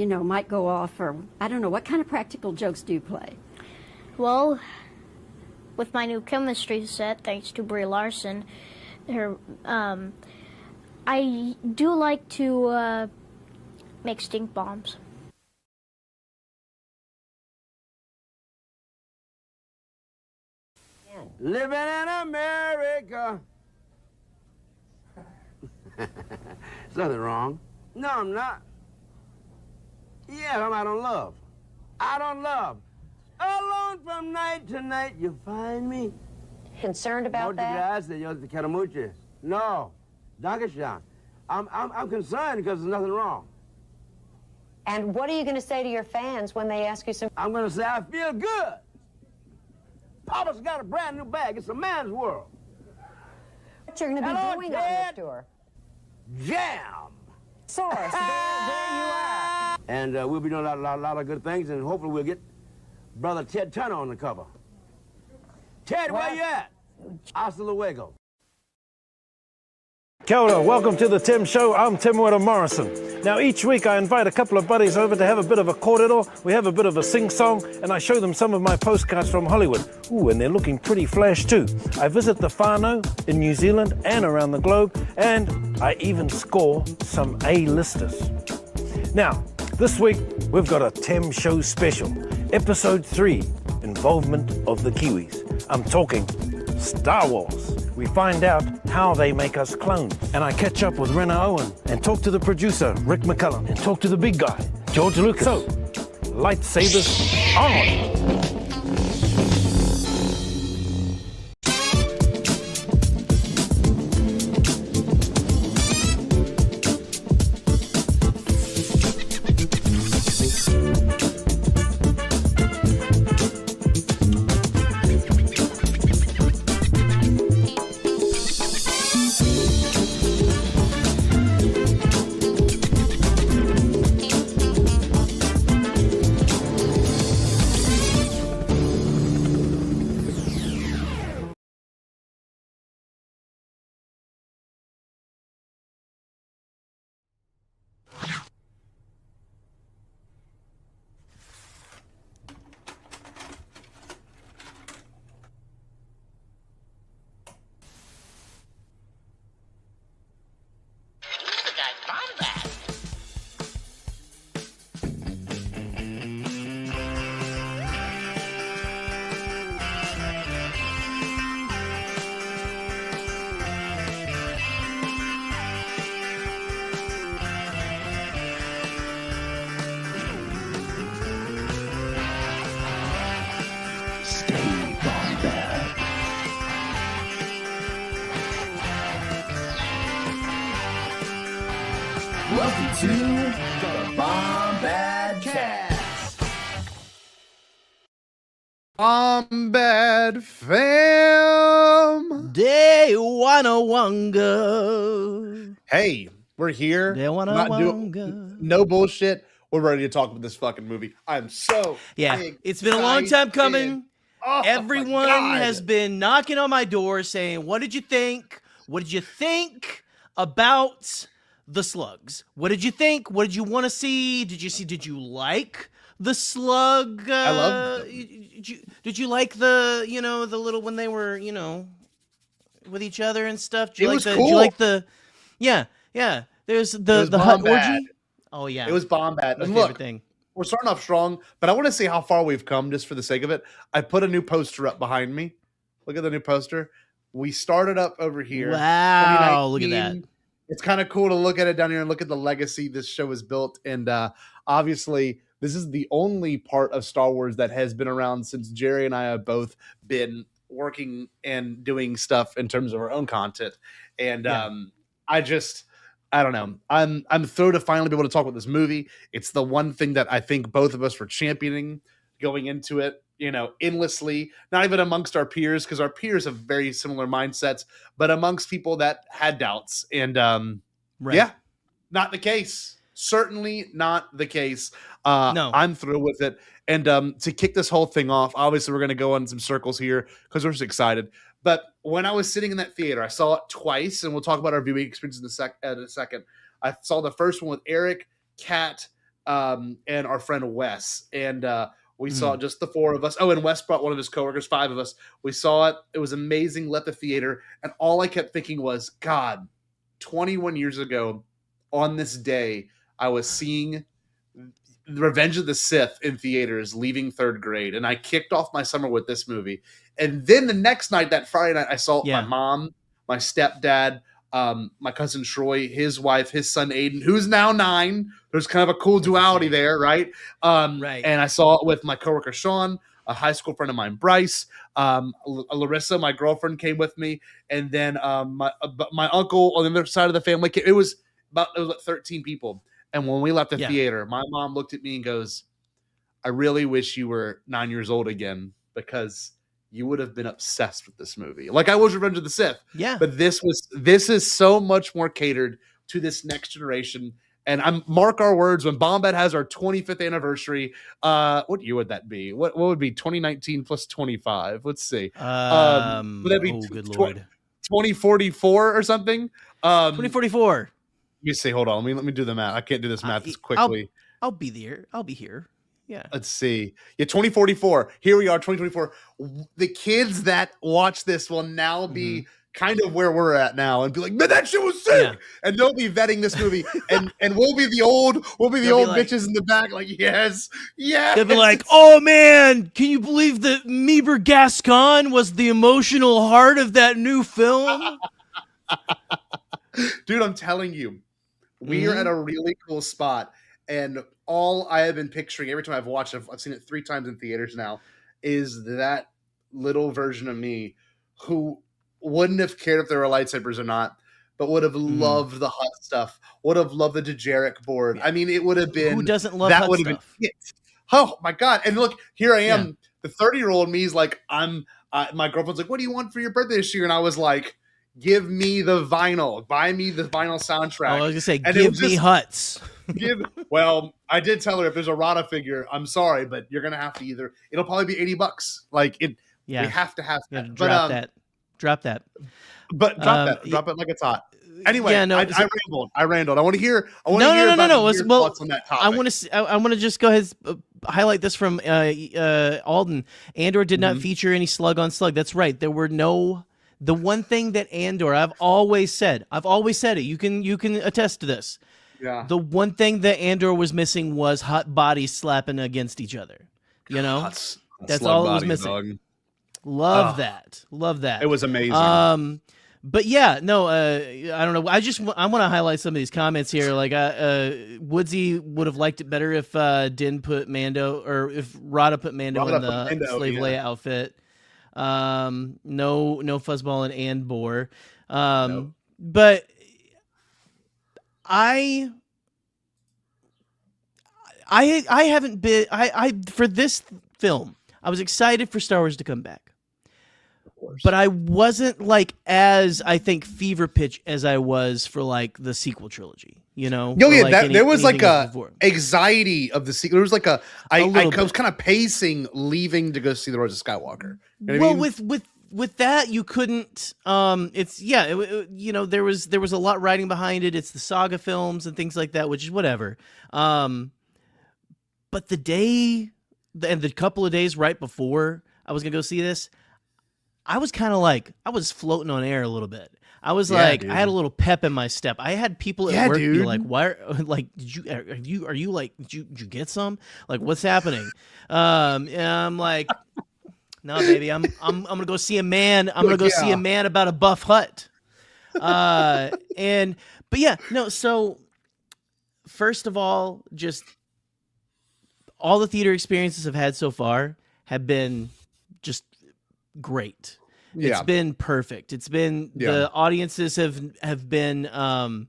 you know, might go off, or I don't know, what kind of practical jokes do you play? Well, with my new chemistry set, thanks to Brie Larson, I do like to make stink bombs. Living in America. There's nothing wrong. No, I'm not. Yeah, I don't love. I don't love. Alone from night to night, you find me. Concerned about that? No, Dankeschön. I'm concerned because there's nothing wrong. And what are you going to say to your fans when they ask you some... I'm going to say I feel good. Papa's got a brand new bag. It's a man's world. What you're going to be doing on this tour? Jam. Source, there you are. And we'll be doing a lot of good things, and hopefully we'll get Brother Ted Turner on the cover. Ted, where you at? Hasta luego. Kia ora, welcome to the Tim Show. I'm Tim Witter Morrison. Now each week I invite a couple of buddies over to have a bit of a kōrero, we have a bit of a sing-song, and I show them some of my postcards from Hollywood. Ooh, and they're looking pretty flash too. I visit the whānau in New Zealand and around the globe, and I even score some A-listers. Now, this week we've got a Tim Show special, episode 3, involvement of the Kiwis. I'm talking Star Wars. We find out how they make us clones. And I catch up with Rena Owen and talk to the producer, Rick McCullum, and talk to the big guy, George Lucas. So, lightsabers on! Welcome to the Bombadcast. Bombad fam. Day Wanawanga. Hey, we're here. Day Wanawanga. No bullshit. We're ready to talk about this fucking movie. I'm so It's been a long time coming. Oh, Everyone has been knocking on my door saying, "What did you think? What did you think about the slugs? What did you think? What did you want to see? Did you like the slug? I love them. Did you like the, the little, when they were, with each other and stuff? Did you like the yeah. There's the hut orgy. Oh yeah. It was Bombad. My And favorite look, thing. we're starting off strong, but I want to see how far we've come just for the sake of it. I put a new poster up behind me. Look at the new poster. We started up over here. Wow, look at that. It's kind of cool to look at it down here and look at the legacy this show has built. And obviously, this is the only part of Star Wars that has been around since Jerry and I have both been working and doing stuff in terms of our own content. And I don't know. I'm thrilled to finally be able to talk about this movie. It's the one thing that I think both of us were championing going into it, endlessly, not even amongst our peers, because our peers have very similar mindsets, but amongst people that had doubts. And not the case. Certainly not the case. No. I'm thrilled with it. And to kick this whole thing off, obviously we're going to go on some circles here because we're just excited. But when I was sitting in that theater, I saw it twice, and we'll talk about our viewing experience in a second. I saw the first one with Eric, Kat, and our friend Wes, and we saw just the four of us. Oh, and Wes brought one of his coworkers, 5 of us. We saw it. It was amazing. Left the theater, and all I kept thinking was, God, 21 years ago on this day, I was seeing Revenge of the Sith in theaters, leaving 3rd grade, and I kicked off my summer with this movie. And then the next night, that Friday night, I saw it with my mom, my stepdad, my cousin Troy, his wife, his son Aiden, who's now 9. There's kind of a cool duality there, right? Right. And I saw it with my coworker Sean, a high school friend of mine, Bryce, Larissa, my girlfriend, came with me, and then my uncle on the other side of the family came. It was like 13 people. And when we left the theater, my mom looked at me and goes, I really wish you were 9 years old again, because you would have been obsessed with this movie. Like I was Revenge of the Sith. Yeah. But this is so much more catered to this next generation. And mark our words, when Bombad has our 25th anniversary, what year would that be? What would be 2019 plus 25? Let's see. Would that be good Lord. 2044 or something? 2044. Let me see. Hold on. Let me do the math. I can't do this math as quickly. I'll be there. I'll be here. Yeah. Let's see. Yeah, 2044. Here we are, 2024. The kids that watch this will now be kind of where we're at now and be like, man, that shit was sick. Yeah. And they'll be vetting this movie, and we'll be the old bitches in the back, like, yes. They'll be like, oh man, can you believe that Meber Gascon was the emotional heart of that new film? Dude, I'm telling you. We are at a really cool spot, and all I have been picturing every time I've watched it, I've seen it 3 times in theaters now, is that little version of me who wouldn't have cared if there were lightsabers or not, but would have loved the Hut stuff, would have loved the Dejarik board. I mean, it would have been... Who doesn't love that Hut would have stuff? Been it. Oh, my God. And look, here I am. The 30-year-old me is like, my girlfriend's like, what do you want for your birthday this year? And I was like, give me the vinyl. Buy me the vinyl soundtrack. I was going to say, give me Huts. Well, I did tell her, if there's a ROTTA figure, I'm sorry, but you're going to have to it'll probably be $80. Like, we have to have that. Drop that. Drop that. But drop it like it's hot. Anyway, I rambled. I want to hear. No. Your thoughts on that topic. I want to just go ahead and highlight this from Alden. Andor did not feature any slug on slug. That's right. There were no. The one thing that Andor, I've always said it. You can attest to this. Yeah. The one thing that Andor was missing was hot bodies slapping against each other. You know, that's all it was missing. Dog. Love that. It was amazing. But yeah, no, I don't know. I want to highlight some of these comments here. Like, Woodsy would have liked it better if Din put Mando, or if ROTTA put Mando in the Slave Leia outfit. No fuzzball and Andor. Nope. But I haven't been for this film. I was excited for Star Wars to come back. But I wasn't like as, I think, fever pitch as I was for like the sequel trilogy, you know? There was like a anxiety of the sequel. There was like I was kind of pacing leaving to go see The Rise of Skywalker. You know what I mean? With that, you couldn't, there was a lot riding behind it. It's the saga films and things like that, which is whatever. But the day and the couple of days right before I was going to go see this, I was kind of like, I was floating on air a little bit. I was like, dude. I had a little pep in my step. I had people at work be like, "Why? Like, did you get some? Like, what's happening?" And I'm like, "No, baby, I'm gonna go see a man. I'm gonna go see a man about a buff hut." But yeah, no. So first of all, just all the theater experiences I've had so far have been just great. It's been perfect. It's been the audiences have been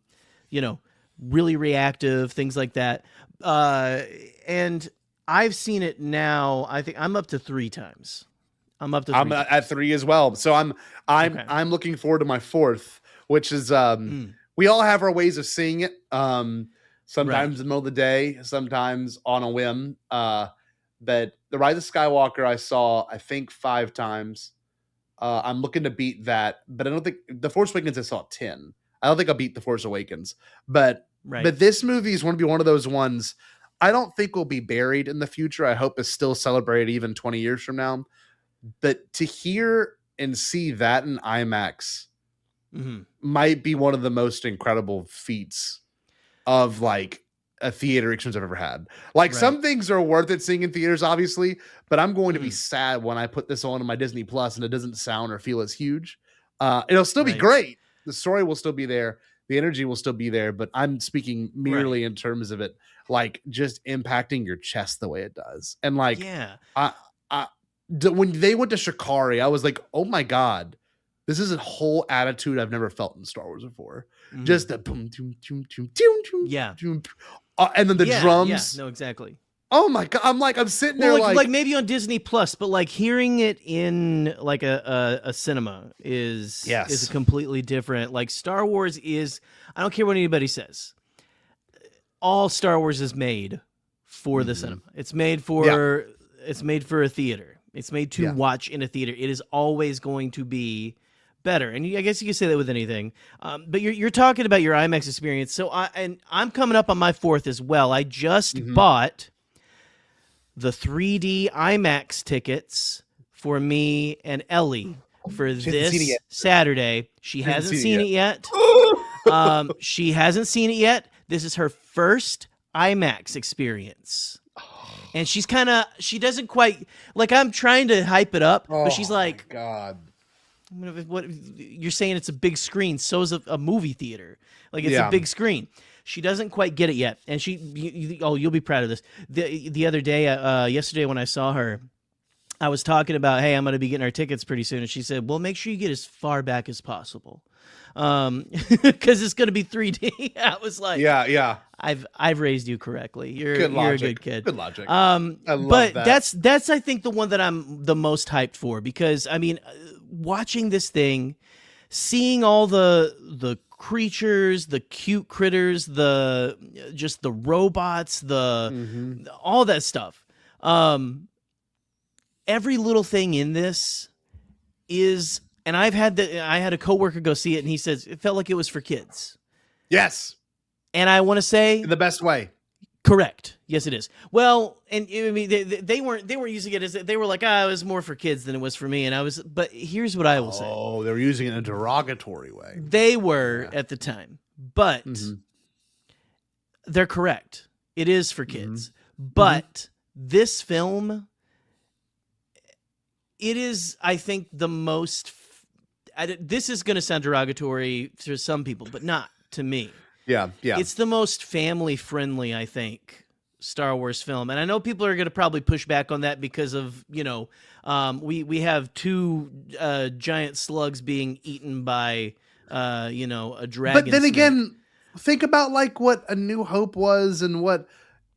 really reactive, things like that. And I've seen it now. I think I'm up to 3 times. I'm at 3 as well. So I'm looking forward to my 4th, which is we all have our ways of seeing it. Sometimes in the middle of the day, sometimes on a whim. But The Rise of Skywalker I saw, I think, 5 times. I'm looking to beat that, but I don't think The Force Awakens I saw 10. I don't think I'll beat The Force Awakens, but this movie is going to be one of those ones. I don't think will be buried in the future. I hope is still celebrated even 20 years from now. But to hear and see that in IMAX might be one of the most incredible feats of like a theater experience I've ever had. Like some things are worth it seeing in theaters, obviously, but I'm going to be sad when I put this on my Disney Plus and it doesn't sound or feel as huge. It'll still be great. The story will still be there. The energy will still be there, but I'm speaking merely in terms of it, like just impacting your chest the way it does. And like, when they went to Shikari, I was like, oh my God, this is a whole attitude I've never felt in Star Wars before. Just the boom, boom, boom, boom, boom, boom, and then the drums. Yeah, no, exactly. Oh my God. I'm sitting there like maybe on Disney Plus, but like hearing it in like a cinema is a completely different, like Star Wars is, I don't care what anybody says. All Star Wars is made for the cinema. It's made for a theater. It's made to watch in a theater. It is always going to be better. And I guess you could say that with anything. But you're talking about your IMAX experience. So I'm coming up on my 4th as well. I just bought the 3D IMAX tickets for me and Ellie for this Saturday. She hasn't seen it yet. She hasn't seen it yet. This is her first IMAX experience. And she doesn't quite, like, I'm trying to hype it up, but she's like, God. What you're saying? It's a big screen. So is a movie theater. Like, it's a big screen. She doesn't quite get it yet, and you'll be proud of this. The other day, yesterday when I saw her, I was talking about, hey, I'm going to be getting our tickets pretty soon, and she said, well, make sure you get as far back as possible, because it's going to be 3D. I was like, yeah. I've raised you correctly. You're a good kid. Good logic. I love that. That's I think the one that I'm the most hyped for, because I mean, watching this thing, seeing all the creatures, the cute critters, the robots, all that stuff. Every little thing in this is, and I had a coworker go see it, and he says it felt like it was for kids. Yes. And I want to say in the best way. Correct. Yes, it is. Well, and I mean, they weren't using it as, they were like, it was more for kids than it was for me. And but here's what I will say. Oh, they were using it in a derogatory way. They were at the time, but they're correct. It is for kids, but this film, it is, I think, the most, this is going to sound derogatory to some people, but not to me. Yeah. It's the most family-friendly, I think, Star Wars film. And I know people are going to probably push back on that because of, we have 2 giant slugs being eaten by, a dragon. But then again, think about like what A New Hope was and what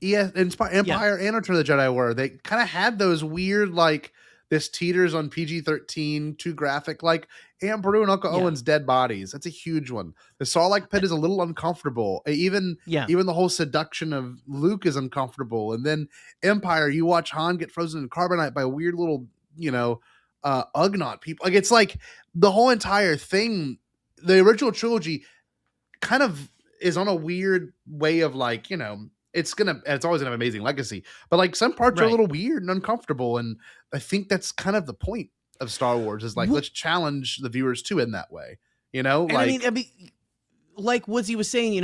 Empire and Return of the Jedi were. They kind of had those weird, like, this teeters on PG-13, too graphic, like Aunt Beru and Uncle Owen's dead bodies. That's a huge one. The Sarlacc pit is a little uncomfortable. Even the whole seduction of Luke is uncomfortable. And then Empire, you watch Han get frozen in carbonite by weird little, Ugnaught people. Like, it's like the whole entire thing, the original trilogy kind of is on a weird way of like, it's always gonna have amazing legacy, but like some parts are a little weird and uncomfortable, and I think that's kind of the point of Star Wars is like, let's challenge the viewers too in that way, And I mean, like Woodsy was saying,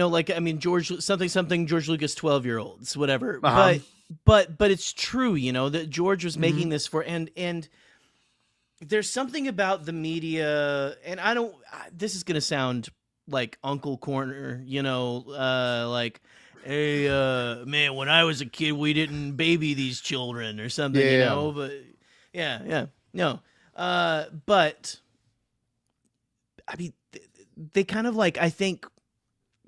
George Lucas 12-year-olds, whatever, but it's true, that George was making this for, and there's something about the media, and this is gonna sound like Uncle Corner, like, hey, man, when I was a kid, we didn't baby these children or something, but no. But I mean, they kind of like, I think,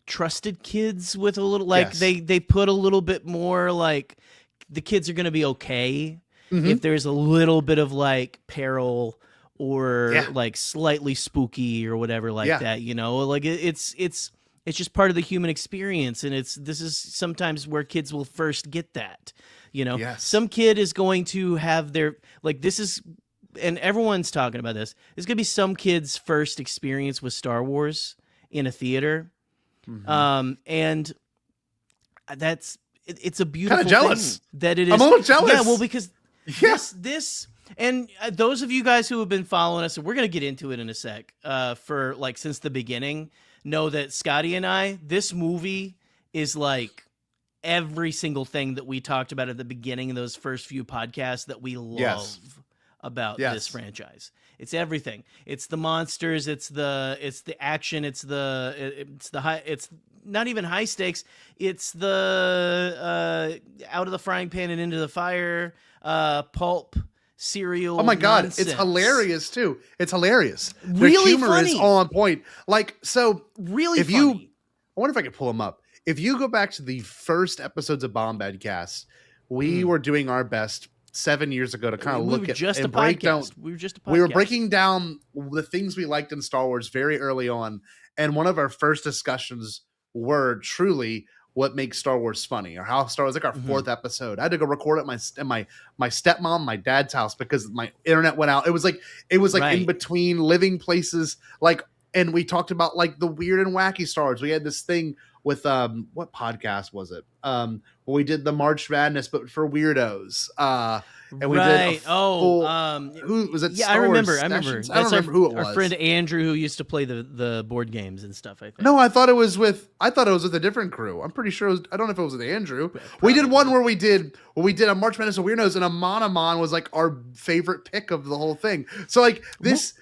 trusted kids with a little, like, they put a little bit more, like, the kids are going to be okay if there's a little bit of like peril or like slightly spooky or whatever like that, like it's just part of the human experience, and this is sometimes where kids will first get that, Some kid is going to have their, like, this is, and everyone's talking about this. There's going to be some kid's first experience with Star Wars in a theater, and it's a beautiful jealous. thing that it is. I'm a little jealous. Yeah, well, because this and those of you guys who have been following us, and we're gonna get into it in a sec, for like since the beginning, know that Scotty and I, this movie is like every single thing that we talked about at the beginning of those first few podcasts that we love about this franchise. It's everything. It's the monsters. It's the action. It's the high. It's not even high stakes. It's the out of the frying pan and into the fire. Pulp serial. Oh my god, nonsense. it's hilarious too. It's hilarious. Really the humor funny. is all on point. Like so, Really if funny. I wonder if I could pull them up. If you go back to the first episodes of Bombadcast, we were doing our best 7 years ago to kind of look at and break down. We were just a podcast. We were breaking down the things we liked in Star Wars very early on, and one of our first discussions were truly what makes Star Wars funny, or how Star Wars, like our fourth episode. I had to go record it at my stepmom, my dad's house, because my internet went out. It was like Right. in between living places, like, and we talked about like the weird and wacky Star Wars. We had this thing with what podcast was it? Where we did the March Madness, but for weirdos. And we did a full, who was it? Yeah, Star I remember. Wars I remember. Sessions? I don't remember who it was. Our friend Andrew, who used to play the board games and stuff. I think. No, I thought it was with a different crew. I'm pretty sure I don't know if it was with Andrew. We did one where we did a March Madness of Weirdos, and a Monomon was like our favorite pick of the whole thing. So like this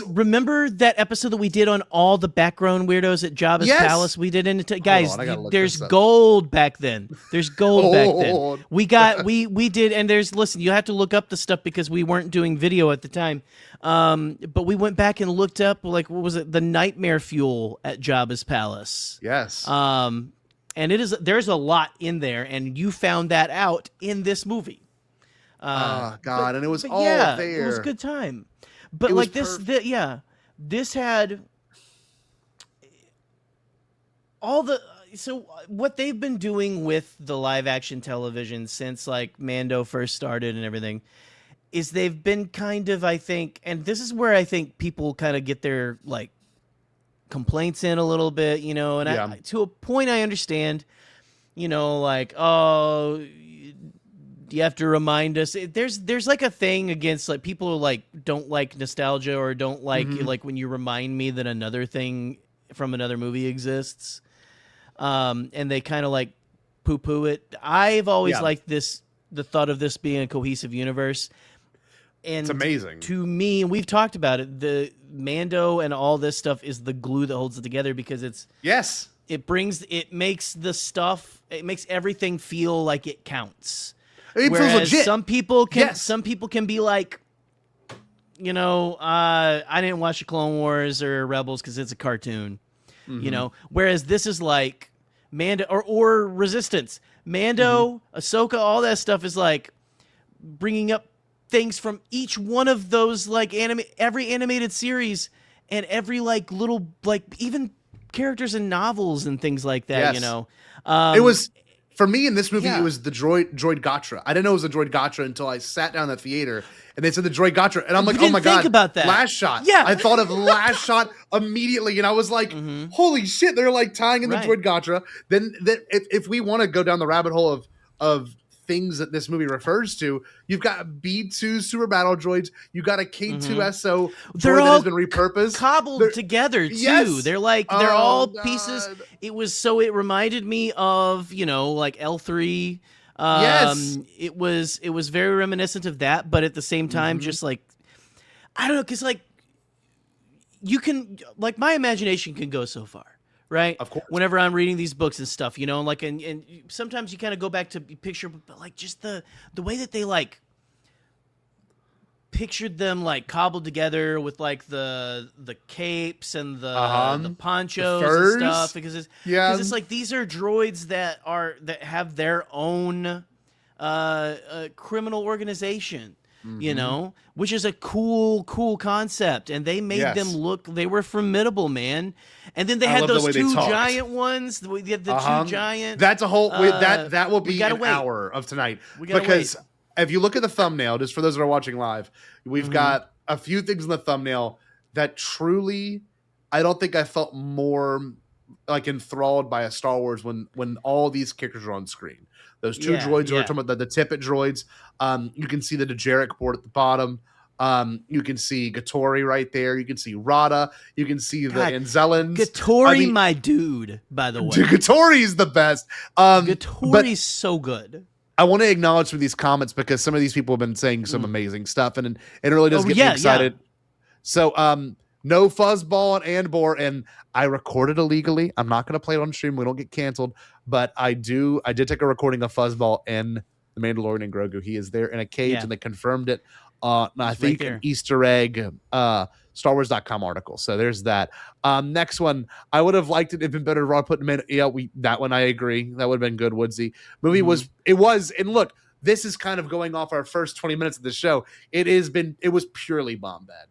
remember that episode that we did on all the background weirdos at Jabba's Palace? We did into guys. There's gold back then. There's gold back then. We did, and listen. You have to look up the stuff because we weren't doing video at the time. But we went back and looked up, like, what was it? The nightmare fuel at Jabba's Palace. Yes. And there's a lot in there, and you found that out in this movie. God, and it was all there. It was a good time. But like this had all the. So what they've been doing with the live action television since like Mando first started and everything is they've been kind of, I think, and this is where I think people kind of get their like complaints in a little bit, you know, and I, to a point I understand, you know, like, oh, you have to remind us. There's like a thing against like people who like don't like nostalgia or don't like like when you remind me that another thing from another movie exists. And they kind of like poo-poo it. I've always liked the thought of this being a cohesive universe. And it's amazing. To me, and we've talked about it, the Mando and all this stuff is the glue that holds it together because it makes everything feel like it counts. It feels legit. Some people can be like, you know, I didn't watch the Clone Wars or Rebels because it's a cartoon. You know, whereas this is like Mando or Resistance, Mando, Ahsoka, all that stuff is like bringing up things from each one of those like every animated series and every like little like even characters in novels and things like that. You know, it was for me in this movie. It was the droid Gatra. I didn't know it was a droid Gatra until I sat down in the theater. And they said the droid Gatra, and I'm like, oh my god, about that. Last Shot. Yeah, I thought of Last Shot immediately, and I was like, holy shit, they're like tying in the droid Gatra. Then if we want to go down the rabbit hole of things that this movie refers to, you've got B2 super battle droids, you got a K2 SO droid that has been repurposed, cobbled together too. Yes. They're like they're all pieces. It reminded me of, you know, like L3. It was very reminiscent of that, but at the same time, just like, I don't know, because like you can, like, my imagination can go so far, right? Of course. Whenever I'm reading these books and stuff, you know, like, and sometimes you kind of go back to picture, but like just the way that they like pictured them like cobbled together with like the capes and the ponchos and stuff because it's like these are droids that have their own criminal organization, you know, which is a cool concept, and they made them look, they were formidable, man. And then they had those two giant ones, the two giant, that's a whole that will be an hour of tonight, because if you look at the thumbnail, just for those that are watching live, we've got a few things in the thumbnail that truly, I don't think I felt more like enthralled by a Star Wars when all these characters are on screen. Those two droids are talking about the tippet droids. You can see the Dejeric board at the bottom. You can see Gattori right there. You can see ROTTA. You can see the Anzellans. Gattori, my dude, by the way. Gattori's the best. Gattori's so good. I want to acknowledge some of these comments because some of these people have been saying some amazing stuff, and it really does get me excited. Yeah. So, no fuzzball and Andor, and I recorded illegally. I'm not going to play it on stream. We don't get canceled, but I did take a recording of fuzzball and the Mandalorian and Grogu. He is there in a cage, and they confirmed it. I think an Easter egg, StarWars.com article. So there's that. Next one, I would have liked it if been better. Raw put him in. Yeah, that one I agree. That would have been good. Woodsy movie was. And look, this is kind of going off our first 20 minutes of the show. It was purely Bombad.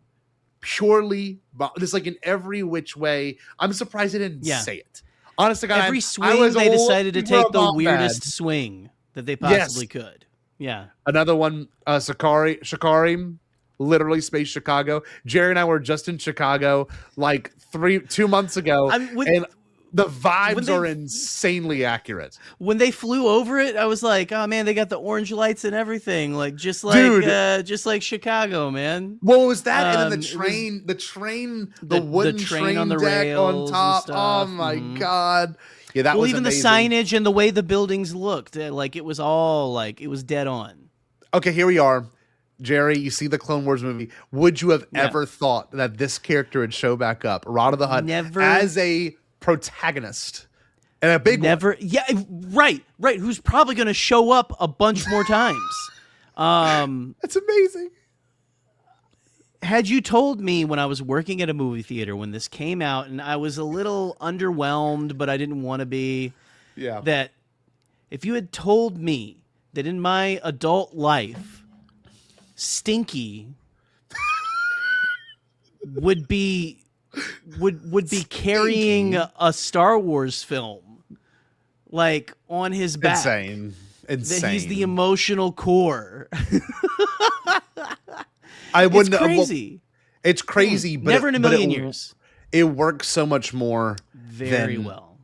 Just like in every which way. I'm surprised they didn't say it. Honestly, God, every swing they decided to take the weirdest swing that they possibly could. Yeah. Another one, Shikari, literally Space Chicago. Jerry and I were just in Chicago like 2 months ago, and the vibes are insanely accurate. When they flew over it, I was like, "Oh man, they got the orange lights and everything, like just like Chicago, man." What was that? And then the wooden train on the deck on top. Oh my god. Yeah, that was even amazing. The signage and the way the buildings looked, like it was all like it was dead on. Okay, here we are. Jerry, you see the Clone Wars movie. Would you have ever thought that this character would show back up, Rod of the Hutt, as a protagonist? And a big one. Yeah, right. Who's probably going to show up a bunch more times. That's amazing. Had you told me when I was working at a movie theater when this came out, and I was a little underwhelmed, but I didn't want to be, that if you had told me that in my adult life, Stinky would be carrying a Star Wars film, like on his back, insane. That he's the emotional core. It's crazy. It's crazy, but never in a million years. It works so much more very well.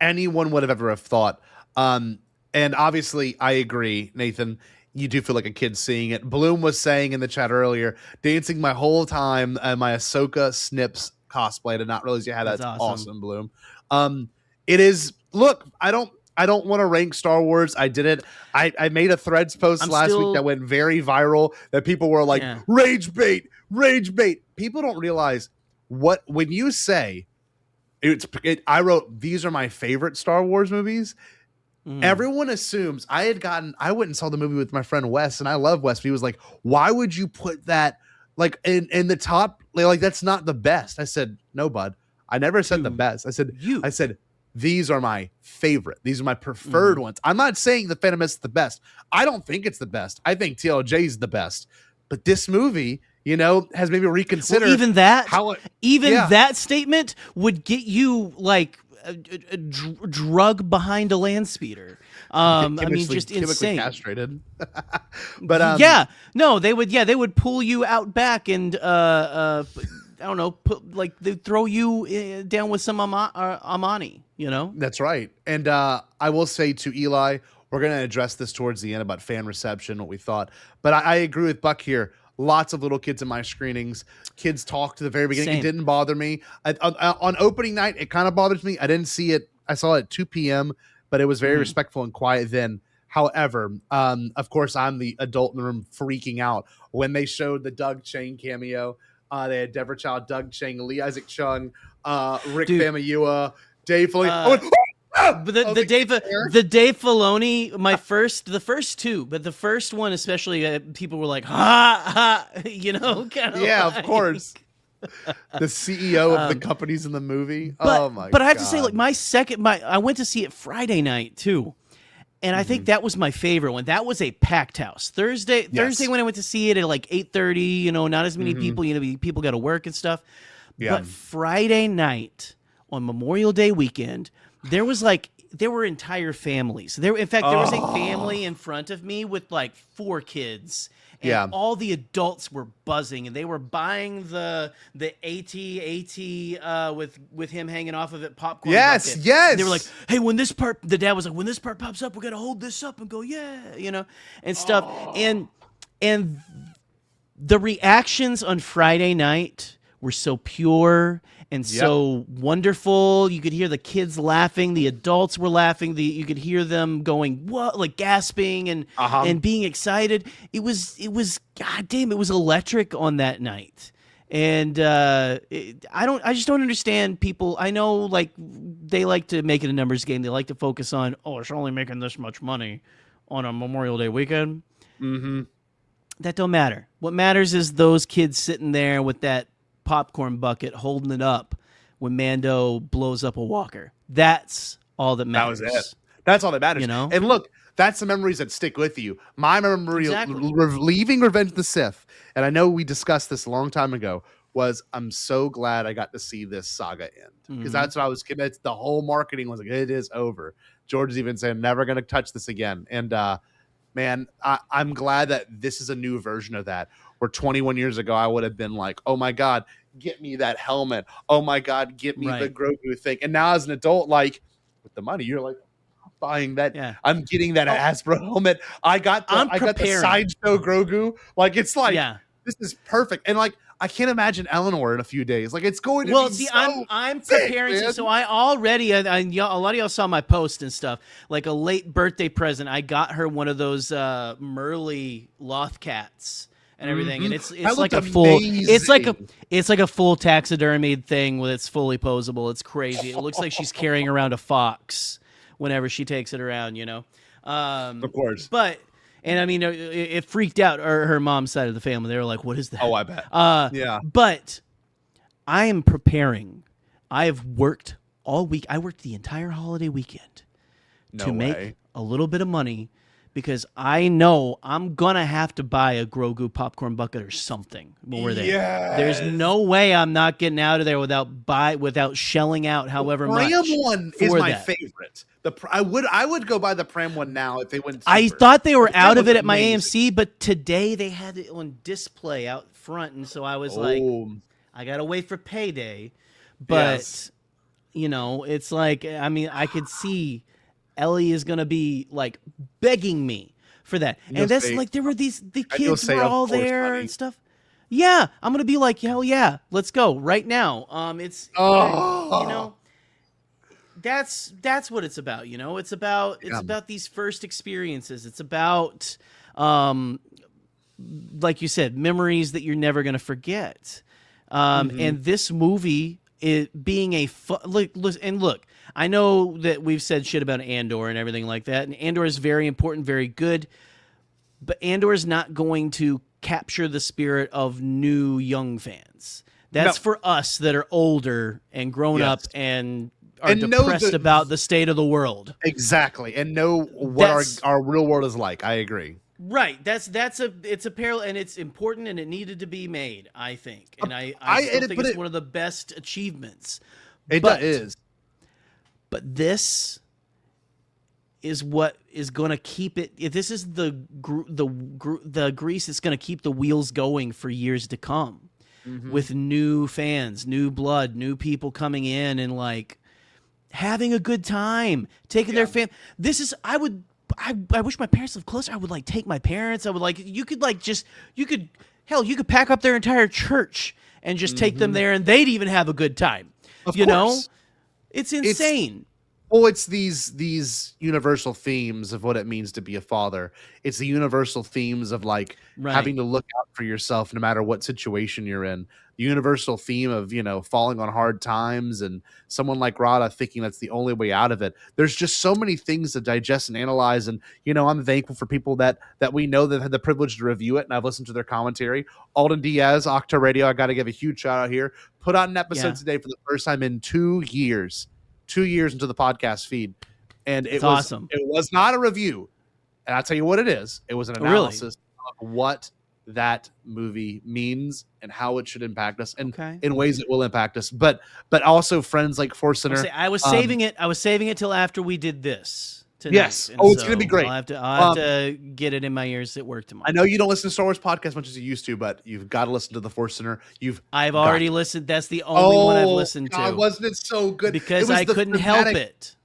Anyone would have ever have thought. And obviously, I agree, Nathan. You do feel like a kid seeing it. Bloom was saying in the chat earlier, dancing my whole time my Ahsoka Snips cosplay. I did not realize you had that. That's awesome, Bloom. It is. Look, I don't want to rank Star Wars. I did it. I made a Threads post last week that went very viral that people were like, rage bait. People don't realize when you say I wrote, these are my favorite Star Wars movies. Everyone assumes I went and saw the movie with my friend Wes, and I love Wes, but he was like, why would you put that like in the top? Like, that's not the best. I said, no, bud. I never said the best. I said, these are my favorite. These are my preferred ones. I'm not saying the Phantom Menace is the best. I don't think it's the best. I think TLJ is the best. But this movie, has made me reconsider. Well, even that, that statement would get you like a drug behind a land speeder. I mean, just insane. Castrated. But they would pull you out back and I don't know, they'd throw you down with some Amani, That's right. And I will say to Eli, we're going to address this towards the end about fan reception, what we thought. But I agree with Buck here. Lots of little kids in my screenings. Kids talked to the very beginning. Same. It didn't bother me. On opening night, it kind of bothers me. I didn't see it. I saw it at 2 p.m., but it was very respectful and quiet then. However, of course, I'm the adult in the room freaking out when they showed the Doug Chang cameo. They had Deborah Chow, Doug Chang, Lee Isaac Chung, Rick Famuyiwa, Dave Filoni. But the Dave Filoni, the first two, but the first one especially, people were like, kind of. Yeah, of course. The CEO of the companies in the movie. But I have to say, like I went to see it Friday night too. And I think that was my favorite one. That was a packed house. Thursday when I went to see it at like 8:30, not as many people, people got to work and stuff. Yeah. But Friday night on Memorial Day weekend, there was like there were entire families. In fact, there was a family in front of me with like 4 kids. And all the adults were buzzing, and they were buying the AT with him hanging off of it popcorn. Yes, bucket. yes. And they were like, "Hey, when this part," the dad was like, "When this part pops up, we're gonna hold this up and go, yeah," and stuff. And the reactions on Friday night were so pure and so wonderful. You could hear the kids laughing, the adults were laughing, you could hear them going, "What?" like gasping and being excited. It was goddamn, it was electric on that night. And I just don't understand people. I know, like, they like to make it a numbers game. They like to focus on, it's only making this much money on a Memorial Day weekend. Mm-hmm. That don't matter. What matters is those kids sitting there with that popcorn bucket holding it up when Mando blows up a walker. That's all that matters. That was it. That's all that matters. And look, that's the memories that stick with you. My memory leaving Revenge of the Sith, and I know we discussed this a long time ago, was I'm so glad I got to see this saga end. Because that's what I was convinced. The whole marketing was like, it is over. George is even saying, never going to touch this again. And man, I'm glad that this is a new version of that. Where 21 years ago, I would have been like, oh my God, get me that helmet. Oh my God, get me the Grogu thing. And now as an adult, like, with the money, you're like, I'm buying that. Yeah. I'm getting that Hasbro helmet. I got the sideshow Grogu. Like, it's like, this is perfect. And like, I can't imagine Eleanor in a few days. Like, it's going to be I'm preparing to. So I already, a lot of y'all saw my post and stuff. Like a late birthday present, I got her one of those Merly Loth cats and everything, and it's like a full, it's like a full taxidermied thing with it's fully posable. It's crazy. It looks like she's carrying around a fox whenever she takes it around. Of course, but. And I mean, it freaked out her mom's side of the family. They were like, "What is that?" Oh, I bet. Yeah. But I am preparing. I have worked all week. I worked the entire holiday weekend to make a little bit of money because I know I'm gonna have to buy a Grogu popcorn bucket or something when we're there. Yes. There's no way I'm not getting out of there without shelling out however much. The Pram one is my favorite. I would go buy the Pram one now if they went. I thought they were out of it at my AMC, but today they had it on display out front, and so I was like, I gotta wait for payday. But it's like, I mean, I could see Ellie is gonna be like begging me for that, and that's like the kids were all there and stuff. Yeah, I'm gonna be like, hell yeah, let's go right now. That's what it's about, It's about these first experiences. It's about, like you said, memories that you're never gonna forget. And this movie, being a look. I know that we've said shit about Andor and everything like that, and Andor is very important, very good, but Andor is not going to capture the spirit of new young fans. That's for us that are older and grown up and are depressed about the state of the world. Exactly, and know what our real world is like. I agree. Right. It's a parallel, and it's important, and it needed to be made, I think. And I still think it's one of the best achievements. It is. But this is what is going to keep it. This is the grease that's going to keep the wheels going for years to come, with new fans, new blood, new people coming in and like having a good time, taking their fam. This is I wish my parents lived closer. I would like take my parents. I would like you could pack up their entire church and just take them there, and they'd even have a good time. Of course. It's insane. It's these universal themes of what it means to be a father. It's the universal themes of like having to look out for yourself no matter what situation you're in. The universal theme of, falling on hard times, and someone like ROTTA thinking that's the only way out of it. There's just so many things to digest and analyze. And, I'm thankful for people that we know that had the privilege to review it, and I've listened to their commentary. Alden Diaz, Octa Radio, I got to give a huge shout out here. Put out an episode today for the first time in 2 years. 2 years into the podcast feed. And it was awesome. It was not a review. And I'll tell you what it is. It was an analysis of what that movie means and how it should impact us, and Okay. in ways that will impact us. But also friends like Force Center. I was saving it. I was saving it till after we did this tonight. Yes. And Oh, it's gonna be great. I'll have to get it in my ears at work tomorrow. I know you don't listen to Star Wars podcast as much as you used to, but you've got to listen to the Force Center. I've already listened. That's the only one I've listened to. Wasn't it so good? Because I couldn't help it.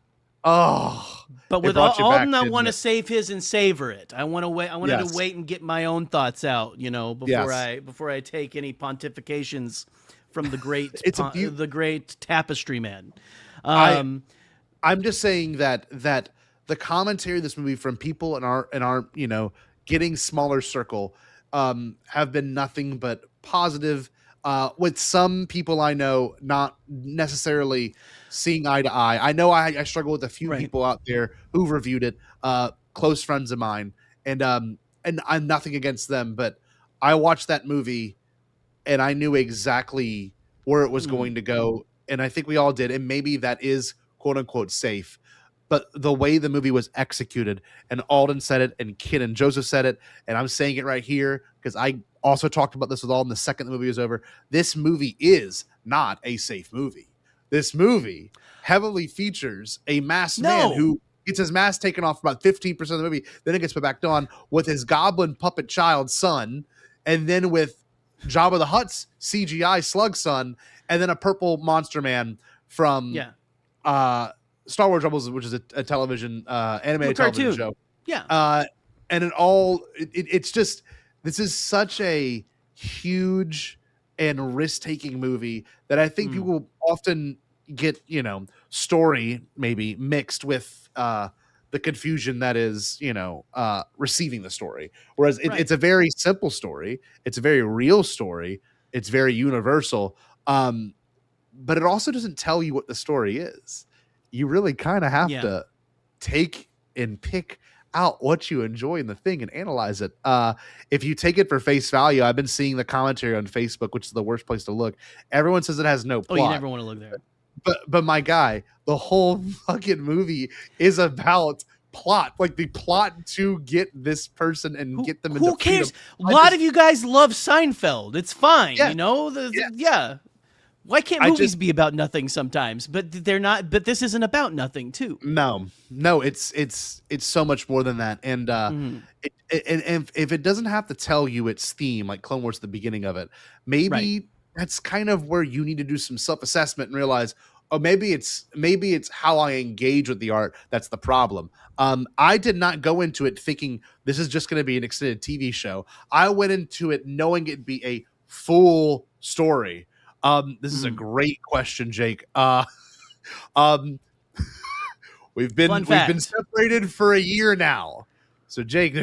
Oh, but with Alden, I want to save his and savor it. I want to wait. I wanted to wait and get my own thoughts out, before I take any pontifications from the great the great tapestry man. I'm just saying that the commentary of this movie from people in our getting smaller circle have been nothing but positive. With some people I know not necessarily seeing eye to eye. I know I struggle with a few people out there who've reviewed it, close friends of mine, and I'm nothing against them, but I watched that movie and I knew exactly where it was going to go, and I think we all did, and maybe that is quote unquote safe. But the way the movie was executed, and Alden said it, and Kid and Joseph said it, and I'm saying it right here because I also talked about this with Alden the second the movie was over. This movie is not a safe movie. This movie heavily features a masked man who gets his mask taken off for about 15% of the movie, then it gets put back on with his goblin puppet child son, and then with Jabba the Hutt's CGI slug son, and then a purple monster man from Star Wars Rebels, which is a television animated television show. Yeah. And it's just, this is such a huge and risk-taking movie that I think people often get, story maybe mixed with the confusion that is, receiving the story. Whereas it's a very simple story. It's a very real story. It's very universal. But it also doesn't tell you what the story is. You really kind of have to take and pick out what you enjoy in the thing and analyze it. If you take it for face value, I've been seeing the commentary on Facebook, which is the worst place to look. Everyone says it has no plot. Oh, you never want to look there. But my guy, the whole fucking movie is about plot, like the plot to get this person and get them into who cares? freedom. A lot of you guys love Seinfeld. It's fine, Why can't movies be about nothing sometimes? But they're not. But this isn't about nothing too. No, it's so much more than that. And and if it doesn't have to tell you its theme, like Clone Wars at the beginning of it, maybe that's kind of where you need to do some self-assessment and realize, oh, maybe it's how I engage with the art that's the problem. I did not go into it thinking this is just going to be an extended TV show. I went into it knowing it'd be a full story. This is a great question, Jake. We've been separated for a year now. So Jake,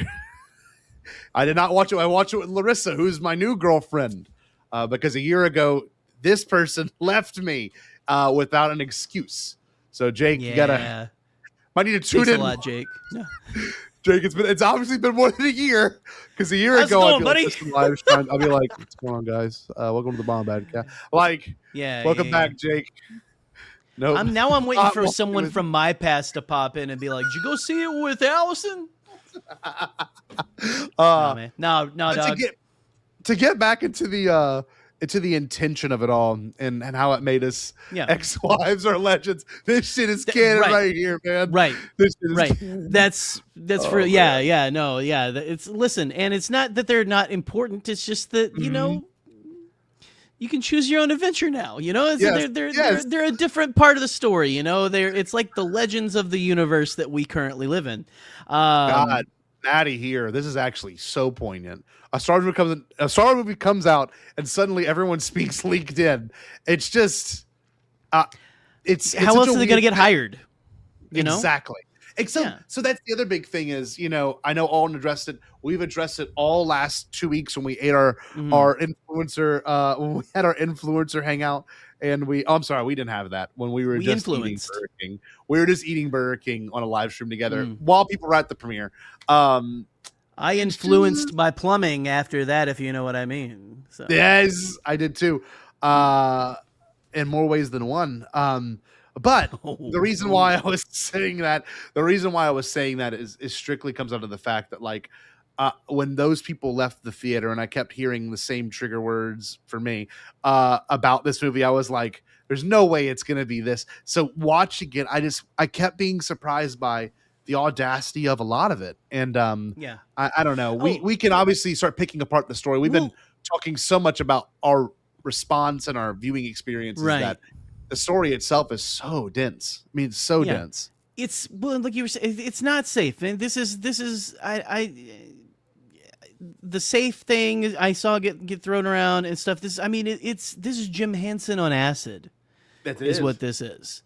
I did not watch it. I watched it with Larissa, who's my new girlfriend, because a year ago this person left me without an excuse. So Jake, you gotta might need to tune in. A lot, Jake. No. Jake, it's obviously been more than a year, because a year ago I'd be I'll be like, what's going on, guys? Welcome to the Bombadcast. Like, welcome back, Jake. No, I'm waiting for someone from my past to pop in and be like, "Did you go see it with Allison?" No, man. No, dog. To get back into the intention of it all and how it made us ex-wives or legends. This shit is canon right here, man. Right. This shit is That's for It's listen, and it's not that they're not important. It's just that you can choose your own adventure now. They're a different part of the story. It's like the legends of the universe that we currently live in. God, Maddie here. This is actually so poignant. A Star Wars movie comes out, and suddenly everyone speaks LinkedIn. It's just, it's how else are they going to get hired? Exactly. So that's the other big thing is, I know Alden addressed it. We've addressed it all last 2 weeks when we ate our influencer, when we had our influencer hangout, and I'm sorry, we didn't have that when we were just eating Burger King. We were just eating Burger King on a live stream together while people were at the premiere. I influenced my plumbing after that, if you know what I mean. So. Yes, I did too. In more ways than one. But the reason why I was saying that is strictly comes out of the fact that, like, when those people left the theater and I kept hearing the same trigger words for me about this movie, I was like, there's no way it's going to be this. So watching it, I kept being surprised by the audacity of a lot of it. And I don't know. We can obviously start picking apart the story. We've been talking so much about our response and our viewing experiences that the story itself is so dense. I mean, it's so dense. It's like you were saying, it's not safe. And this is the safe thing I saw get thrown around and stuff. This is Jim Henson on acid. That is what this is,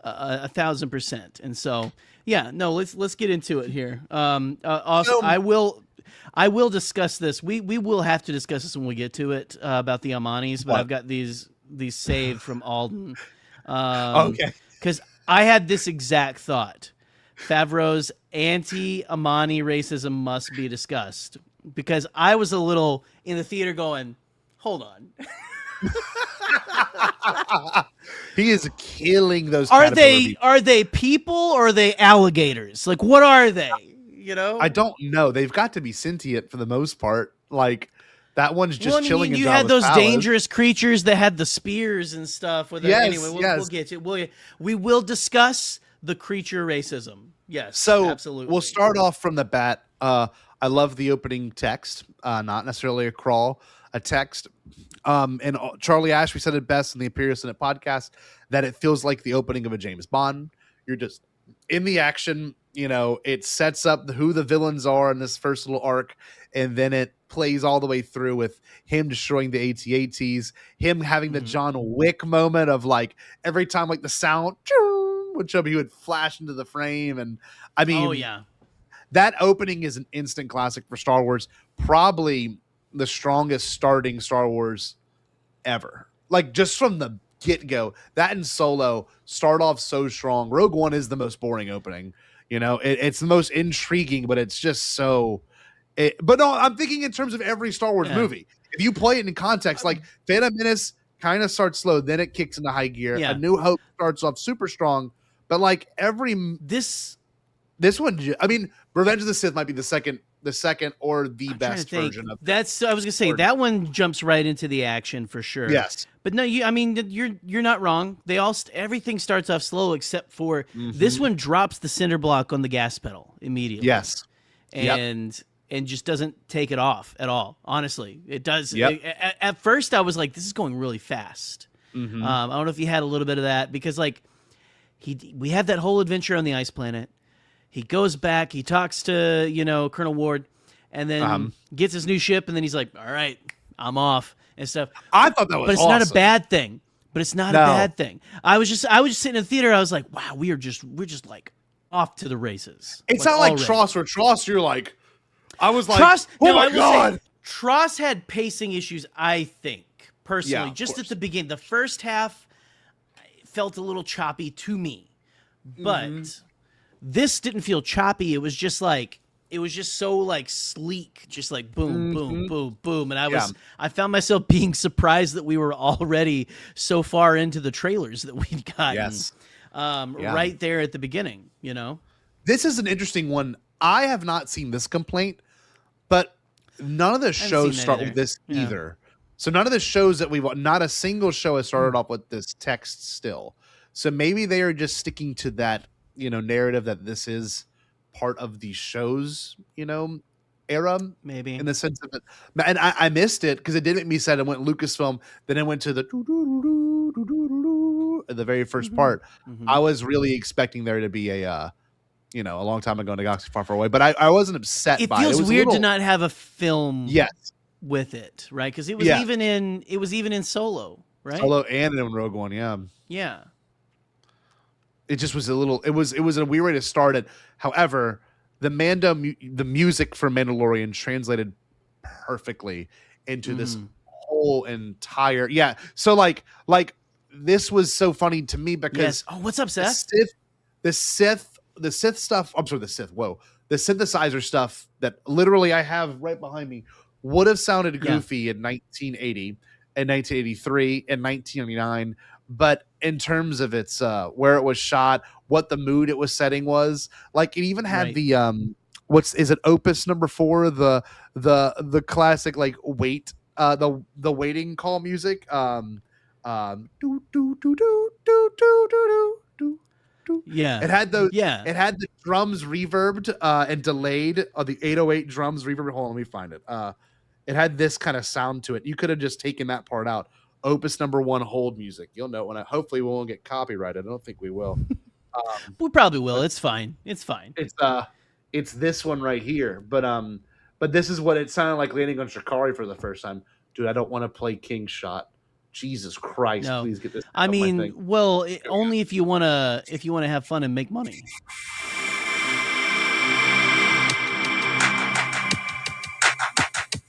1,000%. And so let's get into it here. Also, I will discuss this. We will have to discuss this when we get to it about the Amanis, but I've got these saved from Alden. Okay, because I had this exact thought. Favreau's anti-Amani racism must be discussed, because I was a little in the theater going, hold on. He is killing those. Are they people or are they alligators? Like, what are they? You know, I don't know. They've got to be sentient for the most part. Like, that one's just chilling. You had those dangerous creatures that had the spears and stuff. Anyway, we'll get to. We will discuss the creature racism. Yes, so absolutely. We'll start off from the bat. I love the opening text, not necessarily a crawl, a text. And Charlie Ashby said it best in the Imperial Senate podcast, that it feels like the opening of a James Bond. You're just in the action. You know, it sets up who the villains are in this first little arc, and then it plays all the way through with him destroying the AT-ATs, him having the John Wick moment of, like, every time, like, the sound would show up, he would flash into the frame. And I mean, that opening is an instant classic for Star Wars. Probably the strongest starting Star Wars ever. Like, just from the get-go, that and Solo start off so strong. Rogue One is the most boring opening. You know, it's the most intriguing, but it's just so. But no, I'm thinking in terms of every Star Wars movie. If you play it in context, like Phantom Menace kind of starts slow, then it kicks into high gear. A New Hope starts off super strong, but like this one, I mean, Revenge of the Sith might be the second or the best version of. I was gonna say that one jumps right into the action for sure. Yes, but no, you're not wrong. Everything starts off slow except for this one drops the cinder block on the gas pedal immediately. Yes, and just doesn't take it off at all. Honestly, it does. At first, I was like, this is going really fast. I don't know if you had a little bit of that, because like we had that whole adventure on the ice planet. He goes back, he talks to, Colonel Ward, and then gets his new ship, and then he's like, all right, I'm off and stuff. I thought that was awesome. Not a bad thing. But it's not a bad thing. I was just sitting in the theater, I was like, wow, we're just like off to the races. It's not like Tross, where Tross, you're like, I was like, Tross, oh my God. Tross had pacing issues, I think, personally. Just at the beginning. The first half felt a little choppy to me. But this didn't feel choppy. It was just so like sleek, just like boom, boom, boom, boom. And I found myself being surprised that we were already so far into the trailers that we'd gotten right there at the beginning, This is an interesting one. I have not seen this complaint, but none of the shows start with this either. So none of the shows that not a single show has started off with this text still. So maybe they are just sticking to that, narrative that this is part of the show's, era, maybe, in the sense of it. And I missed it because it did make me sad. It went Lucasfilm, then it went to the the very first part. I was really expecting there to be a long time ago in a galaxy far, far away, but I wasn't upset. It feels weird to not have a film, with it, right? Because it was even in Solo, right? Solo and in Rogue One, yeah. It just was a little. It was a weird way to start it. However, the music for Mandalorian translated perfectly into this whole entire So like this was so funny to me because what's up, Seth? The Sith stuff. I'm sorry, the Sith. Whoa, the synthesizer stuff that literally I have right behind me would have sounded goofy in 1980 and 1983 and 1999. But in terms of its where it was shot, what the mood it was setting was, like, it even had the is it opus number 4, the classic like wait, the waiting call music, do do do do do do do do do. Yeah. It had those. Yeah. It had the drums reverbed and delayed. The 808 drums reverb. Hold on, let me find it. It had this kind of sound to it. You could have just taken that part out. Opus number 1 hold music. You'll know when. Hopefully, we won't get copyrighted. I don't think we will. We probably will. It's fine. It's fine. It's this one right here. But this is what it sounded like landing on Shikari for the first time. Dude, I don't want to play King's Shot. Jesus Christ! No. Please get this. I off my mean, thing. well, only if you wanna have fun and make money.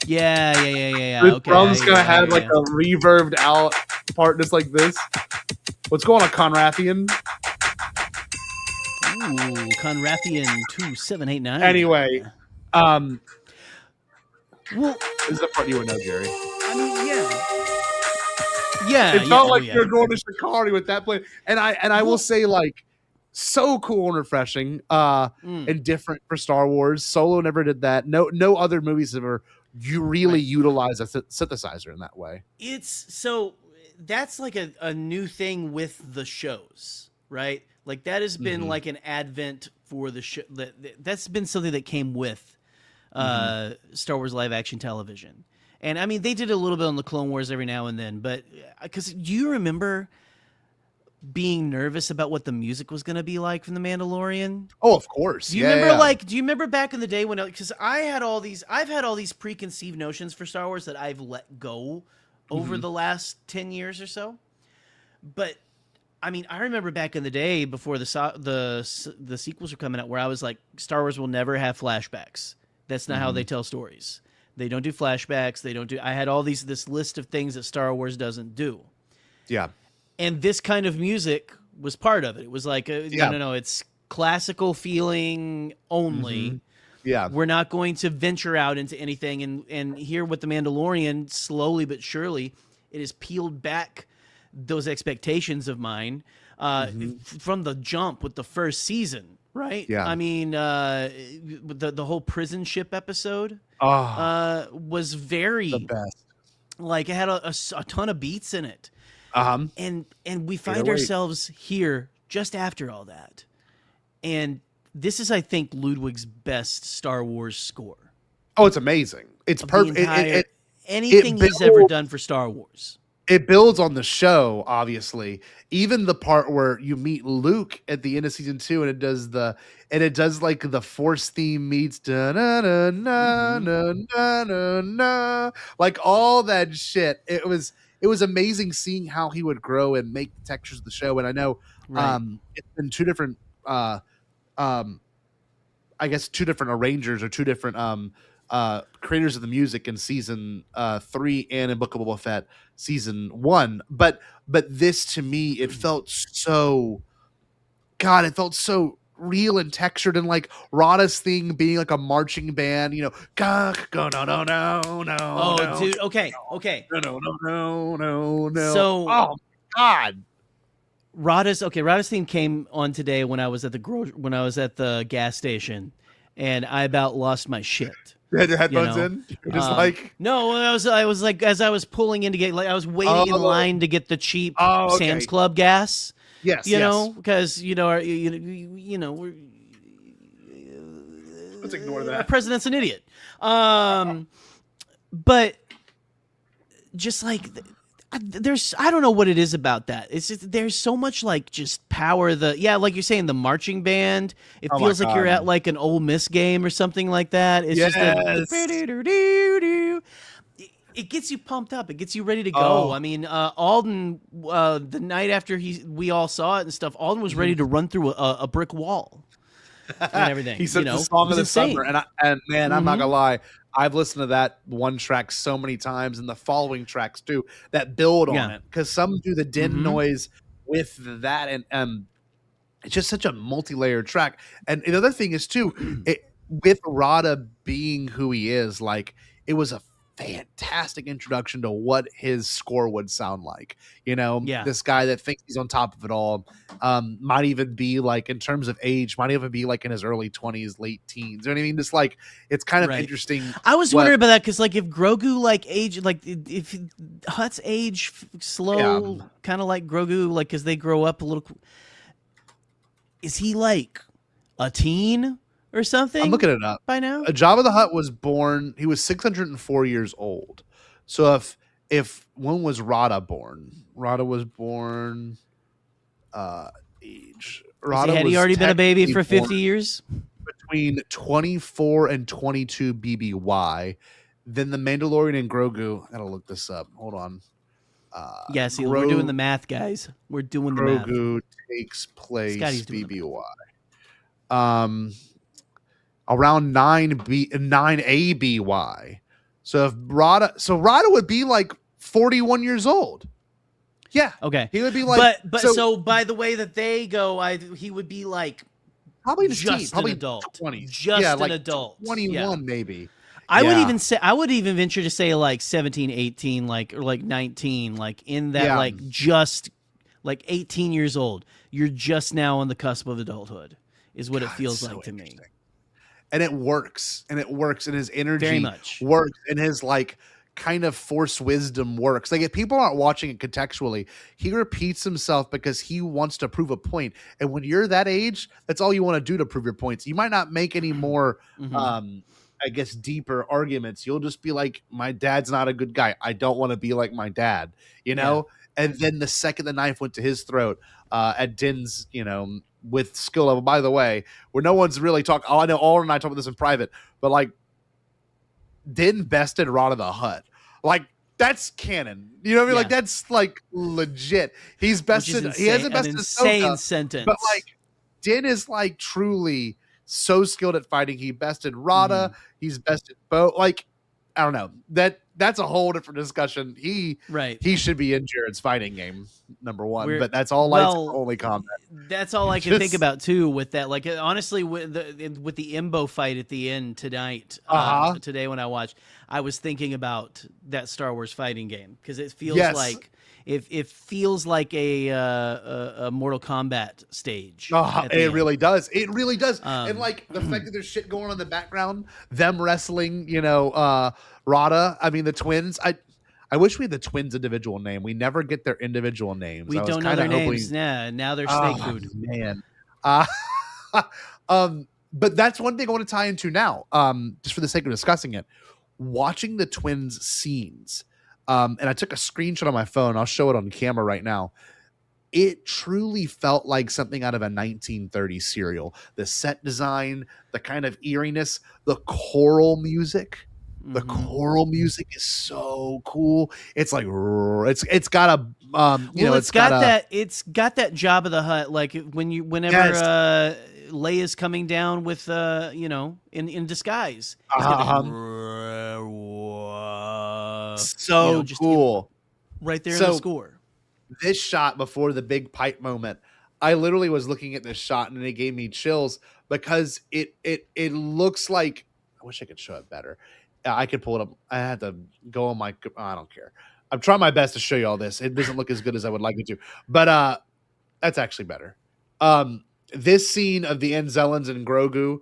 Yeah. The Okay. drum's gonna have like a reverbed out part just like this. What's going on, Conrathian? Ooh, Conrathian 2789. Anyway, well, this is the part you would know, Jerry. I mean, yeah. It felt like yeah. you're going to Shikari with that play, and I will say, like, so cool and refreshing, and different for Star Wars. Solo never did that. No other movies ever really utilize a synthesizer in that way. That's like a new thing with the shows, right? Like that has been like an advent for the show. That's been something that came with Star Wars live action television. And I mean, they did a little bit on the Clone Wars every now and then, but because do you remember being nervous about what the music was going to be like from The Mandalorian? Oh, of course. Do you remember do you remember back in the day when, because I've had all these preconceived notions for Star Wars that I've let go over the last 10 years or so. But I mean, I remember back in the day before the sequels were coming out where I was like, Star Wars will never have flashbacks. That's not how they tell stories. They don't do flashbacks. I had this list of things that Star Wars doesn't do. Yeah. And this kind of music was part of it. It was like, no, it's classical feeling only. Yeah. We're not going to venture out into anything. And here with The Mandalorian, slowly but surely, it has peeled back those expectations of mine from the jump with the first season, right? Yeah. I mean, the whole prison ship episode was very... the best. Like, it had a ton of beats in it. And we find 808. ourselves here just after all that. And this is, I think, Ludwig's best Star Wars score. Oh, it's amazing. It's perfect. Anything he's ever done for Star Wars. It builds on the show, obviously. Even the part where you meet Luke at the end of season 2, and it does like the Force theme meets da na na na na na na na, like all that shit. It was amazing seeing how he would grow and make the textures of the show. And I know it's been two different I guess two different arrangers or two different creators of the music in season 3 and in Book of Boba Fett season 1. But this, to me, it felt so real and textured, and like ROTTA's thing being like a marching band, go no. Oh, dude. Okay. No. So, oh God. ROTTA's theme came on today when I was at the gas station, and I about lost my shit. You had your headphones in? You're just no, I was like, as I was pulling in to get, like, I was waiting in line to get the cheap Sam's Club gas. Yes, you know, because we're let's ignore that. The president's an idiot. But just like there's, I don't know what it is about that. It's just, there's so much like just power. Like you're saying, the marching band. It feels like you're at like an Ole Miss game or something like that. It's just it gets you pumped up. It gets you ready to go. I mean, Alden, the night after we all saw it and stuff, Alden was ready to run through a brick wall and everything. He said the It song was of the insane. summer, and man, I'm not gonna lie, I've listened to that one track so many times, and the following tracks too that build on it, because some do the din noise with that, and it's just such a multi-layered track. And the other thing is too, with ROTTA being who he is, like, it was a fantastic introduction to what his score would sound like. You know, Yeah. this guy that thinks he's on top of it all, might even be like, in terms of age, might even be like in his early 20s, late teens. You know what I mean? Just like, it's kind of Right. interesting. I was wondering about that because, like, if Grogu like age, like if Hutt's age slow, kind of like Grogu, like because they grow up a little. Is he like a teen or something? I'm looking it up by now. Jabba the Hutt was born. He was 604 years old. So if when was ROTTA born? ROTTA was born. Age. ROTTA Had he already been a baby for 50 years? Between 24 and 22 BBY. Then the Mandalorian and Grogu. I gotta look this up. Hold on. Yeah, see, we're doing the math, guys. We're doing the math. Grogu takes place Scotty's doing BBY. Around 9 ABY. So if ROTTA would be like 41 years old. Yeah. Okay. He would be like, but so by the way that they go, he would be like probably just probably an adult. 20s. Just yeah, an like adult. 21 maybe. I would even venture to say like 17, 18, like, or like 19, like in that, like just like 18 years old. You're just now on the cusp of adulthood is what it feels like to me. And it works. And his energy very much works. And his like kind of force wisdom works. Like if people aren't watching it contextually, he repeats himself because he wants to prove a point. And when you're that age, that's all you want to do to prove your points. You might not make any more, I guess, deeper arguments. You'll just be like, my dad's not a good guy. I don't want to be like my dad, you know? Yeah. And then the second the knife went to his throat, at Din's, you know, with skill level, by the way, where no one's really talking. Oh, I know Alden and I talk about this in private, but like Din bested ROTTA the Hutt. Like that's canon. You know what I mean? Like that's like legit. He's bested. He hasn't bested an insane Ahsoka, sentence. but like Din is like truly so skilled at fighting. He bested ROTTA. He's bested Bo. Like I don't know. That's a whole different discussion. He should be in Jared's fighting game number one. But that's all lights only combat. That's all I can think about too. With that, like honestly, with the Imbo fight at the end tonight, today when I watched, I was thinking about that Star Wars fighting game because it feels like it feels like a Mortal Kombat stage. It really does. It really does. And like the fact that there's shit going on in the background, them wrestling, you know, ROTTA. I mean, the twins. I wish we had the twins' individual name. We never get their individual names. We don't know their names. Nah, now they're snake food. Man. But that's one thing I want to tie into now. Just for the sake of discussing it, watching the twins scenes. And I took a screenshot on my phone. I'll show it on camera right now. It truly felt like something out of a 1930s serial. The set design, the kind of eeriness, the choral music. The choral music is so cool. It's like it's got a it's got that Jabba the Hutt, like whenever Leia's coming down with in disguise. So cool. Right there in the score. This shot before the big pipe moment, I literally was looking at this shot and it gave me chills because it looks like, I wish I could show it better. I could pull it up. I had to go on my, I don't care. I'm trying my best to show you all this. It doesn't look as good as I would like it to, but that's actually better. This scene of the Anzellans and Grogu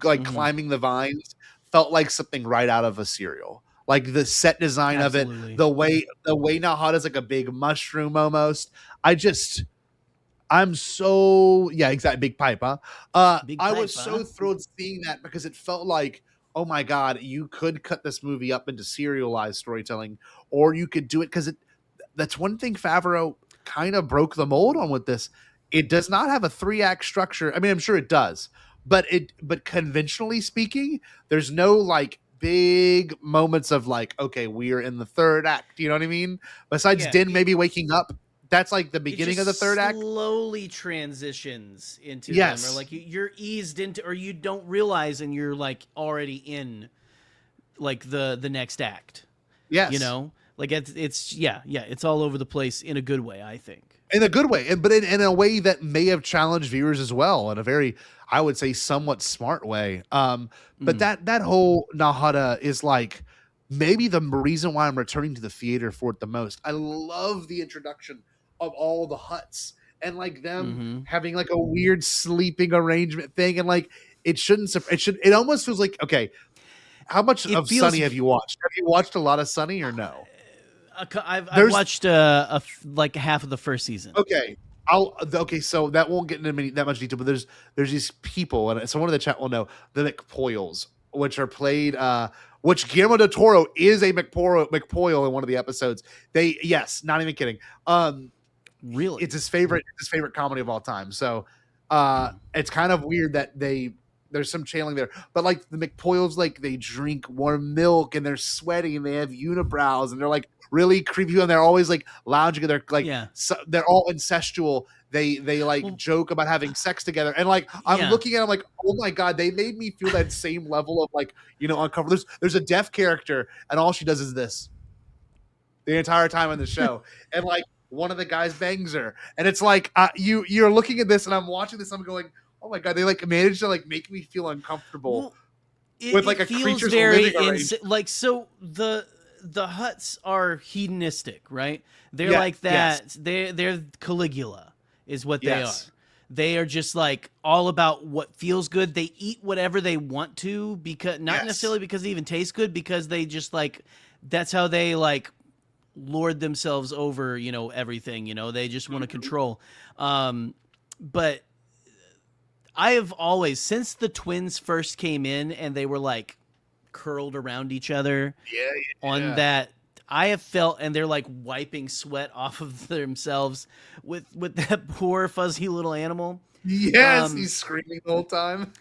like climbing the vines felt like something right out of a serial. Like the set design of it, the way Nahada's like a big mushroom almost. I'm so exactly, big pipe, huh? I was so thrilled seeing that because it felt like, oh my God, you could cut this movie up into serialized storytelling, or you could do it because that's one thing Favreau kind of broke the mold on with this. It does not have a 3-act structure. I mean, I'm sure it does, but conventionally speaking, there's no like big moments of like, okay, we're in the 3rd act. You know what I mean? Besides Din maybe waking up. That's like the beginning of the 3rd act. Slowly transitions into them, or like you're eased into, or you don't realize, and you're like already in like the next act. Yes, you know, like it's all over the place in a good way, I think. In a good way, but in a way that may have challenged viewers as well, in a very, I would say, somewhat smart way. But that whole Nahada is like maybe the reason why I'm returning to the theater for it the most. I love the introduction of all the huts and like them having like a weird sleeping arrangement thing, and like it almost feels like, okay, how much of Sunny have you watched? Have you watched a lot of Sunny or no? I've watched like half of the first season. Okay. So that won't get into that much detail, but there's these people, and someone in the chat will know, the McPoyles, which are played, which Guillermo del Toro is a McPoyle in one of the episodes. Yes, not even kidding. Really, it's his favorite comedy of all time. So it's kind of weird that there's some channeling there, but like the McPoyles, like they drink warm milk and they're sweaty and they have unibrows and they're like really creepy, and they're always like lounging, and they're like, they're all incestual. They like joke about having sex together, and like I'm looking at them like, oh my god, they made me feel that same level of like, uncomfortable. There's a deaf character, and all she does is this the entire time on the show, and like one of the guys bangs her, and it's like you're looking at this, and I'm watching this, I'm going, oh my god, they like managed to like make me feel uncomfortable with like a creature's living arrangement. Like, so the huts are hedonistic, right? They're like that. Yes. They're Caligula is what they are. They are just like all about what feels good. They eat whatever they want to, because not necessarily because they even taste good, because they just like, that's how they like lord themselves over, everything, they just want to control. But I have always, since the twins first came in and they were like curled around each other on that, I have felt, and they're like wiping sweat off of themselves with that poor fuzzy little animal. Yes, he's screaming the whole time.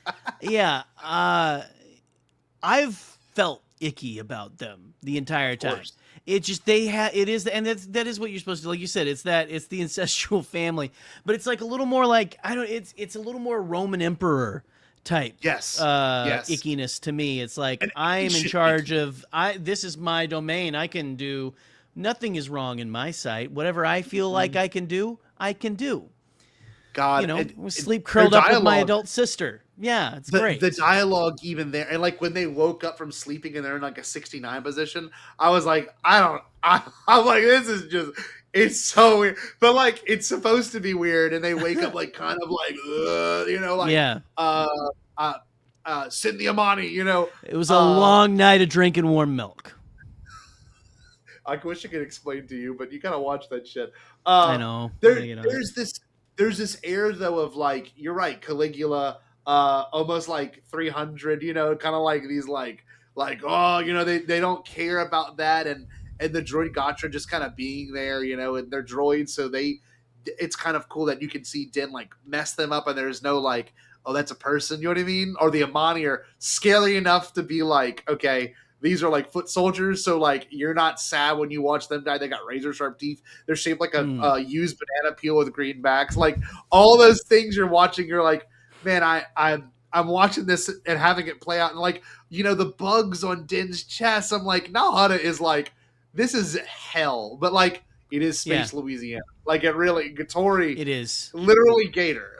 I've felt icky about them the entire time. It just, it is, and that is what you're supposed to, like you said, it's the incestual family, but it's like a little more like, it's a little more Roman emperor type ickiness to me. It's like, I'm in charge of, this is my domain. I can do, nothing is wrong in my sight. Whatever I feel like I can do, I can do. God, sleep curled up with my adult sister. Yeah, it's great. The dialogue even there, and like when they woke up from sleeping and they're in like a 69 position, I was like, I'm like, this is just, it's so weird, but like it's supposed to be weird, and they wake up like kind of like, Cynthia Monty, It was a long night of drinking warm milk. I wish I could explain to you, but you gotta watch that shit. I know. There's this air though of like, you're right, Caligula, almost like 300, kind of like these like they don't care about that, and the droid Gatra just kind of being there, and they're droids, so it's kind of cool that you can see Din like mess them up, and there's no like, oh, that's a person, you know what I mean? Or the Amani are scary enough to be like, okay, these are like foot soldiers, so like you're not sad when you watch them die. They got razor sharp teeth. They're shaped like a used banana peel with green backs. Like all those things you're watching, you're like, man, I'm watching this and having it play out, and like, the bugs on Din's chest, I'm like, now ROTTA is like, this is hell, but like it is space Louisiana. Like it really, Gattori. It is literally Gator.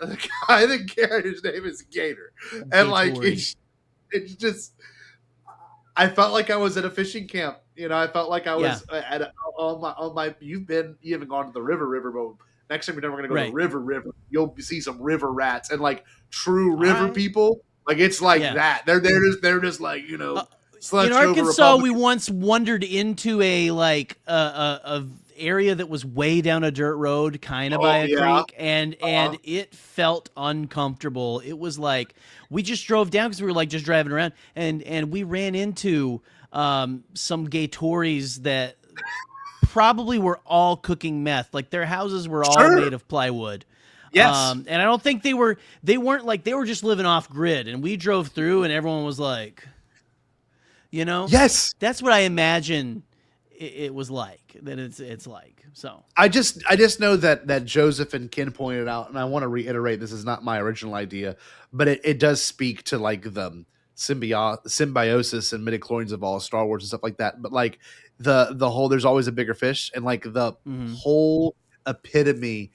I think character's name is Gator, and like it's just. I felt like I was at a fishing camp. I felt like I was at on my. You haven't gone to the river, but next time you're never going to go to the river. You'll see some river rats and like true river people. Like it's like that. They're just like in Arkansas, we once wandered into a area that was way down a dirt road, kind of by a creek, and it felt uncomfortable. It was like we just drove down because we were like just driving around, and we ran into some gay Tories that probably were all cooking meth. Like their houses were all made of plywood. Yes. And I don't think they weren't like, they were just living off grid, and we drove through and everyone was like, yes, that's what I imagine it was like, that it's like. So I just know that Joseph and Ken pointed out, and I want to reiterate, this is not my original idea, but it does speak to like the symbiosis and midichlorians of all Star Wars and stuff like that. But like the whole, there's always a bigger fish, and like the whole epitome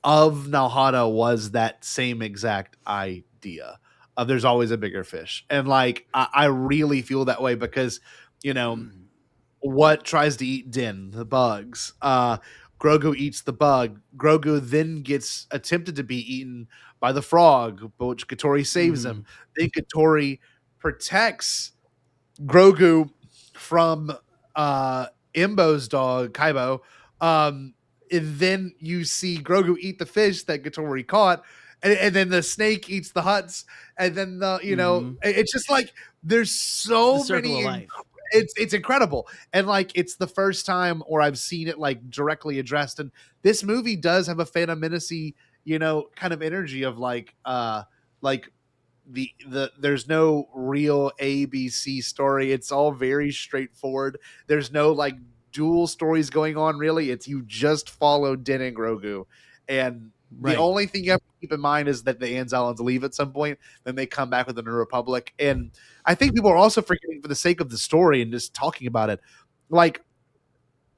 of ROTTA was that same exact idea of there's always a bigger fish. And like I really feel that way because what tries to eat Din, the bugs. Grogu eats the bug. Grogu then gets attempted to be eaten by the frog, but which Katori saves him. Then Katori protects Grogu from Imbo's dog, Kaibo. And then you see Grogu eat the fish that Katori caught. And then the snake eats the huts. And then it's just like there's so many. It's incredible. And like it's the first time or I've seen it like directly addressed. And this movie does have a Phantom Menace-y, kind of energy of like there's no real ABC story. It's all very straightforward. There's no like dual stories going on really. It's you just follow Din and Grogu. And the only thing you have to keep in mind is that the Anzellans leave at some point, then they come back with the New Republic. And I think people are also forgetting for the sake of the story and just talking about it. Like,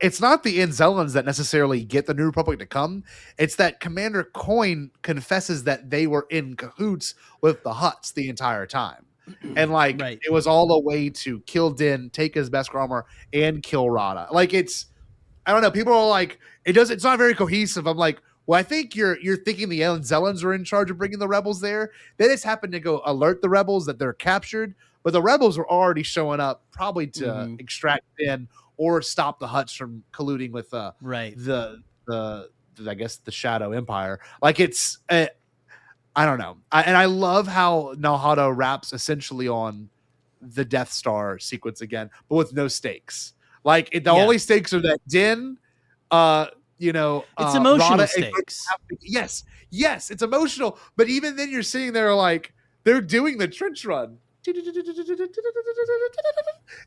it's not the Anzellans that necessarily get the New Republic to come. It's that Commander Coin confesses that they were in cahoots with the Hutts the entire time. And like, it was all a way to kill Din, take his Beskar armor, and kill ROTTA. Like, I don't know. People are like, it's not very cohesive. I'm like, well, I think you're thinking the Anzellans are in charge of bringing the rebels there. They just happened to go alert the rebels that they're captured, but the rebels were already showing up probably to extract Din or stop the Hutts from colluding with the I guess the Shadow Empire. Like it's I don't know. I love how Naruto raps essentially on the Death Star sequence again, but with no stakes. Like the only stakes are that Din it's emotional ROTTA stakes. Yes, it's emotional. But even then, you're sitting there like they're doing the trench run,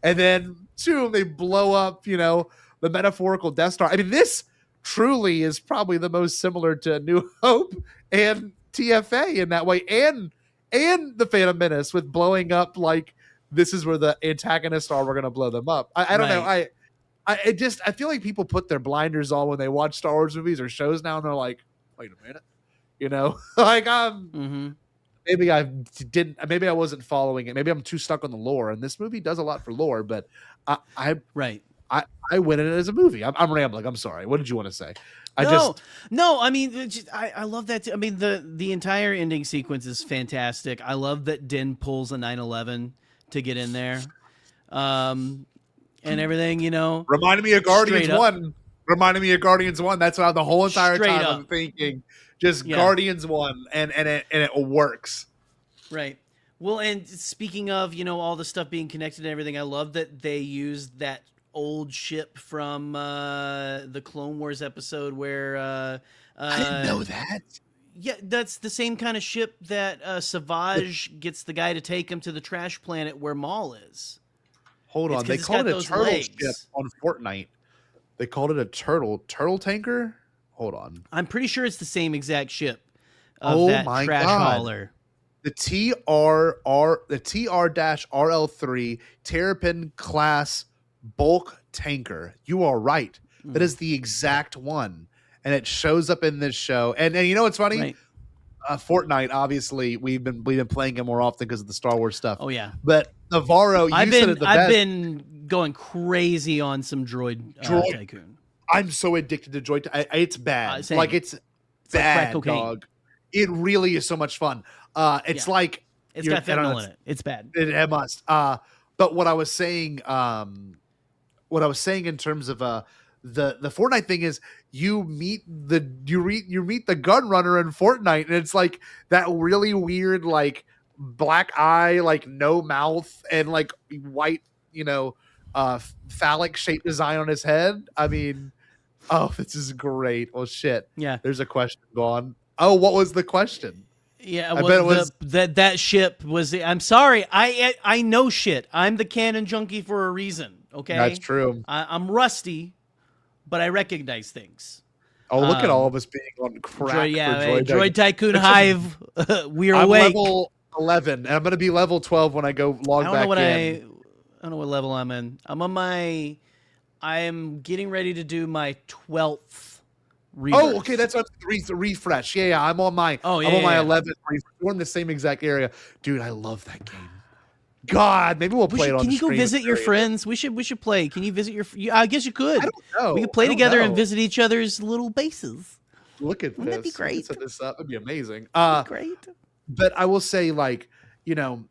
and then they blow up. The metaphorical Death Star. I mean, this truly is probably the most similar to New Hope and TFA in that way, and the Phantom Menace with blowing up. Like this is where the antagonists are. We're going to blow them up. I don't know. I feel like people put their blinders on when they watch Star Wars movies or shows now, and they're like, "Wait a minute," like maybe maybe I wasn't following it. Maybe I'm too stuck on the lore, and this movie does a lot for lore. But I win it as a movie. I'm rambling. I'm sorry. What did you want to say? I mean, I love that. I mean, the entire ending sequence is fantastic. I love that Din pulls a 9/11 to get in there. And everything, reminded me of Guardians 1. Reminded me of Guardians 1. That's how the whole entire time I'm thinking, just Guardians 1, and it works. Right. Well, and speaking of, all the stuff being connected and everything, I love that they used that old ship from the Clone Wars episode where I didn't know that. Yeah, that's the same kind of ship that Savage gets the guy to take him to the trash planet where Maul is. Hold on, they called it a turtle ship on Fortnite. They called it a turtle tanker. Hold on, I'm pretty sure it's the same exact ship of that trash hauler. The TR-RL3 Terrapin class bulk tanker. You are right. That is the exact one, and it shows up in this show. And you know what's funny? Right. Fortnite, obviously, we've been playing it more often because of the Star Wars stuff. Oh yeah, but Navarro, I've been going crazy on some droid tycoon. I'm so addicted to droid. It's bad. Same. Like it's bad, dog. It really is so much fun. It's like it's got fentanyl in it. It's bad. It must. But what I was saying in terms of the Fortnite thing is you meet the gun runner in Fortnite, and it's like that really weird like black eye, like no mouth, and like white phallic shaped design on his head. I mean, this is great. Well, shit. Yeah. There's a question gone. Oh, what was the question? Yeah, I bet it was that ship was. I'm sorry, I know shit. I'm the canon junkie for a reason. Okay, that's true. I'm rusty, but I recognize things. Oh, look at all of us being on crack. Droid Tycoon Hive. We're I'm awake. Level 11, and I'm gonna be level 12 when I go log back in. I don't know what level I'm in. I'm getting ready to do my 12th rebirth. Oh, okay, that's a refresh. Yeah, I'm on my 11th. We're in the same exact area, dude. I love that game. God, maybe we'll play it on Can the you go stream visit your later. friends? We should play. Can you visit I guess you could. I don't know. We could play I don't together and know. visit each other's little bases. Look at Wouldn't that be this. We can great? set this up. It'd be amazing. That'd be great. But I will say, like, you know,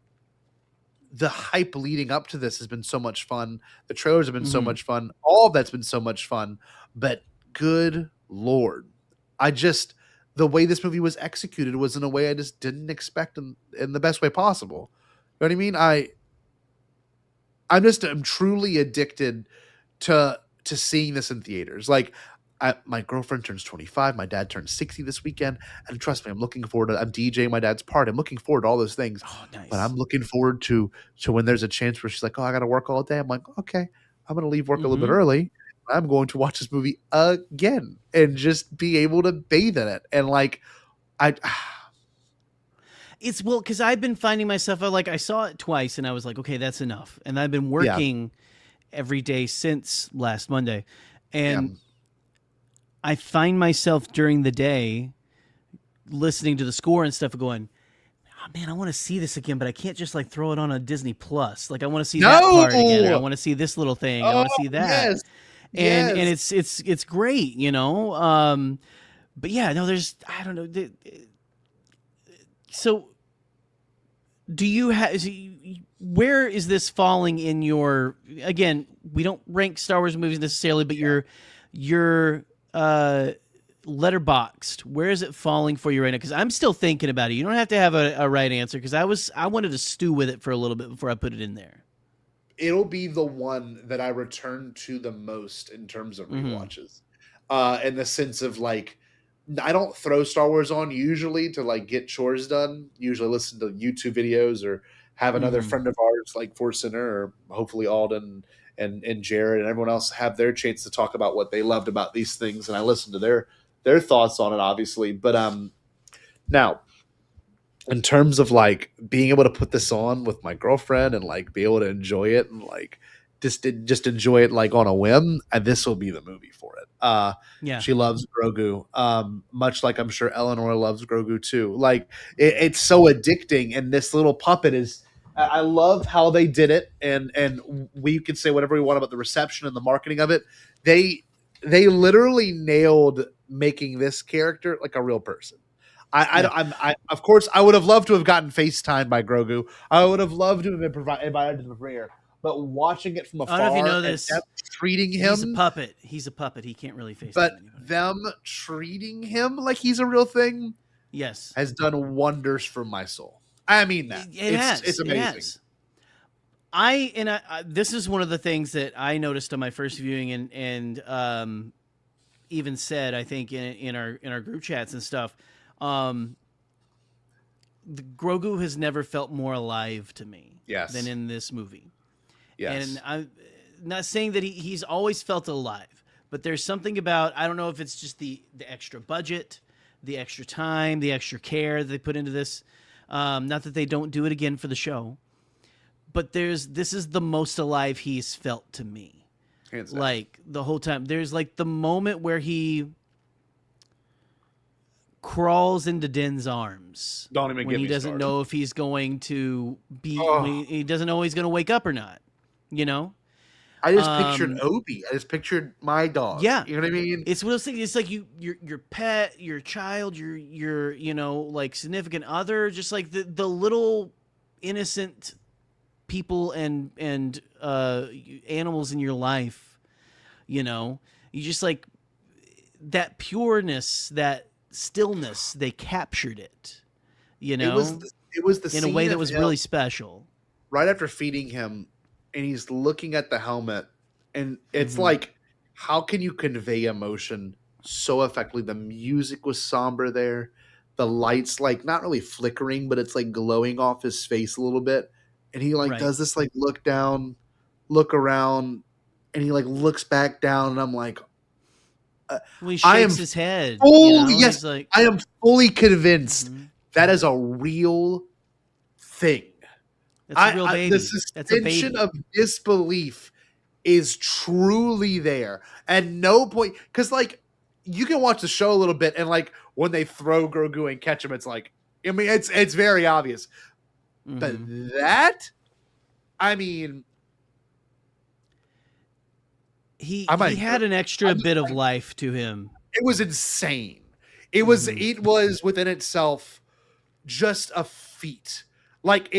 the hype leading up to this has been so much fun. The trailers have been so much fun. All of that's been so much fun. But good Lord, the way this movie was executed was in a way I just didn't expect in the best way possible. You know what I mean? I'm truly addicted to seeing this in theaters. Like, my girlfriend turns 25. My dad turns 60 this weekend. And trust me, I'm looking forward to, I'm DJing my dad's party. I'm looking forward to all those things. Oh, nice. But I'm looking forward to when there's a chance where she's like, oh, I got to work all day. I'm like, okay, I'm going to leave work a little bit early. I'm going to watch this movie again and just be able to bathe in it. And like, because I've been finding myself, I saw it twice and I was like, okay, that's enough. And I've been working every day since last Monday. And I find myself during the day listening to the score and stuff going, oh, man, I want to see this again, but I can't just like throw it on a Disney Plus. Like I want to see that part again. Or I want to see this little thing. I want to see that. Yes. And it's great, you know? But yeah, no, I don't know. So do you have, where is this falling in your, again, we don't rank Star Wars movies necessarily, but your Letterboxd, where is it falling for you right now? Because I'm still thinking about it. You don't have to have a right answer, because I wanted to stew with it for a little bit before I put it in there. It'll be the one that I return to the most in terms of rewatches. In the sense of like, I don't throw Star Wars on usually to like get chores done. Usually listen to YouTube videos or have another friend of ours like Force Center or hopefully Alden and Jared and everyone else have their chance to talk about what they loved about these things. And I listen to their thoughts on it, obviously. But now, in terms of like being able to put this on with my girlfriend and like be able to enjoy it and like just enjoy it like on a whim, and this will be the movie for it. She loves Grogu, much like I'm sure Eleanor loves Grogu too. Like it's so addicting, and this little puppet is. I love how they did it, and we can say whatever we want about the reception and the marketing of it. They literally nailed making this character like a real person. I of course I would have loved to have gotten FaceTimed by Grogu. I would have loved to have been invited to the premiere. But watching it from afar, I don't know if you know this, treating him, he's a puppet. He can't really face. But them treating him like he's a real thing, yes, has done wonders for my soul. I mean that it's amazing. This is one of the things that I noticed on my first viewing, and even said, I think in our group chats and stuff. The Grogu has never felt more alive to me, than in this movie. Yes. And I'm not saying that he's always felt alive, but there's something about, I don't know if it's just the extra budget, the extra time, the extra care they put into this. Not that they don't do it again for the show, but this is the most alive he's felt to me. Like the whole time. There's like the moment where he crawls into Din's arms. Don't even when he doesn't know if he's going to be, he doesn't know he's going to wake up or not. You know, I just pictured Obi. I just pictured my dog. Yeah, you know what I mean. It's one of those things. It's like your pet, your child, your like significant other, just like the little innocent people and animals in your life. You know, you just like that pureness, that stillness. They captured it. You know, it was the in a way that was really special. Right after feeding him. And he's looking at the helmet, and it's like, how can you convey emotion so effectively? The music was somber there. The lights, like, not really flickering, but it's like glowing off his face a little bit. And he like does this like look down, look around, and he like looks back down, and I'm like, he shakes his head. Yes, like, I am fully convinced that is a real thing. That's a real baby. The suspension of disbelief is truly there. At no point, because like you can watch the show a little bit, and like when they throw Grogu and catch him, it's like, I mean, it's very obvious. But that I mean, He I might. had an extra bit of life to him. It was insane. It was within itself just a feat. Like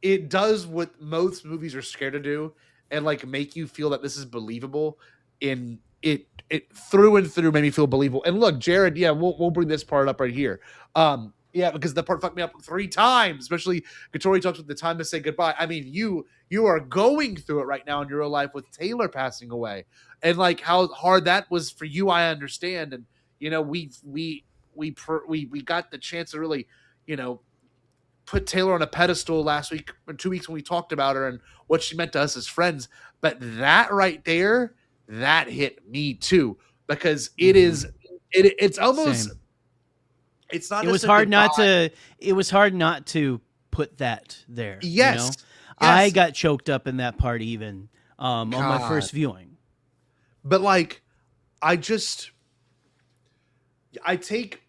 it does what most movies are scared to do, and like make you feel that this is believable. In it through and through made me feel believable. And look, Jared, yeah, we'll bring this part up right here. Yeah, because the part fucked me up 3 times, especially Katori talks with the time to say goodbye. I mean, you are going through it right now in your real life with Taylor passing away, and like how hard that was for you. I understand, and you know, we got the chance to really, you know, put Taylor on a pedestal last week or 2 weeks when we talked about her and what she meant to us as friends. But that right there, that hit me too, because it's almost. Same. It's not. It was hard not to. It was hard not to put that there. Yes, you know? yes. I got choked up in that part even on my first viewing. But like, I take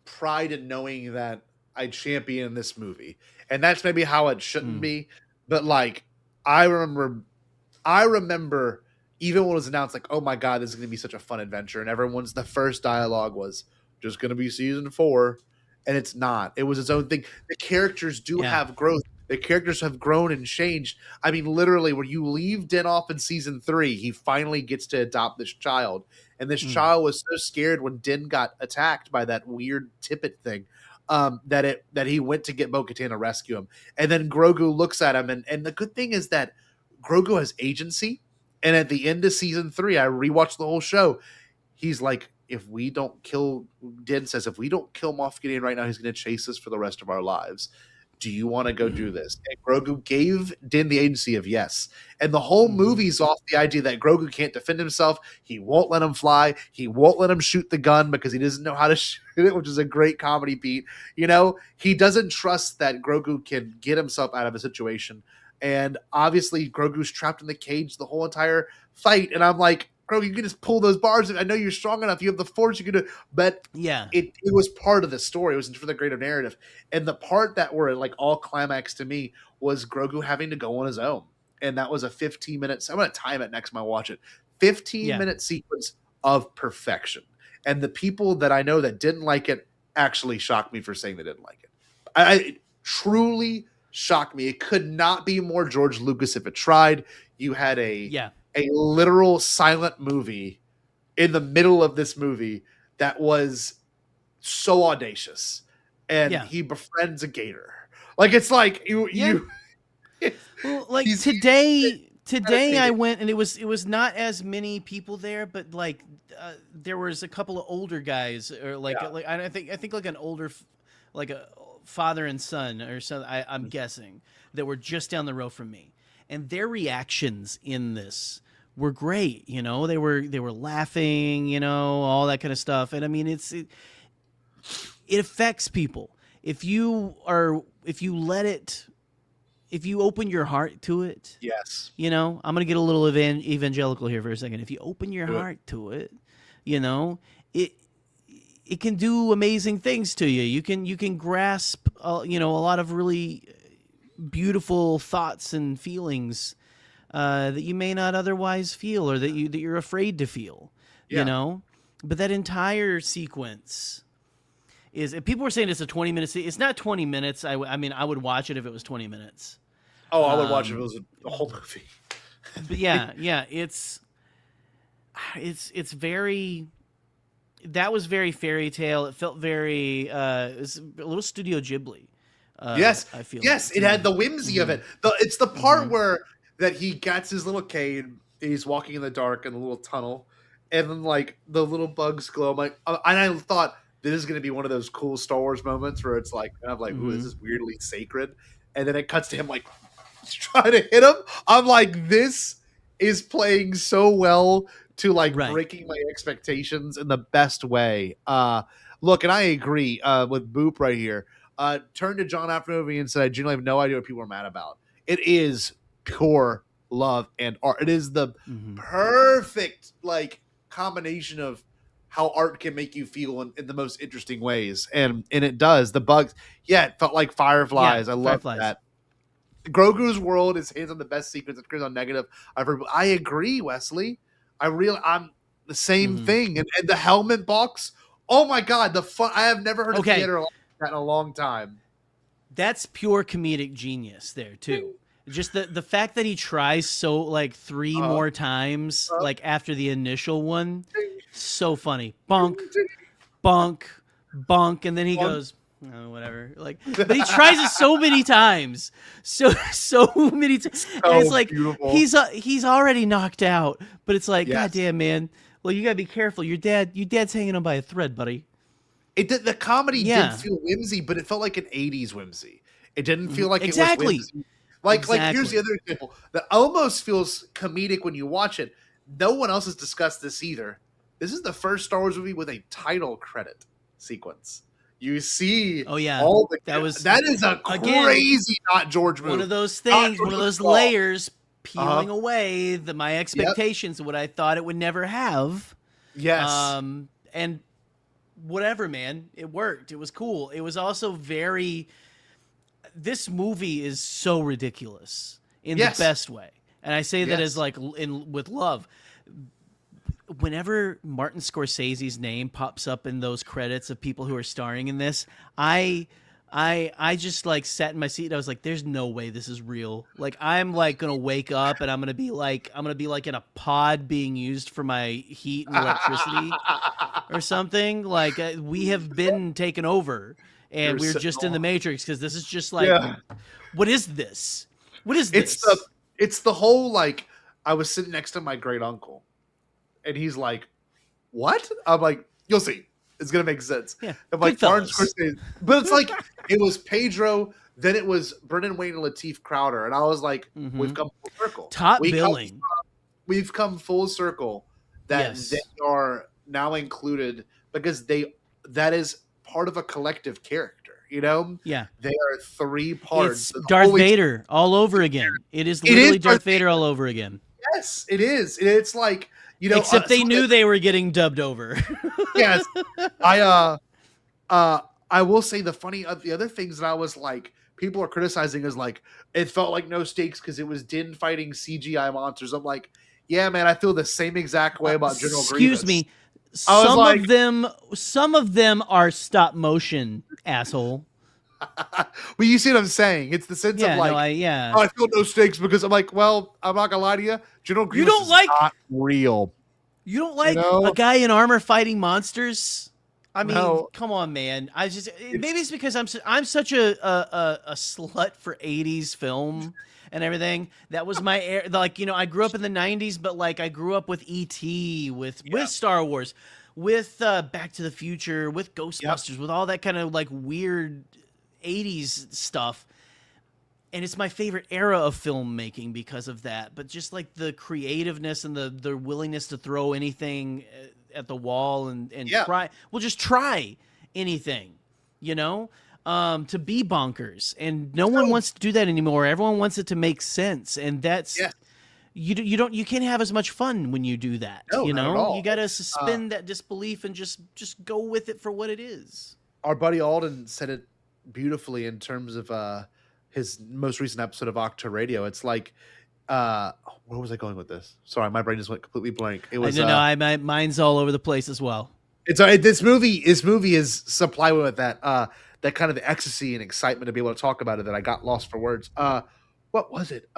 pride in knowing that I champion this movie, and that's maybe how it shouldn't be. But like, I remember even when it was announced, like, oh my god, this is going to be such a fun adventure, and the first dialogue was just going to be season 4, and it's not. It was its own thing. The characters do have growth. The characters have grown and changed. I mean, literally, when you leave Den off in season 3, he finally gets to adopt this child, and this child was so scared when Din got attacked by that weird tippet thing, that he went to get Bo-Katan to rescue him, and then Grogu looks at him, and the good thing is that Grogu has agency, and at the end of season 3, I rewatched the whole show. He's like, Din says, if we don't kill Moff Gideon right now, he's going to chase us for the rest of our lives. Do you want to go do this? And Grogu gave Din the agency of yes. And the whole movie's off the idea that Grogu can't defend himself. He won't let him fly. He won't let him shoot the gun because he doesn't know how to shoot it, which is a great comedy beat. You know, he doesn't trust that Grogu can get himself out of a situation. And obviously Grogu's trapped in the cage the whole entire fight. And I'm like, Grogu, you can just pull those bars. I know you're strong enough. You have the force. You can do. But yeah, it was part of the story. It was for the greater narrative. And the part that were like all climax to me was Grogu having to go on his own. And that was a 15-minute. I'm going to time it next time I watch it. 15-minute sequence of perfection. And the people that I know that didn't like it actually shocked me for saying they didn't like it. I truly shocked me. It could not be more George Lucas if it tried. You had a literal silent movie in the middle of this movie that was so audacious, and he befriends a gator. Like, it's like you well, like today I went, and it was not as many people there, but like there was a couple of older guys, or like I think like an older, like a father and son or something. I'm guessing that were just down the road from me, and their reactions in this were great. You know, they were laughing, you know, all that kind of stuff. And I mean, it affects people. If you open your heart to it, yes, you know, I'm going to get a little evangelical here for a second. If you open your heart to it, you know, it can do amazing things to you. You can grasp, you know, a lot of really beautiful thoughts and feelings that you may not otherwise feel, or that you're afraid to feel, you know. But that entire sequence is. People were saying it's a 20-minute. It's not 20 minutes. I mean, I would watch it if it was 20 minutes. Oh, I would watch it if it was a whole movie. But yeah, it's very. That was very fairy tale. It felt very. It was a little Studio Ghibli. Yes, I feel. Yes, it had the whimsy of it. It's the part where that he gets his little cane and he's walking in the dark in the little tunnel, and then like the little bugs glow. I'm like, and I thought this is going to be one of those cool Star Wars moments where it's like, kind of like, ooh, this is weirdly sacred, and then it cuts to him like trying to hit him. I'm like, this is playing so well to like breaking my expectations in the best way. Look, and I agree with Boop right here. Turned to John after the movie and said, I genuinely have no idea what people are mad about. It is pure love and art. It is the perfect like combination of how art can make you feel in the most interesting ways. And it does. The bugs, it felt like fireflies. I love that. Grogu's world is hands on the best sequence. It on negative. I agree, Wesley. I'm the same thing. And the helmet box. Oh my god, the fun! I have never heard a theater like that in a long time. That's pure comedic genius there too. Just the fact that he tries so like 3 more times like after the initial one, so funny. Bonk, bonk, bonk, and then he goes, oh, whatever. Like, but he tries it so many times, so many times. And it's like beautiful. he's already knocked out, but it's like, God damn, man. Well, you gotta be careful. Your dad's hanging on by a thread, buddy. The comedy did feel whimsy, but it felt like an 80s whimsy. It didn't feel like it was whimsy. Like here's the other example that almost feels comedic when you watch it. No one else has discussed this either. This is the first Star Wars movie with a title credit sequence. You see, that is a crazy not George move. One of those things, one of those layers peeling away my expectations of what I thought it would never have. Yes, and whatever, man, it worked. It was cool. It was also very. This movie is so ridiculous in the best way, and I say that as like with love. Whenever Martin Scorsese's name pops up in those credits of people who are starring in this, I just like sat in my seat and I was like, "There's no way this is real." Like I'm like gonna wake up and I'm gonna be like in a pod being used for my heat and electricity or something. Like we have been taken over. And we're just in the Matrix because this is just like, what is this? What is this? It's the whole like. I was sitting next to my great uncle, and he's like, "What?" I'm like, "You'll see. It's gonna make sense." Yeah, I'm like, Martin Scorsese, but it's like it was Pedro, then it was Brendan Wayne and Lateef Crowder, and I was like, "We've come full circle. Top billing. We've come full circle that they are now included because that is." Part of a collective character, you know? Yeah. They are 3 parts. It's Darth Vader all over again. It is literally Darth Vader all over again. Yes, it is. It's like, you know, except they knew they were getting dubbed over. Yes. I will say the other things that I was like, people are criticizing is like, it felt like no stakes because it was Din fighting CGI monsters. I'm like, yeah, man, I feel the same exact way about General Grievous. Excuse me. Some of them are stop motion, asshole. But you see what I'm saying? It's the sense of like, I feel no stakes because I'm like, well, I'm not gonna lie to you, General Grievous is not real. You don't like a guy in armor fighting monsters? I mean, come on, man. Maybe it's because I'm such a slut for 80s film and everything. That was my era. Like, you know, I grew up in the 90s, but like I grew up with E.T., with Star Wars, with Back to the Future, with Ghostbusters, with all that kind of like weird 80s stuff. And it's my favorite era of filmmaking because of that. But just like the creativeness and the willingness to throw anything at the wall and try. We'll just try anything, you know? To be bonkers, and no one wants to do that anymore. Everyone wants it to make sense, and that's you can't have as much fun when you do that. No, you not at know, all. you got to suspend that disbelief and just go with it for what it is. Our buddy Alden said it beautifully in terms of his most recent episode of Octa Radio. It's like, where was I going with this? Sorry, my brain just went completely blank. It was mine's all over the place as well. It's this movie is supply with that kind of ecstasy and excitement to be able to talk about it that I got lost for words. What was it?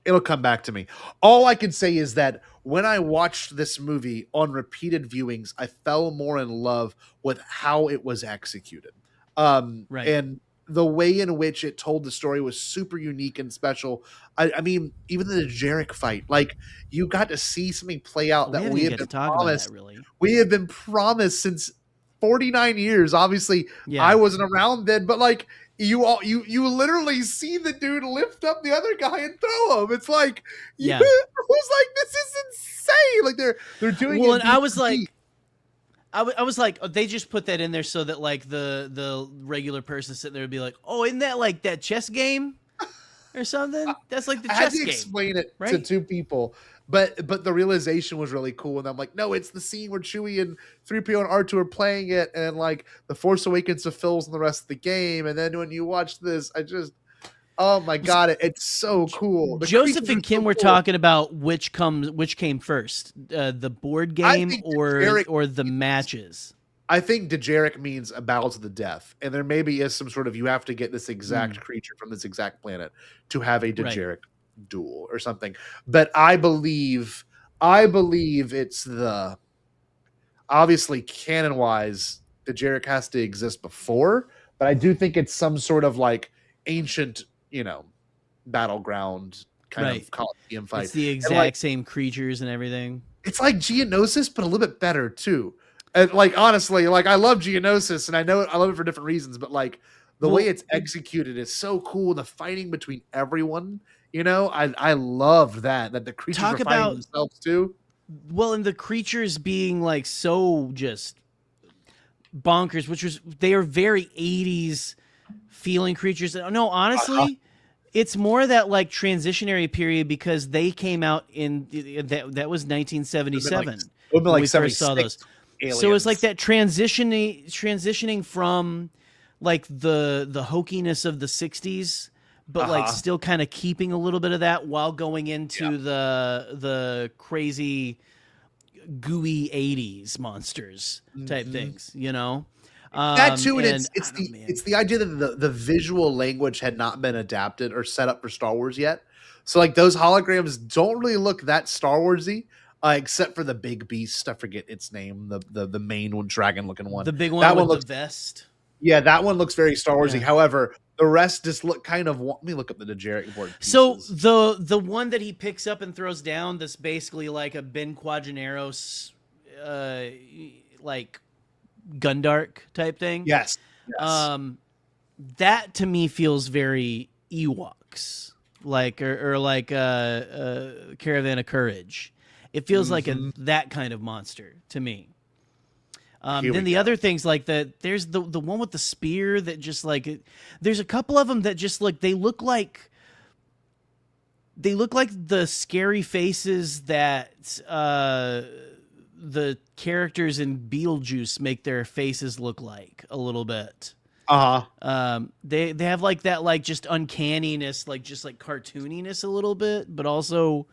It'll come back to me. All I can say is that when I watched this movie on repeated viewings, I fell more in love with how it was executed. And the way in which it told the story was super unique and special. I mean, even the Jarek fight, like you got to see something play out that we have been promised. We have been promised since 49 years. Obviously, I wasn't around then, but like you literally see the dude lift up the other guy and throw him. It's like, who's like, this is insane. Like they're doing well, it. And I was like, oh, they just put that in there so that like the regular person sitting there would be like, oh, isn't that like that chess game or something? That's like the chess game. I had to explain it to 2 people, but the realization was really cool. And I'm like, no, it's the scene where Chewie and 3PO and R2 are playing it, and like the Force Awakens fulfills in the rest of the game. And then when you watch this, Oh my god, it's so cool. The Joseph creatures are and Kim so were cool. talking about which came first, the board game think or Derek the matches. I think Dejeric means a battle to the death, and there maybe is some sort of you have to get this exact creature from this exact planet to have a Dejeric duel or something. But I believe it's the obviously canon wise, Dejeric has to exist before, but I do think it's some sort of like ancient, battleground kind of Colosseum fight. It's the exact same creatures and everything. It's like Geonosis, but a little bit better too. And like honestly, like I love Geonosis, and I know I love it for different reasons, but like the way it's executed is so cool. The fighting between everyone, I love that the creatures are fighting themselves too. Well, and the creatures being like so just bonkers, they are very 80s feeling creatures. No, honestly, it's more that like transitionary period because they came out in that was 1977. It when we first saw those. Aliens. So it's like that transitioning from like the hokiness of the 60s, but like still kind of keeping a little bit of that while going into the crazy gooey 80s monsters type things, that too, and it's the idea that the visual language had not been adapted or set up for Star Wars yet. So like those holograms don't really look that Star Warsy. Except for the big beast, I forget its name, the main one, dragon looking one. The big one with the vest. Yeah, that one looks very Star Warsy. Yeah. However, the rest just look kind of. Let me look up the Dejeric board pieces. So the one that he picks up and throws down, that's basically like a Ben Quadraneros, like Gundark type thing. Yes. That to me feels very Ewoks, like or like Caravan of Courage. It feels like that kind of monster to me. Then the other things like there's the one with the spear that just like there's a couple of them that just like they look like the scary faces that the characters in Beetlejuice make their faces look like a little bit. They have like that like just uncanniness, like just like cartooniness a little bit, but also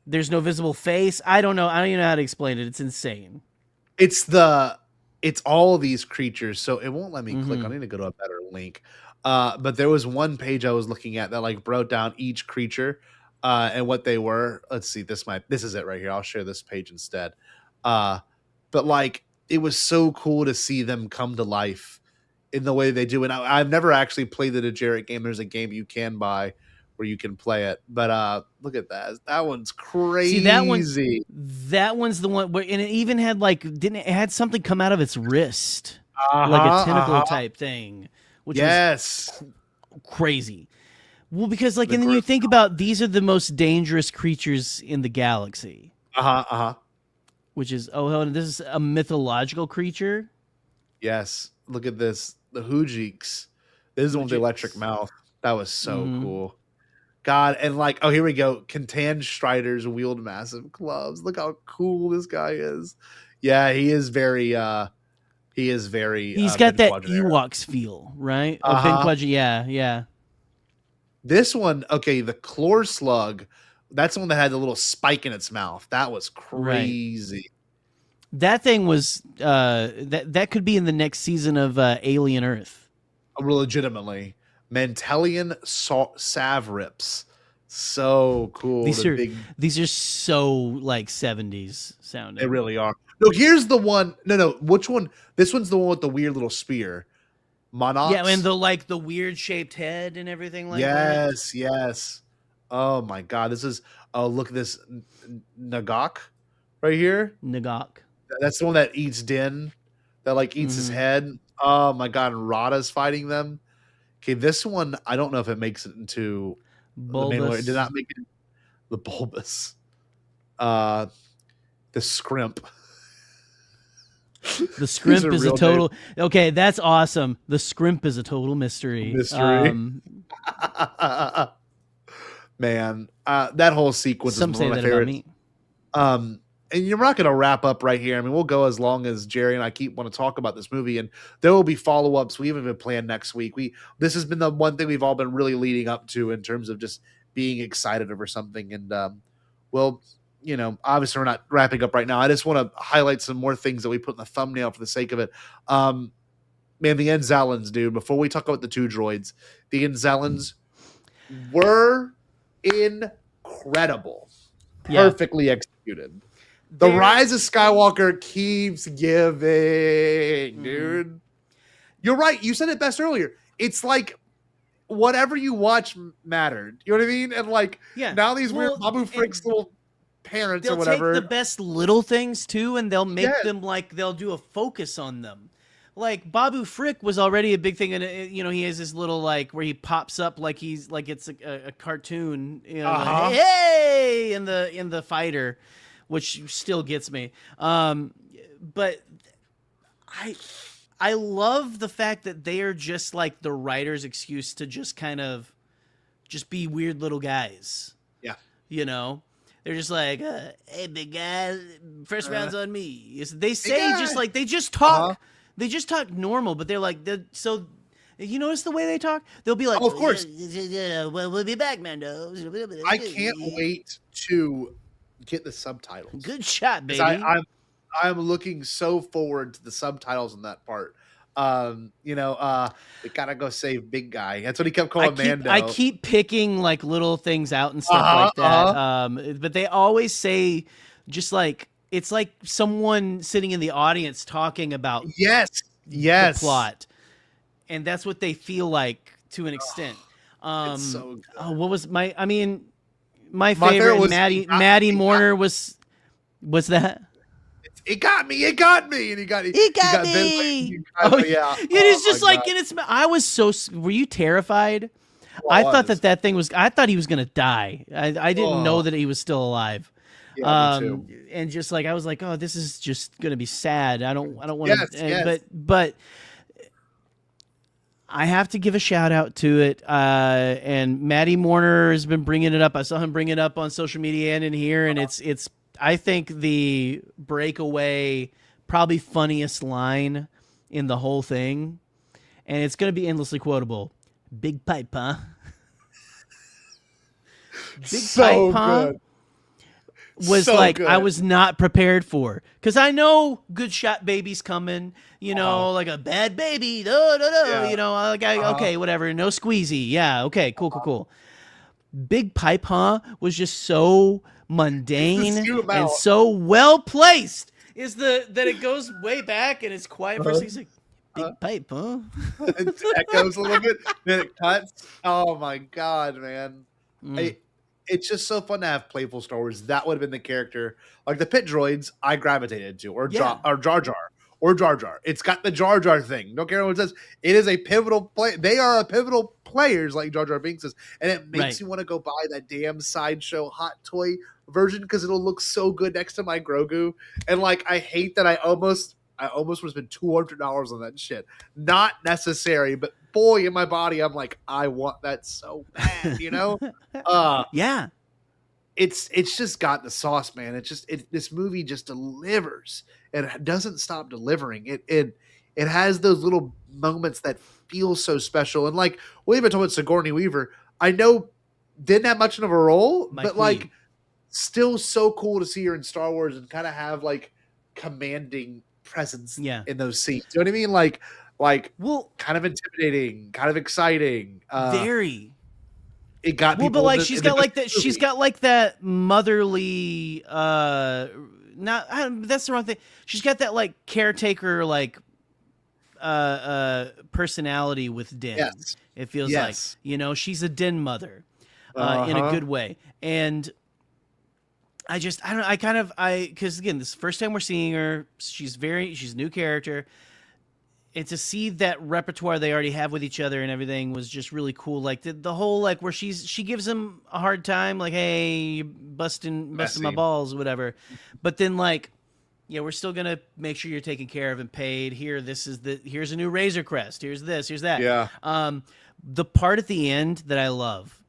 there's no visible face. I don't know. I don't even know how to explain it. It's insane. It's all of these creatures, so it won't let me click. I need to go to a better link. But there was one page I was looking at that like broke down each creature and what they were. Let's see. This is it right here. I'll share this page instead. But like it was so cool to see them come to life in the way they do. And I've never actually played the Dejeric game. There's a game you can buy where you can play it, but look at that. That one's crazy. See, that one's the one where, and it even had like it had something come out of its wrist, like a tentacle type thing, which was crazy. Well, because like, and then you think about these are the most dangerous creatures in the galaxy. Which is this is a mythological creature. Yes, look at this. The Hujiks. This is the one with the electric mouth. That was so cool. God, and like, here we go. Cantan Striders wield massive clubs. Look how cool this guy is. Yeah, he is very. He's got that Ewoks feel, right? Yeah. This one, the Chlor Slug. That's the one that had the little spike in its mouth. That was crazy. Right. That thing was that could be in the next season of Alien Earth. Legitimately. Mantelian Savrips. So cool. These are so like 70s sounding. They really are. No, here's the one. No. Which one? This one's the one with the weird little spear. Monox. Yeah, and the weird shaped head and everything like that. Yes. Oh my God. This is look at this Nagok right here. Nagok. That's the one that eats Din. That like eats his head. Oh my God. And Rotta's fighting them. Okay, this one, I don't know if it makes it into Bulbous. The main. It did not make it the Bulbous. The Scrimp. The Scrimp is a total... Name. Okay, that's awesome. The Scrimp is a total mystery. Man, that whole sequence is one of my favorites. and you're not going to wrap up right here. I mean, we'll go as long as Jerry and I want to talk about this movie, and there will be follow-ups. We haven't even planned next week. This has been the one thing we've all been really leading up to in terms of just being excited over something. And well, you know, obviously we're not wrapping up right now. I just want to highlight some more things that we put in the thumbnail for the sake of it. Man, the Enzellans, dude. Before we talk about the two droids, the Enzellans were incredible, perfectly executed. The Rise of Skywalker keeps giving, dude. You're right. You said it best earlier. It's like whatever you watch mattered. You know what I mean? And like now these weird Babu Frick's little parents or whatever. They'll take the best little things too, and they'll make them like they'll do a focus on them. Like Babu Frick was already a big thing, and you know he has this little like where he pops up like he's like it's a cartoon, you know, like, hey, in the fighter, which still gets me. But I love the fact that they are just like the writer's excuse to just kind of just be weird little guys. Yeah, you know. They're just like, hey, big guy, first round's on me. They say just like they just talk. They just talk normal, but they're like, so you notice the way they talk? They'll be like, oh, of course. Well, we'll be back, Mando. I can't wait to get the subtitles. Good shot, baby. I'm looking so forward to the subtitles in that part. You know, we gotta go save big guy. That's what he kept calling Mando. I keep picking like little things out and stuff like that. But they always say just like, it's like someone sitting in the audience talking about the plot. And that's what they feel like to an extent. It's so good. What was my favorite was Maddie Mourner was that? It got me. And he got me. It is just like, and it's, I was so, were you terrified? I thought that thing was, I thought he was going to die. I didn't know that he was still alive. Yeah, me too. And just like I was like, oh, this is just gonna be sad. I don't want to. But I have to give a shout out to it. And Maddie Mourner has been bringing it up. I saw him bring it up on social media and in here, and it's. I think the breakaway, probably funniest line in the whole thing, and it's gonna be endlessly quotable. Big pipe, huh? Big pipe, huh? Was so like good. I was not prepared for, because I know good shot baby's coming, you know, like a bad baby, you know, like okay, whatever, no squeezy, okay, cool. Big pipe, huh? Was just so mundane and so well placed. Is that it goes way back and it's quiet for a second. He's like, big pipe, huh? It echoes a little bit, then it cuts. Oh my god, man! It's just so fun to have playful Star Wars. That would have been the character, like the pit droids I gravitated to, or Jar Jar. It's got the Jar Jar thing. Don't care what it says. It is a pivotal play. They are a pivotal players, like Jar Jar Binks is, and it makes you want to go buy that damn sideshow hot toy version because it'll look so good next to my Grogu. And like, I hate that I almost would have spent $200 on that shit. Not necessary, but boy, in my body, I'm like, I want that so bad, you know? Yeah. It's just got the sauce, man. This movie just delivers. It doesn't stop delivering. It has those little moments that feel so special. And like, we even talked about Sigourney Weaver. I know didn't have much of a role, but like, still so cool to see her in Star Wars and kind of have like commanding presence in those scenes. You know what I mean? Like, well, kind of intimidating, kind of exciting. Very. It got people. But like, she's got like that. She's got like that motherly. That's the wrong thing. She's got that like caretaker like personality with Din. Yes. It feels like, you know, she's a Din mother in a good way. And because again, this is the first time we're seeing her. She's a new character. And to see that repertoire they already have with each other and everything was just really cool. Like the whole, like where she gives him a hard time, like, hey, you busting my balls, whatever. But then like, yeah, we're still going to make sure you're taken care of and paid. Here's a new Razor Crest. Here's this, here's that. Yeah. The part at the end that I love,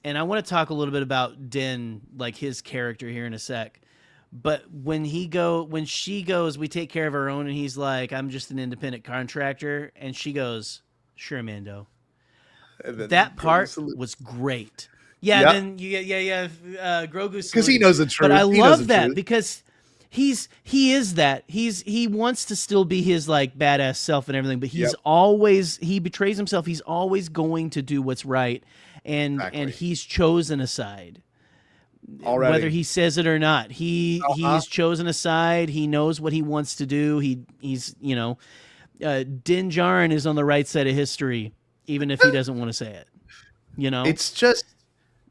and I want to talk a little bit about Din, like his character here in a sec. But when she goes, we take care of our own, and he's like, I'm just an independent contractor, and she goes, sure, Mando. That part was great. Yeah, Yep. then Grogu, because he knows the truth. But I He knows love the that truth. because he is that. He wants to still be his like badass self and everything, but he betrays himself. He's always going to do what's right, and he's chosen a side. Already. Whether he says it or not, he's chosen a side. He knows what he wants to do. He's Din Djarin is on the right side of history, even if he doesn't want to say it.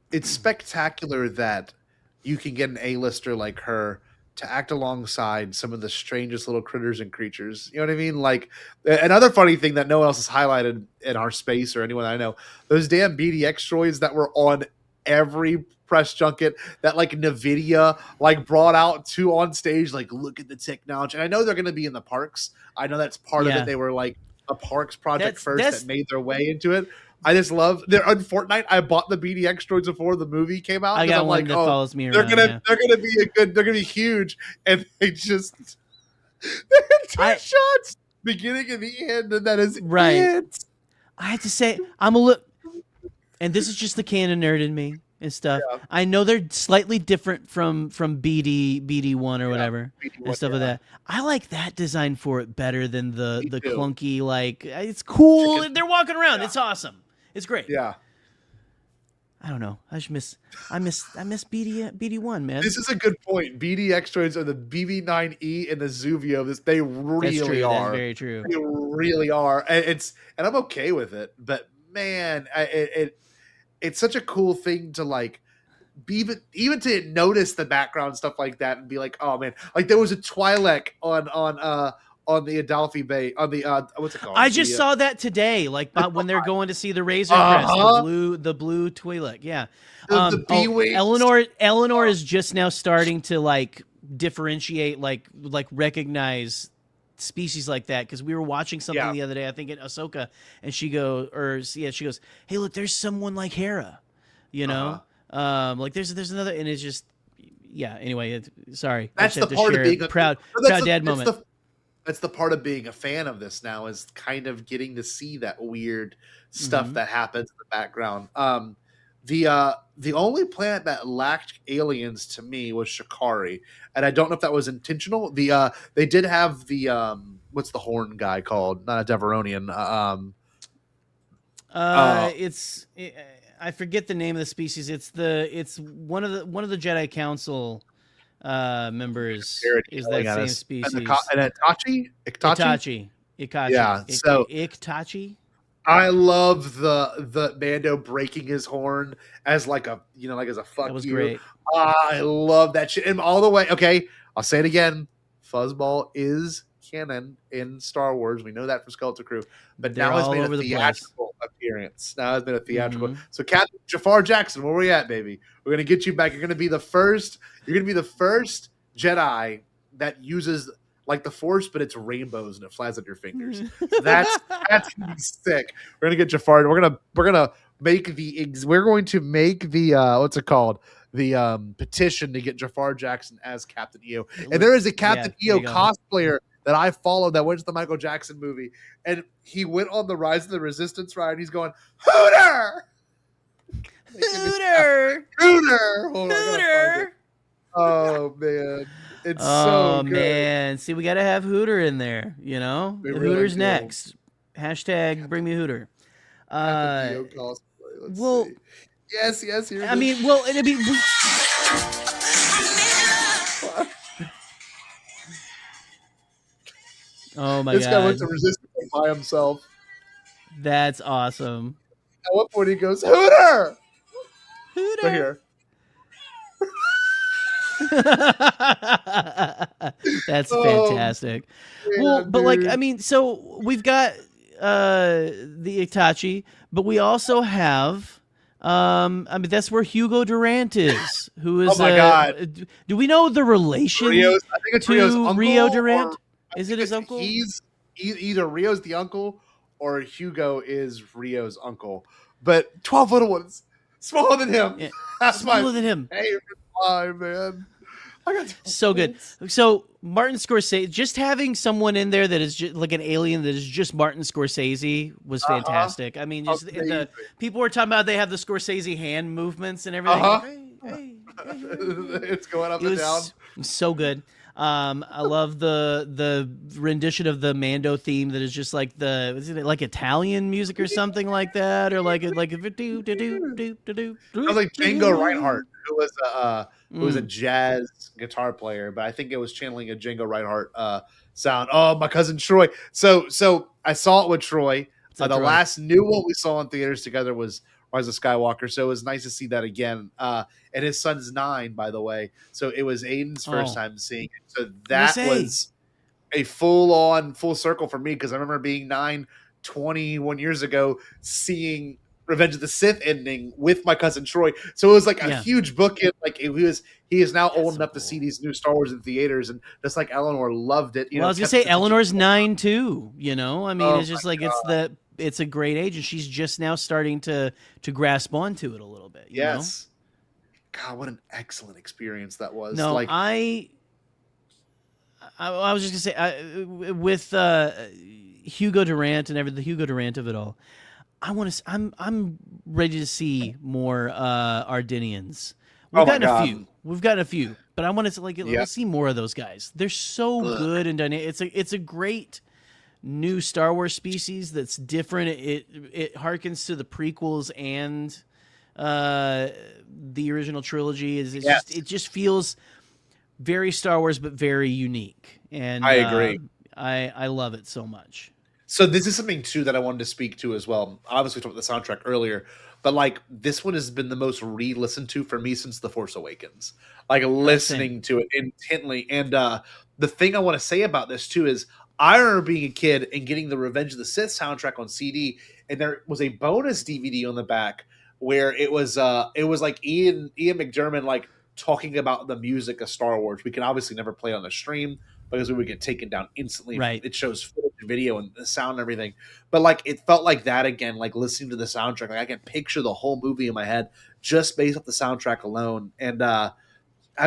It's spectacular that you can get an A-lister like her to act alongside some of the strangest little critters and creatures. You know what I mean? Like, another funny thing that no one else has highlighted in our space or anyone I know, those damn BDX droids that were on every press junket that like NVIDIA like brought out to on stage, like, look at the technology. And I know they're going to be in the parks. I know that's part of it. They were like a parks project that made their way into it. I just love they're on Fortnite. I bought the BDX droids before the movie came out. I got I'm one like, that follows me around. They're gonna be huge, and they just two shots, beginning and the end, and that is it. I have to say, I'm a little, and this is just the canon nerd in me and stuff. Yeah. I know they're slightly different from BD1 or whatever and stuff like that. I like that design for it better than the clunky, like, it's cool. They're walking around. It's awesome. It's great. Yeah. I don't know. I miss BD1, man. This is a good point. BDX droids are the BB9E and the Zuvio. They really are. That's very true. They really are. And I'm okay with it. But man, it's such a cool thing to like even to notice the background stuff like that and be like, oh man, like there was a Twi'lek on the Adelphi Bay on the what's it called? I just saw that today, like when they're going to see the Razor Crest, the blue Twi'lek. Yeah, the B-wings. Eleanor is just now starting to like differentiate, like recognize species like that, because we were watching something the other day, I think in Ahsoka, and she goes, hey, look, there's someone like Hera, like there's another, and it's just anyway, sorry, that's the part of being a proud dad moment. That's the part of being a fan of this now, is kind of getting to see that weird stuff that happens in the background. The only planet that lacked aliens to me was Shikari, and I don't know if that was intentional. They did have the what's the horn guy called? Not a Deveronian. I forget the name of the species. It's one of the Jedi Council members is that same species. And Ikachi? Yeah. So Ikachi. I love the Mando breaking his horn as like a as a fuck. That was you. Great. I love that shit. And all the way. Okay, I'll say it again. Fuzzball is canon in Star Wars. We know that from Skeleton Crew, but now it's made a theatrical appearance. Now it's been a theatrical. So, Captain Jafar Jackson, where we at, baby? We're gonna get you back. You're gonna be the first Jedi that uses like the Force, but it's rainbows and it flies on your fingers. So that's gonna be sick. We're gonna get Jafar. We're gonna make the what's it called? The petition to get Jafar Jackson as Captain EO. And there is a Captain EO cosplayer that I followed that went to the Michael Jackson movie, and he went on the Rise of the Resistance ride. And he's going, Hooter! Hooter! Hold on, Hooter! Oh man, it's so good. Man, see, we got to have Hooter in there. The Hooter's next. Hashtag bring me Hooter. Well, see. Yes. I mean, well, it'd be. Oh my god! This guy went to Resistance by himself. That's awesome. At what point he goes, Hooter! Hooter! Right here. That's fantastic. Yeah, well, but dude. like, I mean, so we've got the Itachi, but we also have that's where Hugo Durant is, who is oh my god. Do we know the relation I think it's Rio's uncle, Rio Durant? Is it his uncle? He's either Rio's the uncle or Hugo is Rio's uncle. But 12 little ones, smaller than him. Yeah. Smaller than him. Hey, fine, man. So good. So Martin Scorsese, just having someone in there that is just like an alien that is just Martin Scorsese was fantastic. I mean, just the people were talking about they have the Scorsese hand movements and everything. Hey, It's going up it and down. was so good. I love the rendition of the Mando theme that is just like is it like Italian music or something like that, or like do do do do do do. I was like Django Reinhardt, who was a jazz guitar player, but I think it was channeling a Django Reinhardt sound. Oh, my cousin Troy. So I saw it with Troy. The Troy. last new one we saw in theaters together was Rise of Skywalker. So it was nice to see that again. And his son's 9, by the way. So it was Aiden's first time seeing it. So that was a full circle for me, because I remember being 9, 21 years ago, seeing Revenge of the Sith ending with my cousin Troy. So it was like a huge bookend. Like he is now old enough to see these new Star Wars in theaters, and just like Eleanor loved it. I was gonna say Eleanor's 9 too. I mean, it's just like it's a great age, and she's just now starting to grasp onto it a little bit. You know? God, what an excellent experience that was. No, like I was just gonna say with Hugo Durant and the Hugo Durant of it all. I'm ready to see more Ardenians. We've gotten a few, but I want to let's see more of those guys. They're so good and dynamic. It's a great new Star Wars species that's different. It harkens to the prequels and the original trilogy. It just feels very Star Wars, but very unique. And I agree. I love it so much. So this is something too that I wanted to speak to as well. Obviously, we talked about the soundtrack earlier, but like this one has been the most re-listened to for me since The Force Awakens. Like listening to it intently. And the thing I want to say about this too is I remember being a kid and getting the Revenge of the Sith soundtrack on CD, and there was a bonus DVD on the back where it was like Ian McDiarmid like talking about the music of Star Wars. We can obviously never play it on the stream because we would get taken down instantly. Right. It shows footage and video and the sound and everything. But like it felt like that again, like listening to the soundtrack. Like I can picture the whole movie in my head just based off the soundtrack alone. And I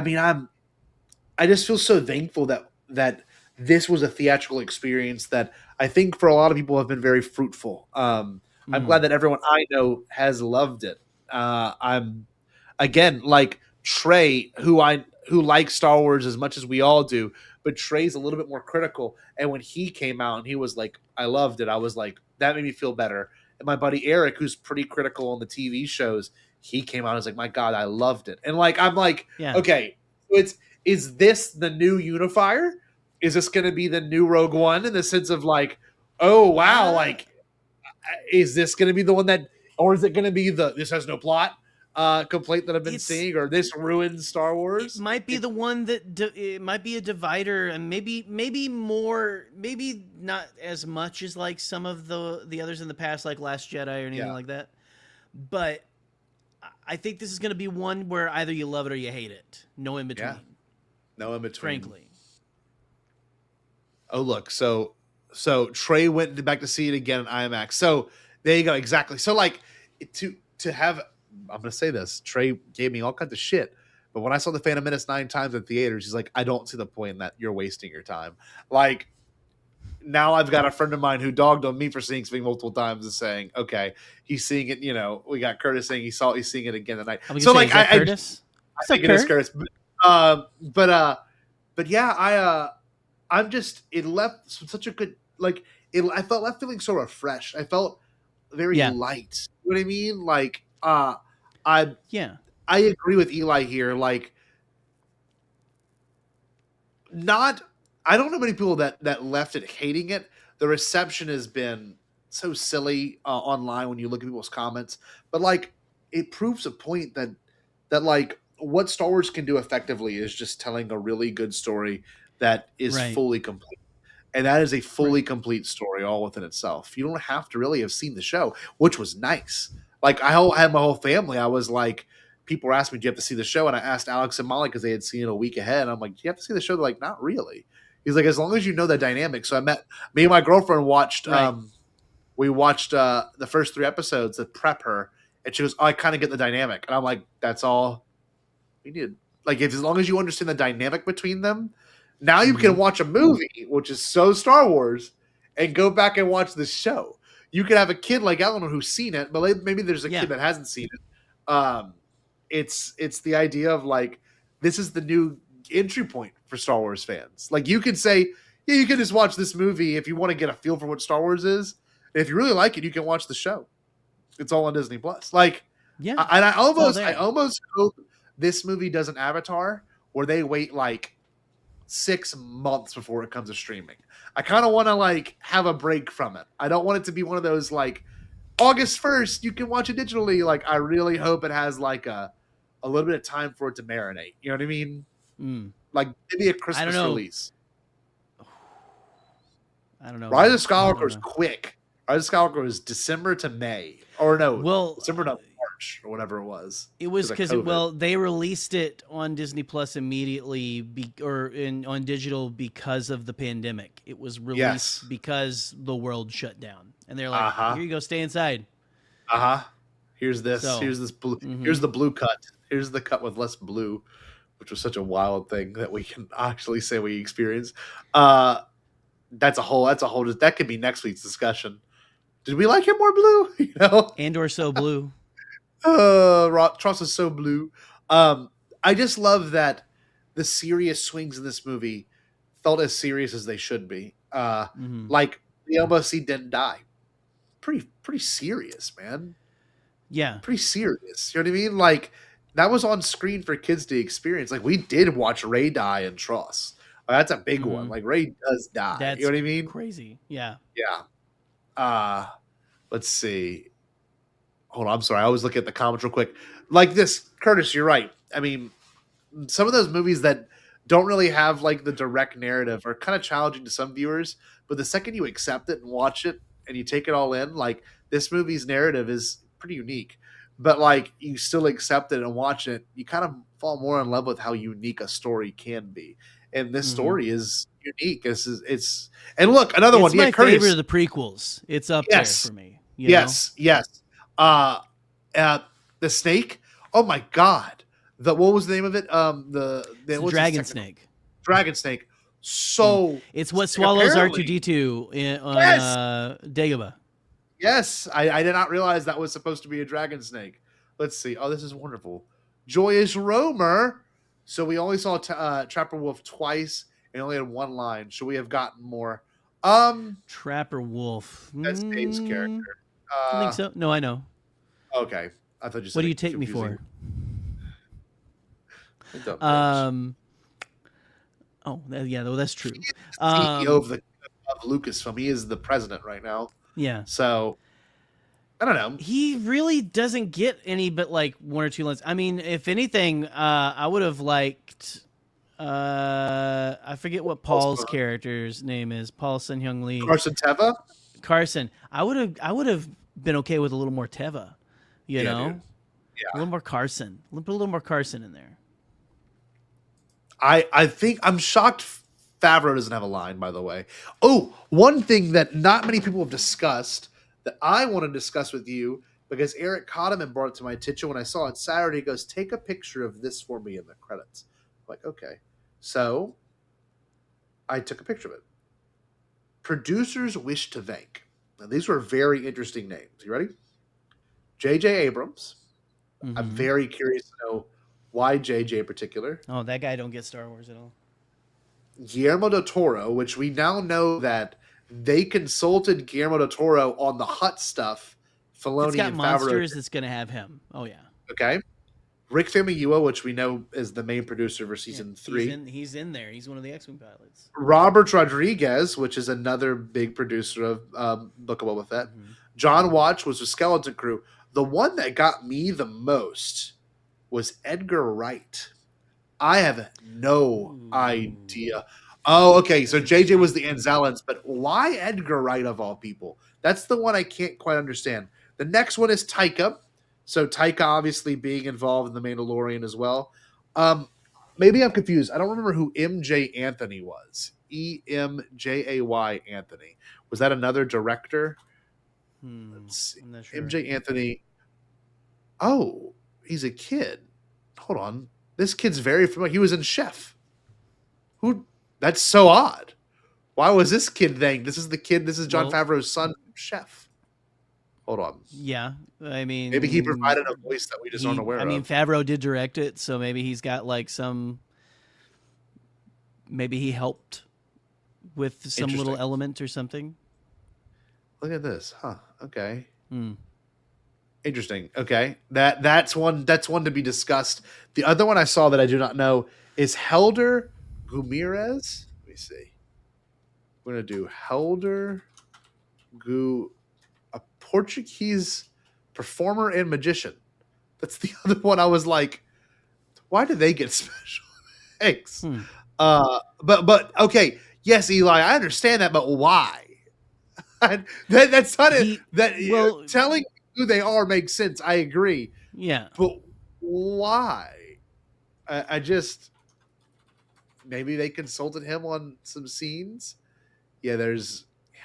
mean, I just feel so thankful that this was a theatrical experience that I think for a lot of people have been very fruitful. I'm glad that everyone I know has loved it. I'm again like Trey, who likes Star Wars as much as we all do, but Trey's a little bit more critical. And when he came out and he was like, I loved it, I was like, that made me feel better. And my buddy Eric, who's pretty critical on the TV shows, he came out and was like, my God, I loved it. And like, I'm like, okay, so is this the new unifier? Is this going to be the new Rogue One in the sense of like, oh, wow, like, is this going to be the one that, or is it going to be this has no plot complaint that I've been seeing, or this ruins Star Wars? It might be the one that it might be a divider, and maybe more, maybe not as much as like some of the others in the past, like Last Jedi or anything like that. But I think this is going to be one where either you love it or you hate it. No in between. Yeah. No in between. Frankly. Oh, look. So Trey went back to see it again in IMAX. So there you go. Exactly. So like to have, I'm going to say this, Trey gave me all kinds of shit. But when I saw The Phantom Menace 9 times in theaters, he's like, I don't see the point in that. You're wasting your time. Like, now I've got a friend of mine who dogged on me for seeing something multiple times and saying, okay, he's seeing it. You know, we got Curtis saying he's seeing it again tonight. So like, Curtis? I think it is Curtis. But yeah, I'm just, it left such a good, like, I felt left feeling so refreshed. I felt very light. You know what I mean? Like, I agree with Eli here. Like, I don't know many people that left it hating it. The reception has been so silly online when you look at people's comments, but like, it proves a point that like what Star Wars can do effectively is just telling a really good story that is fully complete. And that is a fully complete story all within itself. You don't have to really have seen the show, which was nice. Like I had my whole family. I was like, people were asking me, do you have to see the show? And I asked Alex and Molly because they had seen it a week ahead. And I'm like, do you have to see the show? They're like, not really. He's like, as long as you know the dynamic. So me and my girlfriend watched, we watched the first 3 episodes to prep her. And she goes, oh, I kind of get the dynamic. And I'm like, that's all we needed. Like if as long as you understand the dynamic between them, now you can watch a movie which is so Star Wars and go back and watch the show. You could have a kid like Eleanor who's seen it, but maybe there's a kid that hasn't seen it. It's the idea of like this is the new entry point for Star Wars fans. Like you could say, yeah, you can just watch this movie if you want to get a feel for what Star Wars is. And if you really like it, you can watch the show. It's all on Disney Plus. Like, I almost hope this movie does an Avatar where they wait like 6 months before it comes to streaming. I kind of want to like have a break from it. I don't want it to be one of those like August 1st, you can watch it digitally. Like, I really hope it has like a little bit of time for it to marinate. You know what I mean? Like maybe a Christmas release. I don't know. Rise of Skywalker is quick. Rise of Skywalker was December to May. Or no, December to March or whatever it was. It was because they released it on Disney Plus immediately on digital because of the pandemic. It was released because the world shut down. And they're like, here you go, stay inside. Here's this. Here's this blue. Here's the blue cut. Here's the cut with less blue, which was such a wild thing that we can actually say we experienced. That's a whole. That could be next week's discussion. Did we like it more blue? You know, and or so blue. Tross is so blue. I just love that the serious swings in this movie felt as serious as they should be. Like the LBC didn't die. Pretty serious, man. Yeah, pretty serious. You know what I mean? Like that was on screen for kids to experience. Like we did watch Rey die in Tross. That's a big one. Like Rey does die. That's you know what I mean? Crazy. Yeah. Yeah. Let's see. Hold on. I'm sorry. I always look at the comments real quick. Like this, Curtis, you're right. I mean, some of those movies that don't really have like the direct narrative are kind of challenging to some viewers. But the second you accept it and watch it and you take it all in, like this movie's narrative is pretty unique. But like you still accept it and watch it, you kind of fall more in love with how unique a story can be. And this story is unique. It's and look, another one. My favorite of the prequels. It's up there for me. Yes. The snake. Oh my god. What was the name of it? The dragon snake. Dragon snake. So it's what swallows R2D2 on Dagobah. Yes, I did not realize that was supposed to be a dragon snake. Let's see. Oh, this is wonderful. Joyous Roamer. So we only saw Trapper Wolf twice and only had one line. Should we have gotten more? Trapper Wolf. That's Dave's character. I think so. No, I know. Okay. I thought you said what do you take confusing. Me for? That's true. CEO of Lucasfilm. He is the president right now. Yeah. So I don't know. He really doesn't get any but like one or two lines. I mean, if anything, I would have liked I forget what Paul's character's name is. Paul Sun-Hyung Lee. Carson Teva? Carson. I would have been okay with a little more Teva. You know? Dude. Yeah. A little more Carson. Put a little more Carson in there. I think I'm shocked Favreau doesn't have a line, by the way. Oh, one thing that not many people have discussed that I want to discuss with you, because Eric Cotterman brought it to my attention when I saw it Saturday. He goes, take a picture of this for me in the credits. I'm like, okay. So I took a picture of it. Producers wish to thank. Now, these were very interesting names. You ready? J.J. Abrams. I'm very curious to know why J.J. in particular. Oh, that guy don't get Star Wars at all. Guillermo del Toro, which we now know that they consulted Guillermo del Toro on the Hutt stuff. Filoni it's got and monsters Favreau. that's going to have him. Oh, yeah. Okay. Rick Famuyiwa, which we know is the main producer for season 3. He's in there. He's one of the X-Wing pilots. Robert Rodriguez, which is another big producer of Book of Boba Fett. John Watch was a Skeleton Crew. The one that got me the most was Edgar Wright. I have no idea. Oh, okay. So JJ was the Anzalans, but why Edgar Wright of all people? That's the one I can't quite understand. The next one is Taika. So Taika obviously being involved in The Mandalorian as well. Maybe I'm confused. I don't remember who MJ Anthony was. EMJAY Anthony. Was that another director? Let's see. Sure. MJ Anthony. Oh, he's a kid. Hold on. This kid's very familiar. He was in Chef. Who? That's so odd. Why was this kid thanked? This is the kid. This is Jon Favreau's son, Chef. Hold on. Yeah, I mean, maybe he provided a voice that we just aren't aware of. I mean, Favreau did direct it, so maybe he's got like some. Maybe he helped with some little element or something. Look at this, huh? Okay. Interesting. Okay, that's one to be discussed. The other one I saw that I do not know is Helder Guimarães. Let me see. We're gonna do Helder a Portuguese performer and magician. That's the other one. I was like, why do they get special thanks? But okay, yes, Eli, I understand that, but why? That's not it. Telling who they are makes sense. I agree. Yeah, but why? I just maybe they consulted him on some scenes. Yeah, it's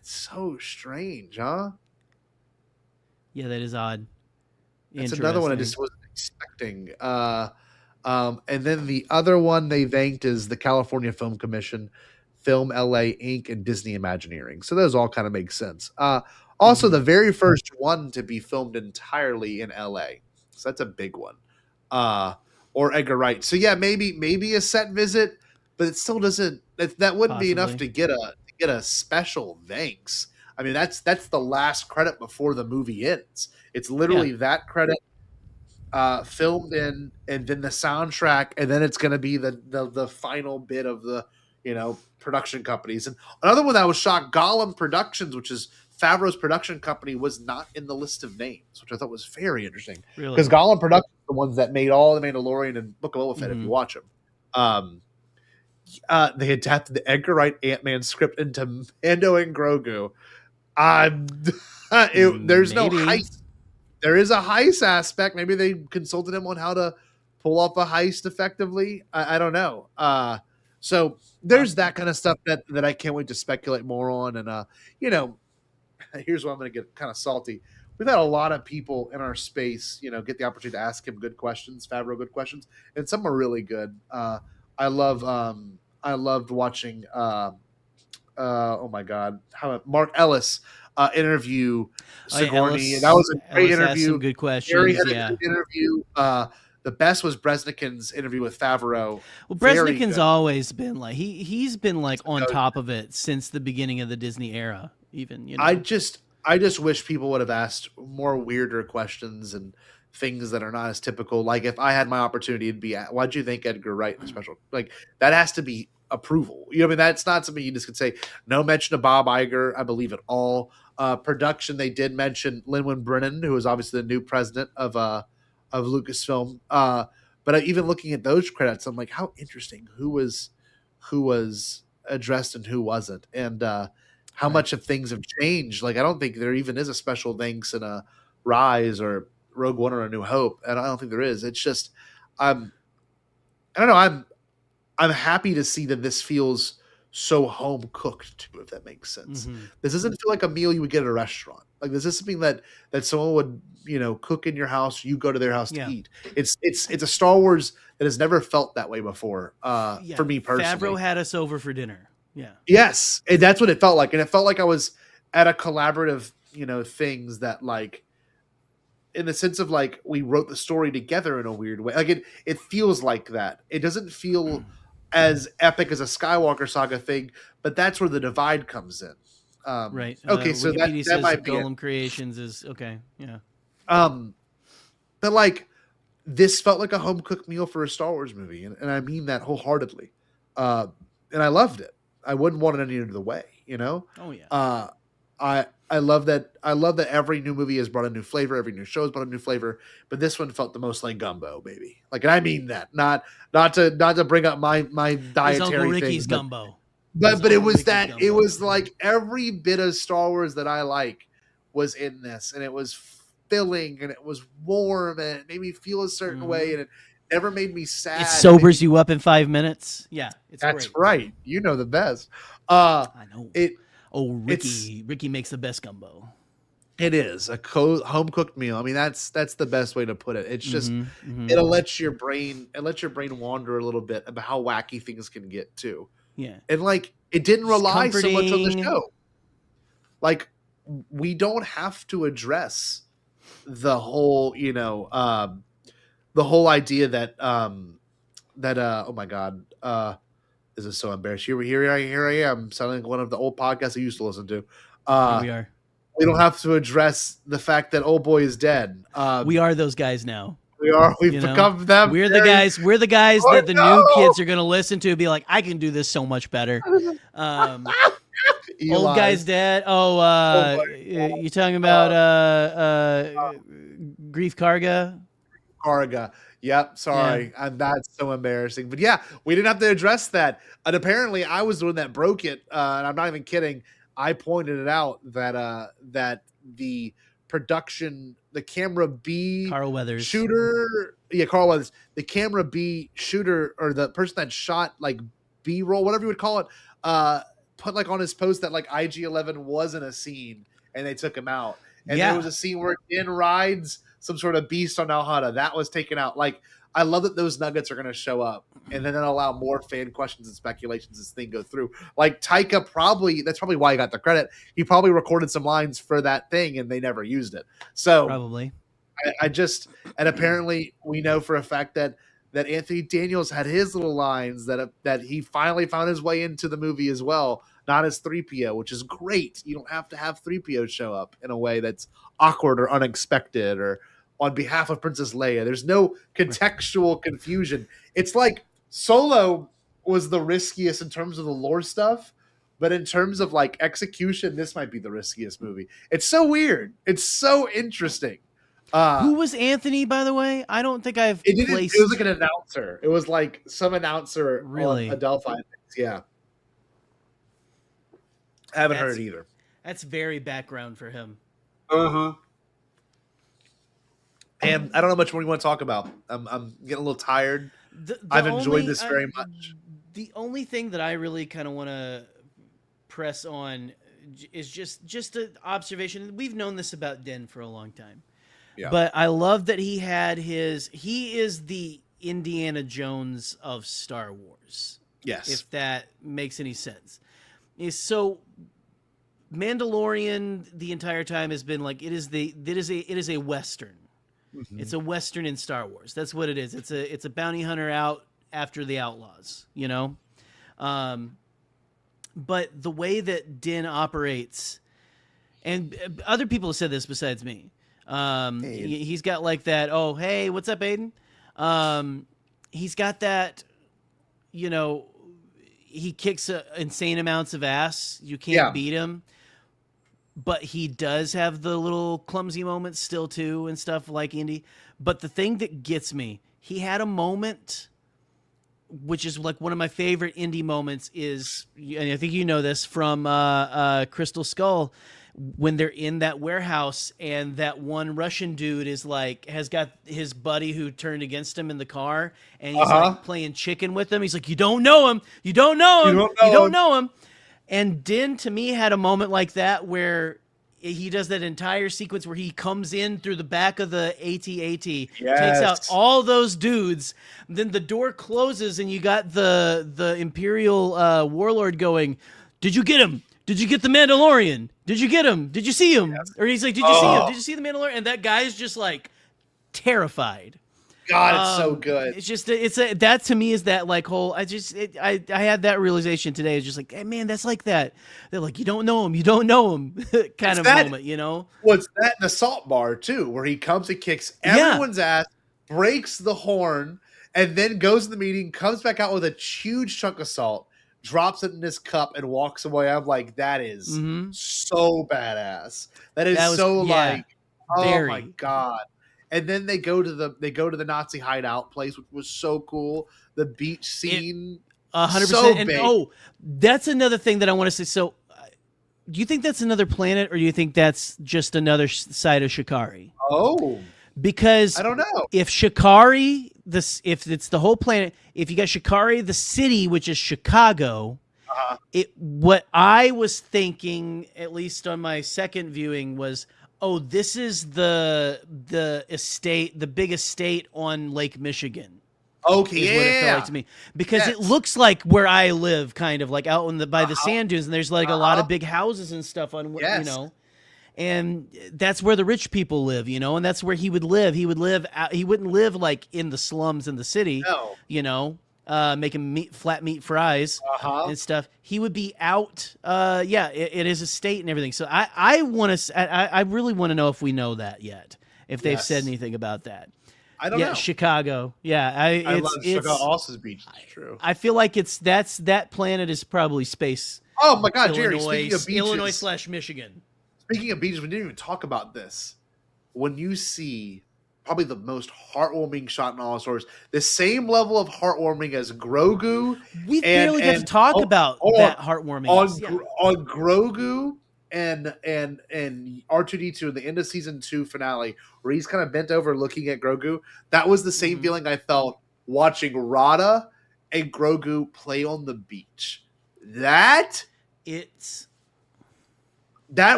so strange, huh? Yeah, that is odd. That's another one I just wasn't expecting. And then the other one they thanked is the California Film Commission, Film LA Inc., and Disney Imagineering. So those all kind of make sense. Also, the very first one to be filmed entirely in LA. So that's a big one. Or Edgar Wright. So yeah, maybe a set visit, but it still doesn't. That wouldn't be enough to get a special thanks. I mean, that's the last credit before the movie ends. It's literally that credit. Filmed in, and then the soundtrack, and then it's going to be the final bit of the production companies. And another one that was shocked, Gollum Productions, which is Favreau's production company, was not in the list of names, which I thought was very interesting. Because Gollum Productions are the ones that made all the Mandalorian and Book of Boba Fett. If you watch them, they adapted the Edgar Wright Ant-Man script into Mando and Grogu. There's no heist. There is a heist aspect. Maybe they consulted him on how to pull off a heist effectively. I don't know. So there's that kind of stuff that I can't wait to speculate more on. And, here's where I'm going to get kind of salty. We've had a lot of people in our space, get the opportunity to ask him good questions, Favreau good questions, and some are really good. I loved watching, oh my God, Mark Ellis interview Sigourney. That was a great interview. Some good questions. Gerry had a good interview. The best was Bresnikan's interview with Favreau. Well, Bresnikan's always been like he's been like on top of it since the beginning of the Disney era. Even I just wish people would have asked more weirder questions and things that are not as typical. Like if I had my opportunity, it'd be, why'd you think Edgar Wright was special? Like that has to be approval. I mean, that's not something you just could say. No mention of Bob Iger, I believe at all. Production, they did mention Lin-Manuel Brennan, who is obviously the new president of Lucasfilm. But even looking at those credits, I'm like, how interesting. Who was addressed and who wasn't, and how much of things have changed. Like I don't think there even is a special thanks in a Rise or Rogue One or A New Hope, and I don't think there is. It's just I don't know. I'm happy to see that this feels so home cooked too, if that makes sense. This doesn't feel like a meal you would get at a restaurant. Like this is something that someone would cook in your house. You go to their house to eat. It's a Star Wars that has never felt that way before. For me personally, Favreau had us over for dinner. Yeah. Yes, and that's what it felt like, and it felt like I was at a collaborative things that like. In the sense of like we wrote the story together in a weird way. Like it feels like that. It doesn't feel as epic as a Skywalker saga thing, but that's where the divide comes in. Right. Okay, so that might be Golem Creations is okay. Yeah. But like this felt like a home cooked meal for a Star Wars movie, and I mean that wholeheartedly. And I loved it. I wouldn't want it any other way. Oh yeah. I love that. I love that every new movie has brought a new flavor. Every new show has brought a new flavor. But this one felt the most like gumbo, baby. Like, and I mean that. Not to bring up my dietary Uncle Ricky's thing, gumbo. But it was that. Gumbo. It was like every bit of Star Wars that I like was in this, and it was filling, and it was warm, and it made me feel a certain way, and it never made me sad. It sobers you up in 5 minutes. Yeah, that's great. Right. You know the best. I know. Ricky makes the best gumbo. It is a home cooked meal. I mean, that's the best way to put it. It's just Mhm. it'll let your brain wander a little bit about how wacky things can get too. Yeah. And like it didn't rely so much on the comforting. show. Like we don't have to address the whole, the whole idea that oh my god, this is so embarrassing. Here I am, sounding like one of the old podcasts I used to listen to. Here we are. We don't have to address the fact that old boy is dead. We are those guys now. We are. We've become them. We're the guys. We're the guys Oh, that the no! new kids are gonna listen to and be like, I can do this so much better. Old guy's dead. Oh, you talking about Grief Karga? Karga. Yep. Sorry. Yeah. And that's so embarrassing. But yeah, we didn't have to address that. And apparently I was the one that broke it. And I'm not even kidding. I pointed it out that the production, the camera B Carl Weathers shooter. Yeah, Carl Weathers. The camera B shooter, or the person that shot like B-roll, whatever you would call it, put like on his post that like IG-11 wasn't a scene and they took him out. And there was a scene where Din rides some sort of beast on Al-Hada. That was taken out. Like, I love that those nuggets are going to show up and then that'll allow more fan questions and speculations as thing go through. Like Taika that's probably why he got the credit. He probably recorded some lines for that thing and they never used it. So probably. And apparently we know for a fact that Anthony Daniels had his little lines that he finally found his way into the movie as well, not as 3PO, which is great. You don't have to have 3PO show up in a way that's awkward or unexpected or on behalf of Princess Leia. There's no contextual confusion. It's like Solo was the riskiest in terms of the lore stuff, but in terms of like execution, this might be the riskiest movie. It's so weird. It's so interesting. Who was Anthony, by the way? I don't think I've placed. It was like an announcer. It was like some announcer really? on Adelphi. Yeah. I haven't heard either. That's very background for him. Uh-huh. And I don't know much more you want to talk about. I'm getting a little tired. I've enjoyed this very much. The only thing that I really kind of want to press on is just an observation. We've known this about Din for a long time. Yeah. But I love that he is the Indiana Jones of Star Wars. Yes. If that makes any sense. So Mandalorian the entire time has been like it is a Western. Mm-hmm. It's a Western in Star Wars. That's what it is. It's a bounty hunter out after the outlaws, you know? But the way that Din operates, and other people have said this besides me, he's got like that, oh, hey, what's up, Aiden? He's got that, you know, he kicks insane amounts of ass. You can't beat him. But he does have the little clumsy moments still too and stuff like Indy. But the thing that gets me, he had a moment, which is like one of my favorite Indy moments is, and I think you know this from Crystal Skull, when they're in that warehouse and that one Russian dude is like, has got his buddy who turned against him in the car and he's like playing chicken with him. He's like, you don't know him. You don't know him. You don't know him. And Din, to me, had a moment like that where he does that entire sequence where he comes in through the back of the AT-AT, takes out all those dudes, then the door closes and you got the Imperial warlord going, did you get him? Did you get the Mandalorian? Did you get him? Did you see him? Yes. Or he's like, did you see him? Did you see the Mandalorian? And that guy's just like terrified. God, it's so good. It's just that to me is that like whole. I had that realization today. It's just like, hey, man, that's like that. They're like, you don't know him, kind of moment, you know. What's that? The salt bar too, where he comes and kicks everyone's ass, breaks the horn, and then goes to the meeting, comes back out with a huge chunk of salt, drops it in his cup, and walks away. I'm like, that is so badass. That is so like, oh my god. And then they go to the Nazi hideout place, which was so cool. The beach scene, 100%. So and big. That's another thing that I want to say. So, do you think that's another planet, or do you think that's just another side of Shikari? Oh, because I don't know if Shikari, if it's the whole planet, if you got Shikari, the city, which is Chicago. What I was thinking, at least on my second viewing, was, Oh, this is the estate, the big estate on Lake Michigan. Okay, Is what it felt like to me, because it looks like where I live, kind of like out in by the sand dunes, and there's like a lot of big houses and stuff on, you know, and that's where the rich people live, you know, and that's where he would live. He wouldn't live like in the slums in the city, you know, making flat meat fries and stuff. He would be out, it is a state and everything. So I really want to know if we know that yet, if they've said anything about that. I don't know. Chicago. Yeah, I love Chicago. Also, beach. It's true. I feel like that planet is probably space. Oh my God, Jerry! Illinois, Speaking of beaches, Illinois/Michigan. Speaking of beaches, we didn't even talk about this. When you see probably the most heartwarming shot in all stories, the same level of heartwarming as Grogu. We barely got to talk about that heartwarming on Grogu and R2D2 in the end of season 2 finale, where he's kind of bent over looking at Grogu. That was the same feeling I felt watching ROTTA and Grogu play on the beach. That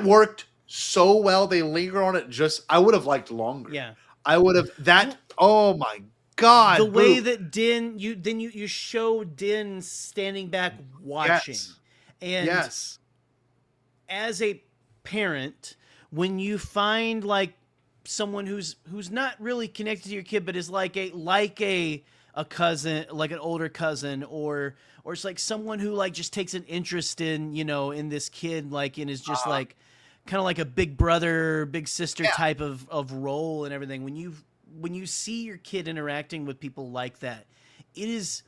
worked so well. They linger on it. I would have liked longer. Yeah, I would have that. Oh my God! The way that Din, you show Din standing back watching, and as a parent, when you find like someone who's not really connected to your kid, but is like a cousin, like an older cousin, or it's like someone who like just takes an interest in, you know, in this kid, like, and is just like kind of like a big brother, big sister type of role and everything. When you see your kid interacting with people like that, it is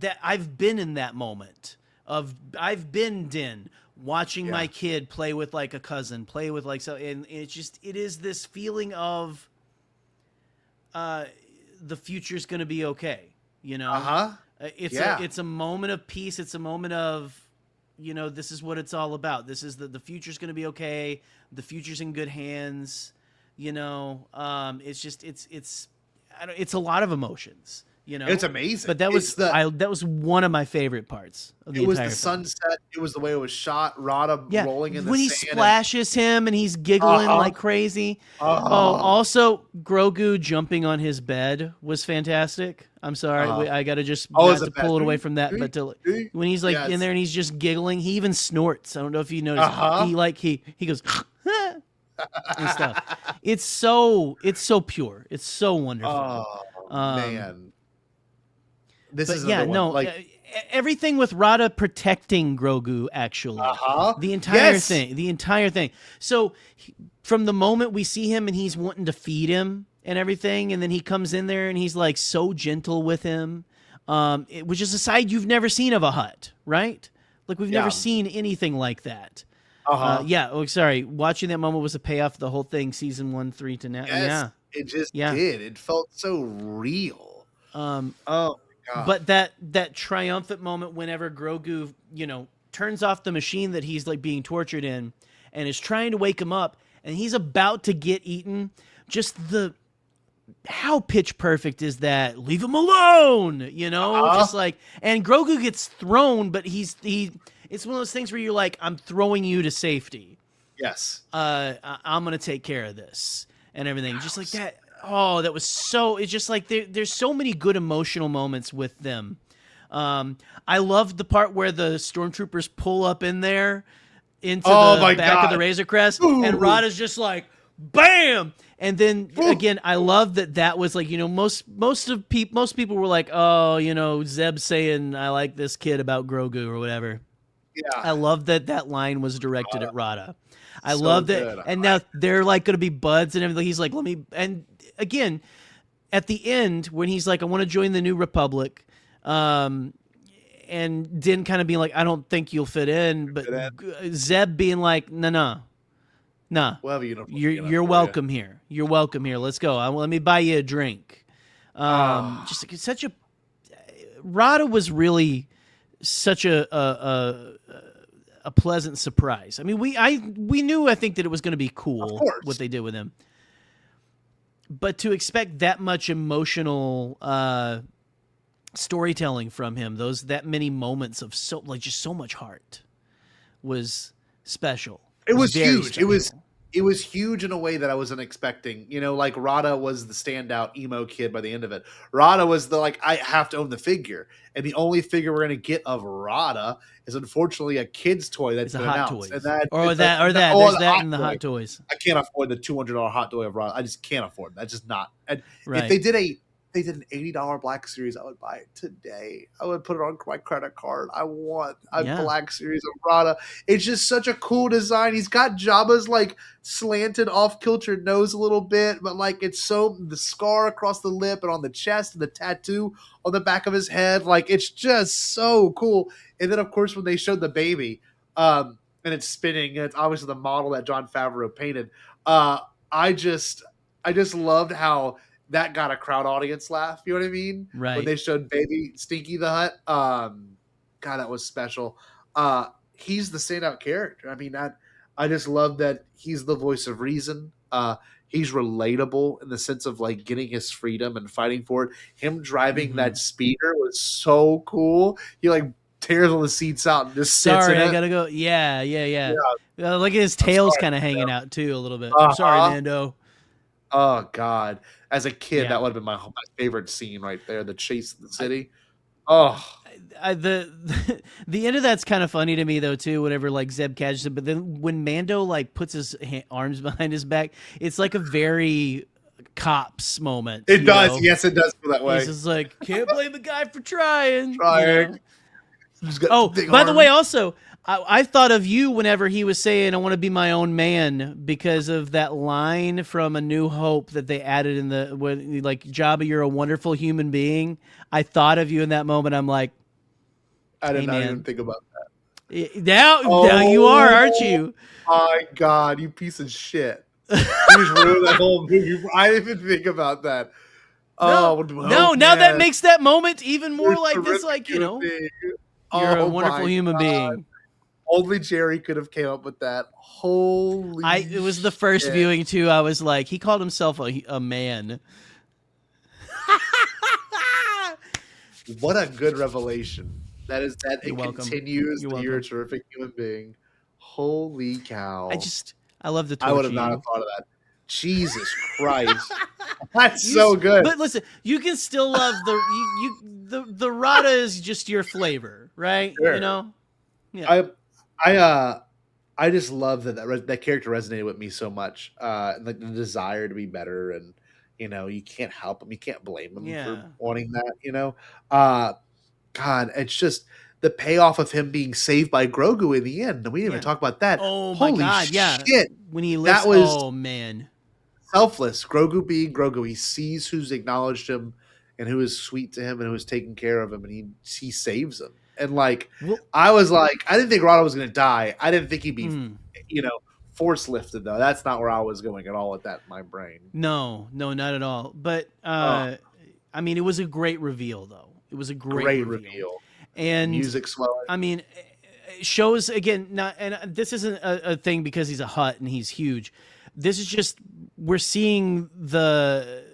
that I've been in that moment I've been Din watching my kid play with like a cousin, play with like, so, and it is this feeling of the future's going to be okay. You know, it's a moment of peace. It's a moment of, you know, this is what it's all about. This is the future's going to be okay. The future's in good hands. You know, it's a lot of emotions. You know, it's amazing. But that was one of my favorite parts of the entire film. Sunset. It was the way it was shot. ROTTA rolling in the when sand. He splashes him and he's giggling like crazy. Oh, also Grogu jumping on his bed was fantastic. I'm sorry, I got to just not to pull it away from that, but when he's like in there and he's just giggling, he even snorts. I don't know if you noticed. He goes and stuff. It's so pure. It's so wonderful. Oh man. Everything with ROTTA protecting Grogu, actually. The entire thing. So from the moment we see him and he's wanting to feed him and everything, and then he comes in there and he's like so gentle with him, which is a side you've never seen of a Hutt, right? Like we've never seen anything like that. Watching that moment was a payoff for the whole thing, season 1, 3 to now. Yes, it just did. It felt so real. But that triumphant moment whenever Grogu, you know, turns off the machine that he's like being tortured in and is trying to wake him up and he's about to get eaten, just how pitch perfect is that? Leave him alone, you know? Just like, and Grogu gets thrown, but it's one of those things where you're like, I'm throwing you to safety. Yes. I'm going to take care of this and everything. Just like that. Oh, that was so. It's just like there's so many good emotional moments with them. I loved the part where the stormtroopers pull up in there into the back of the Razor Crest, and ROTTA's just like, bam! And then again, I love that was like, you know, most people were like, oh, you know, Zeb saying I like this kid about Grogu or whatever. Yeah, I love that line was directed at ROTTA. I love that, and now they're like going to be buds and everything. He's like, let me and. Again, at the end, when he's like, I want to join the New Republic, and Din kind of being like, I don't think you'll fit in, but Zeb being like, nah. Well, you're welcome here. You're welcome here. Let's go. Let me buy you a drink. Just like, such a ROTTA was really such a pleasant surprise. I mean, we knew, I think, that it was going to be cool what they did with him. But to expect that much emotional storytelling from him, that many moments of just so much heart, was special. It was huge. Special. it was huge in a way that I wasn't expecting. You know, like ROTTA was the standout emo kid by the end of it. ROTTA was the like, I have to own the figure. And the only figure we're gonna get of ROTTA is unfortunately a kid's toy that's It's a been Hot announced. Toys. And There's the that in the toy. Hot Toys. I can't afford the $200 hot toy of ROTTA. I just can't afford it. That's just not. And Right. if they did an $80 Black Series, I would buy it today. I would put it on my credit card. I want a Black Series of ROTTA. It's just such a cool design. He's got Jabba's like slanted off-kilter nose a little bit, but like it's so the scar across the lip and on the chest and the tattoo on the back of his head, like it's just so cool. And then of course when they showed the baby, and it's spinning, and it's obviously the model that Jon Favreau painted. I just loved how that got a crowd audience laugh. You know what I mean? Right. When they showed baby Stinky the Hut. God, that was special. He's the standout character. I mean, I just love that he's the voice of reason. He's relatable in the sense of like getting his freedom and fighting for it. Him driving that speeder was so cool. He like tears all the seats out and just sits in I it. gotta go. Yeah. Look at his tail's kind of hanging out too a little bit. Sorry, Mando. Oh God! As a kid, that would have been my favorite scene right there. The chase in the city. The end of that's kind of funny to me though too. Whenever like Zeb catches it, but then when Mando like puts his arms behind his back, it's like a very Cops moment. It does. Know? Yes, it does feel that way. He's just like, can't blame the guy for trying. You know? Oh, by the way, also, I thought of you whenever he was saying, I want to be my own man, because of that line from A New Hope that they added in the, when like, Jabba, you're a wonderful human being. I thought of you in that moment. I'm like, I did hey, not man. even think about that. Now you are, aren't you? My God, you piece of shit. You just ruined that whole movie. I didn't even think about that. Now that makes that moment even more You're like this, like, you know, being. you're a wonderful human being. Only Jerry could have came up with that. Holy it was the first shit. viewing too. I was like, he called himself a man. What a good revelation. That is that You're it welcome. continues You're that you're a welcome. terrific human being. Holy cow. I love the I would have torture not you. have thought of that. Jesus Christ. That's so good. But listen, you can still love the ROTTA is just your flavor, right? Sure. You know? Yeah. I just love that character resonated with me so much. Like the desire to be better, and you know, you can't help him, you can't blame him for wanting that, you know. God, it's just the payoff of him being saved by Grogu in the end. And we didn't even talk about that. Oh Holy my God, shit. When he lifts, That was oh man. selfless. Grogu being Grogu. He sees who's acknowledged him and who is sweet to him and who is taking care of him, and he saves him. And like, I was like, I didn't think ROTTA was going to die. I didn't think he'd be, you know, force lifted though. That's not where I was going at all with that in my brain. No, not at all. But I mean, it was a great reveal though. It was a great reveal. And music swelling. I mean, it shows again. And this isn't a thing because he's a Hutt and he's huge. This is just we're seeing the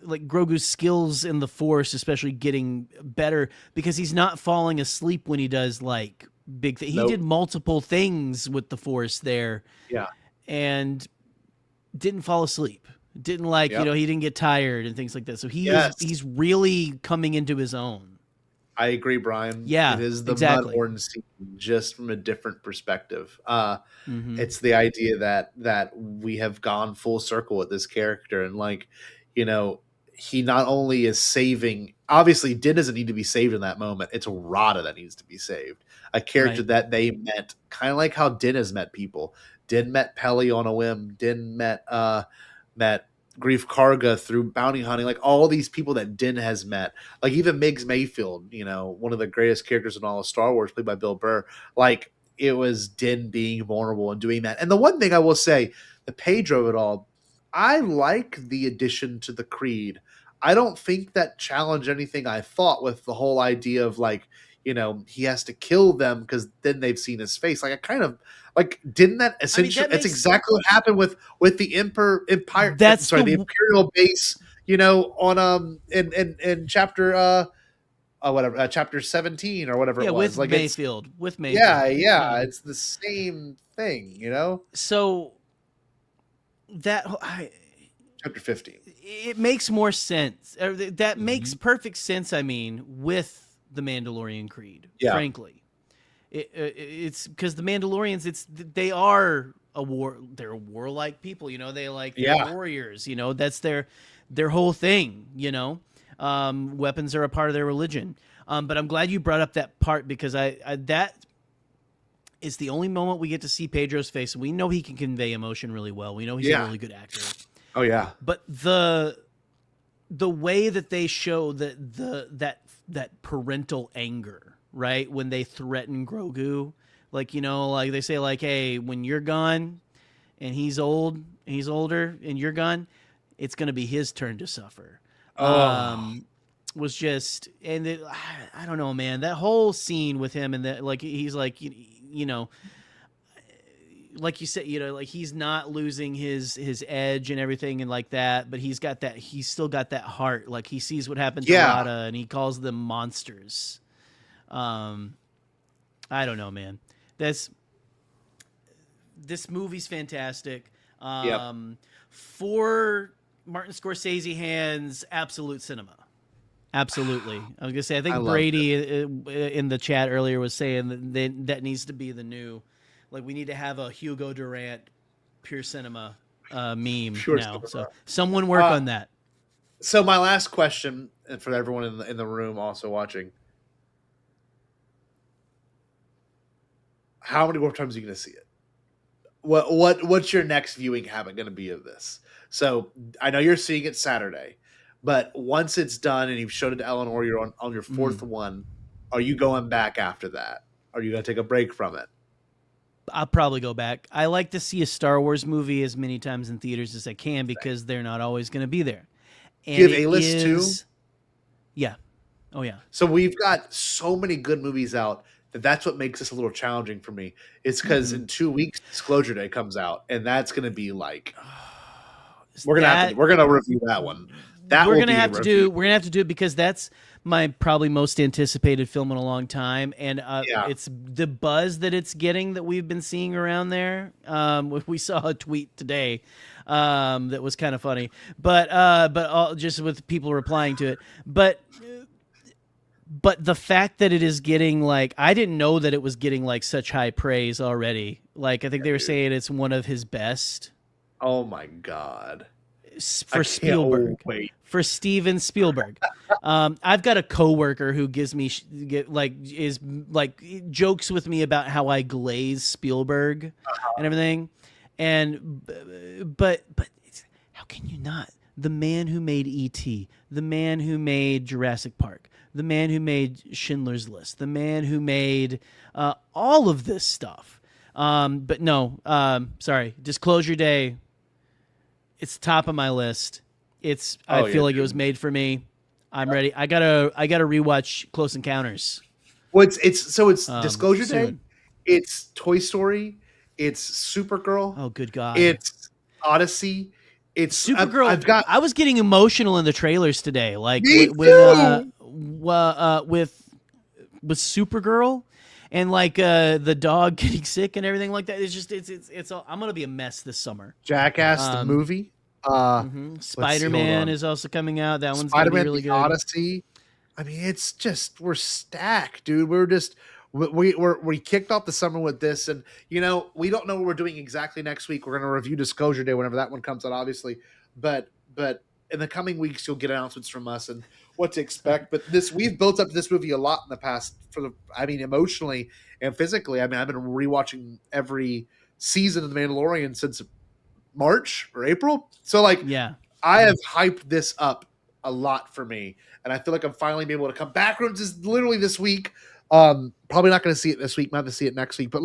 like Grogu's skills in the Force, especially getting better because he's not falling asleep when he does like big things. He did multiple things with the Force there, and didn't fall asleep. Didn't you know, he didn't get tired and things like that. So he's really coming into his own. I agree, Brian. Yeah, it is the exactly. Mudhorn scene, just from a different perspective. It's the idea that we have gone full circle with this character, and like, you know, he not only is saving. Obviously, Din doesn't need to be saved in that moment. It's ROTTA that needs to be saved. A character that they met, kind of like how Din has met people. Din met Peli on a whim. Din met Grief Karga through bounty hunting, like all these people that Din has met, like even Migs Mayfield, you know, one of the greatest characters in all of Star Wars, played by Bill Burr. Like it was Din being vulnerable and doing that. And the one thing I will say, the Pedro of it all, I like the addition to the Creed. I don't think that challenged anything I thought with the whole idea of like, you know, he has to kill them because then they've seen his face. Like I kind of like, didn't that essentially? That's exactly what happened with the Empire. The Imperial base. You know, on in chapter whatever, chapter 17 or whatever Yeah, it was. with Like Mayfield. With Mayfield. Yeah, it's the same thing, you know. So that Chapter 15. it makes more sense. That makes perfect sense. I mean, with the Mandalorian Creed, frankly, it's because the Mandalorians. They are they're warlike people. You know, they like warriors. You know, that's their whole thing. You know, weapons are a part of their religion. But I'm glad you brought up that part because that is the only moment we get to see Pedro's face. We know he can convey emotion really well. We know he's a really good actor. Oh yeah. But the way that they show that parental anger, right? When they threaten Grogu, like, you know, like they say like, hey, when you're gone and he's older and you're gone, it's going to be his turn to suffer. Was just, and I don't know, man, that whole scene with him and that, like, he's like, you know, like you said, you know, like he's not losing his edge and everything and like that, but he's still got that heart. Like he sees what happened to ROTTA and he calls them monsters. I don't know, man. This movie's fantastic. For Martin Scorsese hands, absolute cinema. Absolutely. I was gonna say, I think Brady in the chat earlier was saying that needs to be the new, like, we need to have a Hugo Durant pure cinema meme now. So someone work on that. So my last question, and for everyone in the room also watching, how many more times are you going to see it? What's your next viewing habit going to be of this? So I know you're seeing it Saturday, but once it's done and you've showed it to Ellen or you're on your fourth one, are you going back after that? Are you going to take a break from it? I'll probably go back. I like to see a Star Wars movie as many times in theaters as I can because they're not always going to be there. And do you have A-list too? Yeah. Oh, yeah. So we've got so many good movies out that's what makes this a little challenging for me. It's because in 2 weeks, Disclosure Day comes out, and that's going to be like we're gonna review that one. We're gonna have to do it because that's my probably most anticipated film in a long time, and it's the buzz that it's getting that we've been seeing around there. We saw a tweet today that was kind of funny, but just with people replying to it, but the fact that it is getting like, I didn't know that it was getting like such high praise already. Like I think they were saying it's one of his best. Oh my God. For Spielberg, for Steven Spielberg. I've got a coworker who gives me jokes with me about how I glaze Spielberg and everything. And but how can you not? The man who made E.T., the man who made Jurassic Park, the man who made Schindler's List, the man who made all of this stuff. But no, sorry, Disclosure Day. It's top of my list. I feel like it was made for me. I'm ready. I gotta rewatch Close Encounters. Well, it's Disclosure soon. Day. It's Toy Story. It's Supergirl. Oh, good God! It's Odyssey. It's Supergirl. I was getting emotional in the trailers today, like with Supergirl, and like the dog getting sick and everything like that. It's just it's all, I'm gonna be a mess this summer. Jackass the movie. Spider-Man is also coming out. That one's gonna be really good. Odyssey. I mean, it's just, we're stacked, dude. We kicked off the summer with this, and we don't know what we're doing exactly next week. We're going to review Disclosure Day whenever that one comes out, obviously. But in the coming weeks, you'll get announcements from us and what to expect. But we've built up this movie a lot in the past emotionally and physically. I mean, I've been rewatching every season of The Mandalorian since March or April. So I have hyped this up a lot for me, and I feel like I'm finally being able to come back. Is literally this week. Probably not going to see it this week. Might have to see it next week. But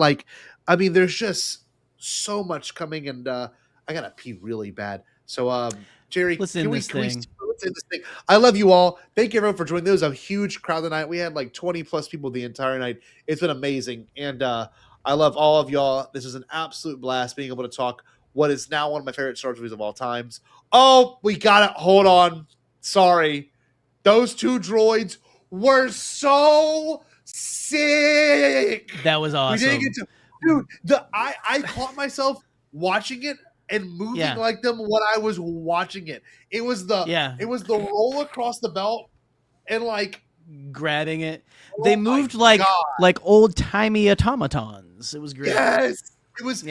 there's just so much coming, and I gotta pee really bad. So, Jerry, let's end this thing. I love you all. Thank you everyone for joining. There was a huge crowd tonight. We had like 20 plus people the entire night. It's been amazing, and I love all of y'all. This is an absolute blast being able to talk what is now one of my favorite Star Wars movies of all times. Oh, we got it. Hold on. Sorry. Those two droids. were so sick. That was awesome. We didn't get to, dude. I caught myself watching it and moving like them when I was watching it. It was the roll across the belt and like grabbing it. They moved like old timey automatons. It was great. Yes. It was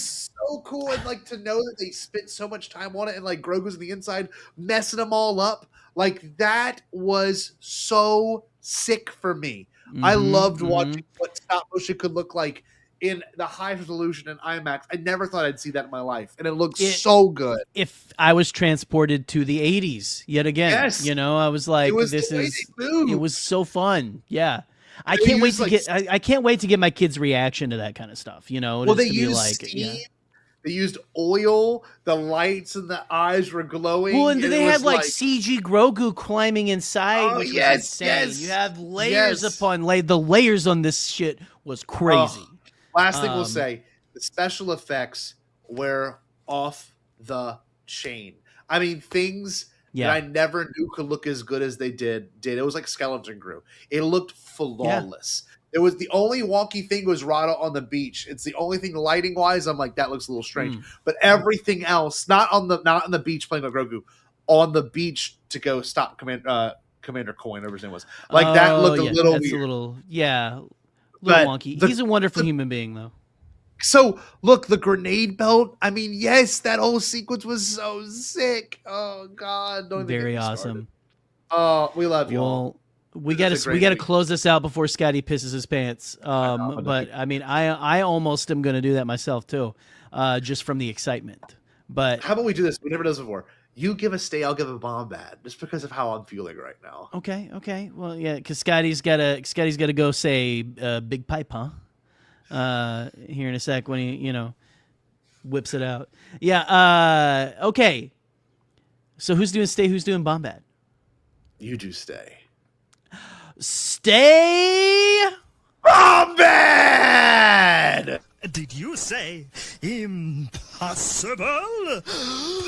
so cool, and like to know that they spent so much time on it, and like Grogu's on the inside messing them all up. Like that was so sick for me. I loved watching what stop motion could look like in the high resolution in IMAX. I never thought I'd see that in my life, and it looked so good. If I was transported to the 80s yet again, you know, I was like, it was so fun. Yeah. I can't wait to get. I can't wait to get my kids' reaction to that kind of stuff. You know, well, they used steam. They used oil. The lights and the eyes were glowing. Well, and they had like CG Grogu climbing inside, which was insane. You have layers upon the layers on this shit was crazy. Last thing we'll say: the special effects were off the chain. I mean, things that I never knew could look as good as they did. It was like Skeleton Crew. It looked flawless. It was the only wonky thing was ROTTA on the beach. It's the only thing lighting wise. I'm like, that looks a little strange. But everything else, not on the beach playing with Grogu, on the beach to go stop Commander Coin, whatever his name was. Like that looked a little weird. A little wonky. He's a wonderful human being though. So look, the grenade belt. I mean, yes, that whole sequence was so sick. Oh God, very awesome. Oh, we love you. Well, we gotta close this out before Scotty pisses his pants. But I mean, I almost am gonna do that myself too, just from the excitement. But how about we do this? We never done this before. You give a stay, I'll give a Bombad, just because of how I'm feeling right now. Okay. Well, yeah, because Scotty's gotta go say big pipe, huh? Here in a sec when he, whips it out. Yeah. Okay. So who's doing stay? Who's doing Bombad? You do stay. Stay Bombad! Did you say impossible?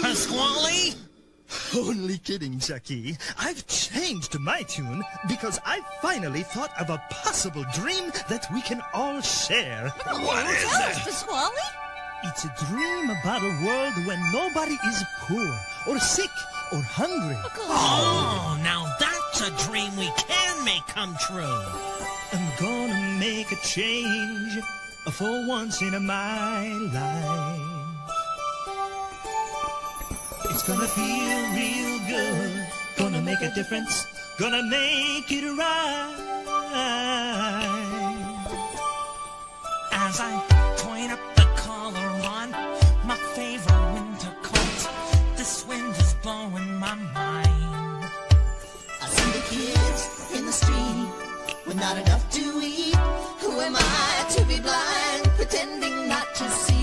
Pasquale? Only kidding, Jackie. I've changed my tune because I finally thought of a possible dream that we can all share. What is it? Pasquale? It's a dream about a world where nobody is poor or sick or hungry. Oh, now that's a dream we can make come true. I'm gonna make a change for once in my life. It's gonna feel real good, gonna make a difference, gonna make it right. As I point up the collar on my favorite winter coat, this wind is blowing my mind. I see the kids in the street with not enough to eat. Who am I to be blind, pretending not to see?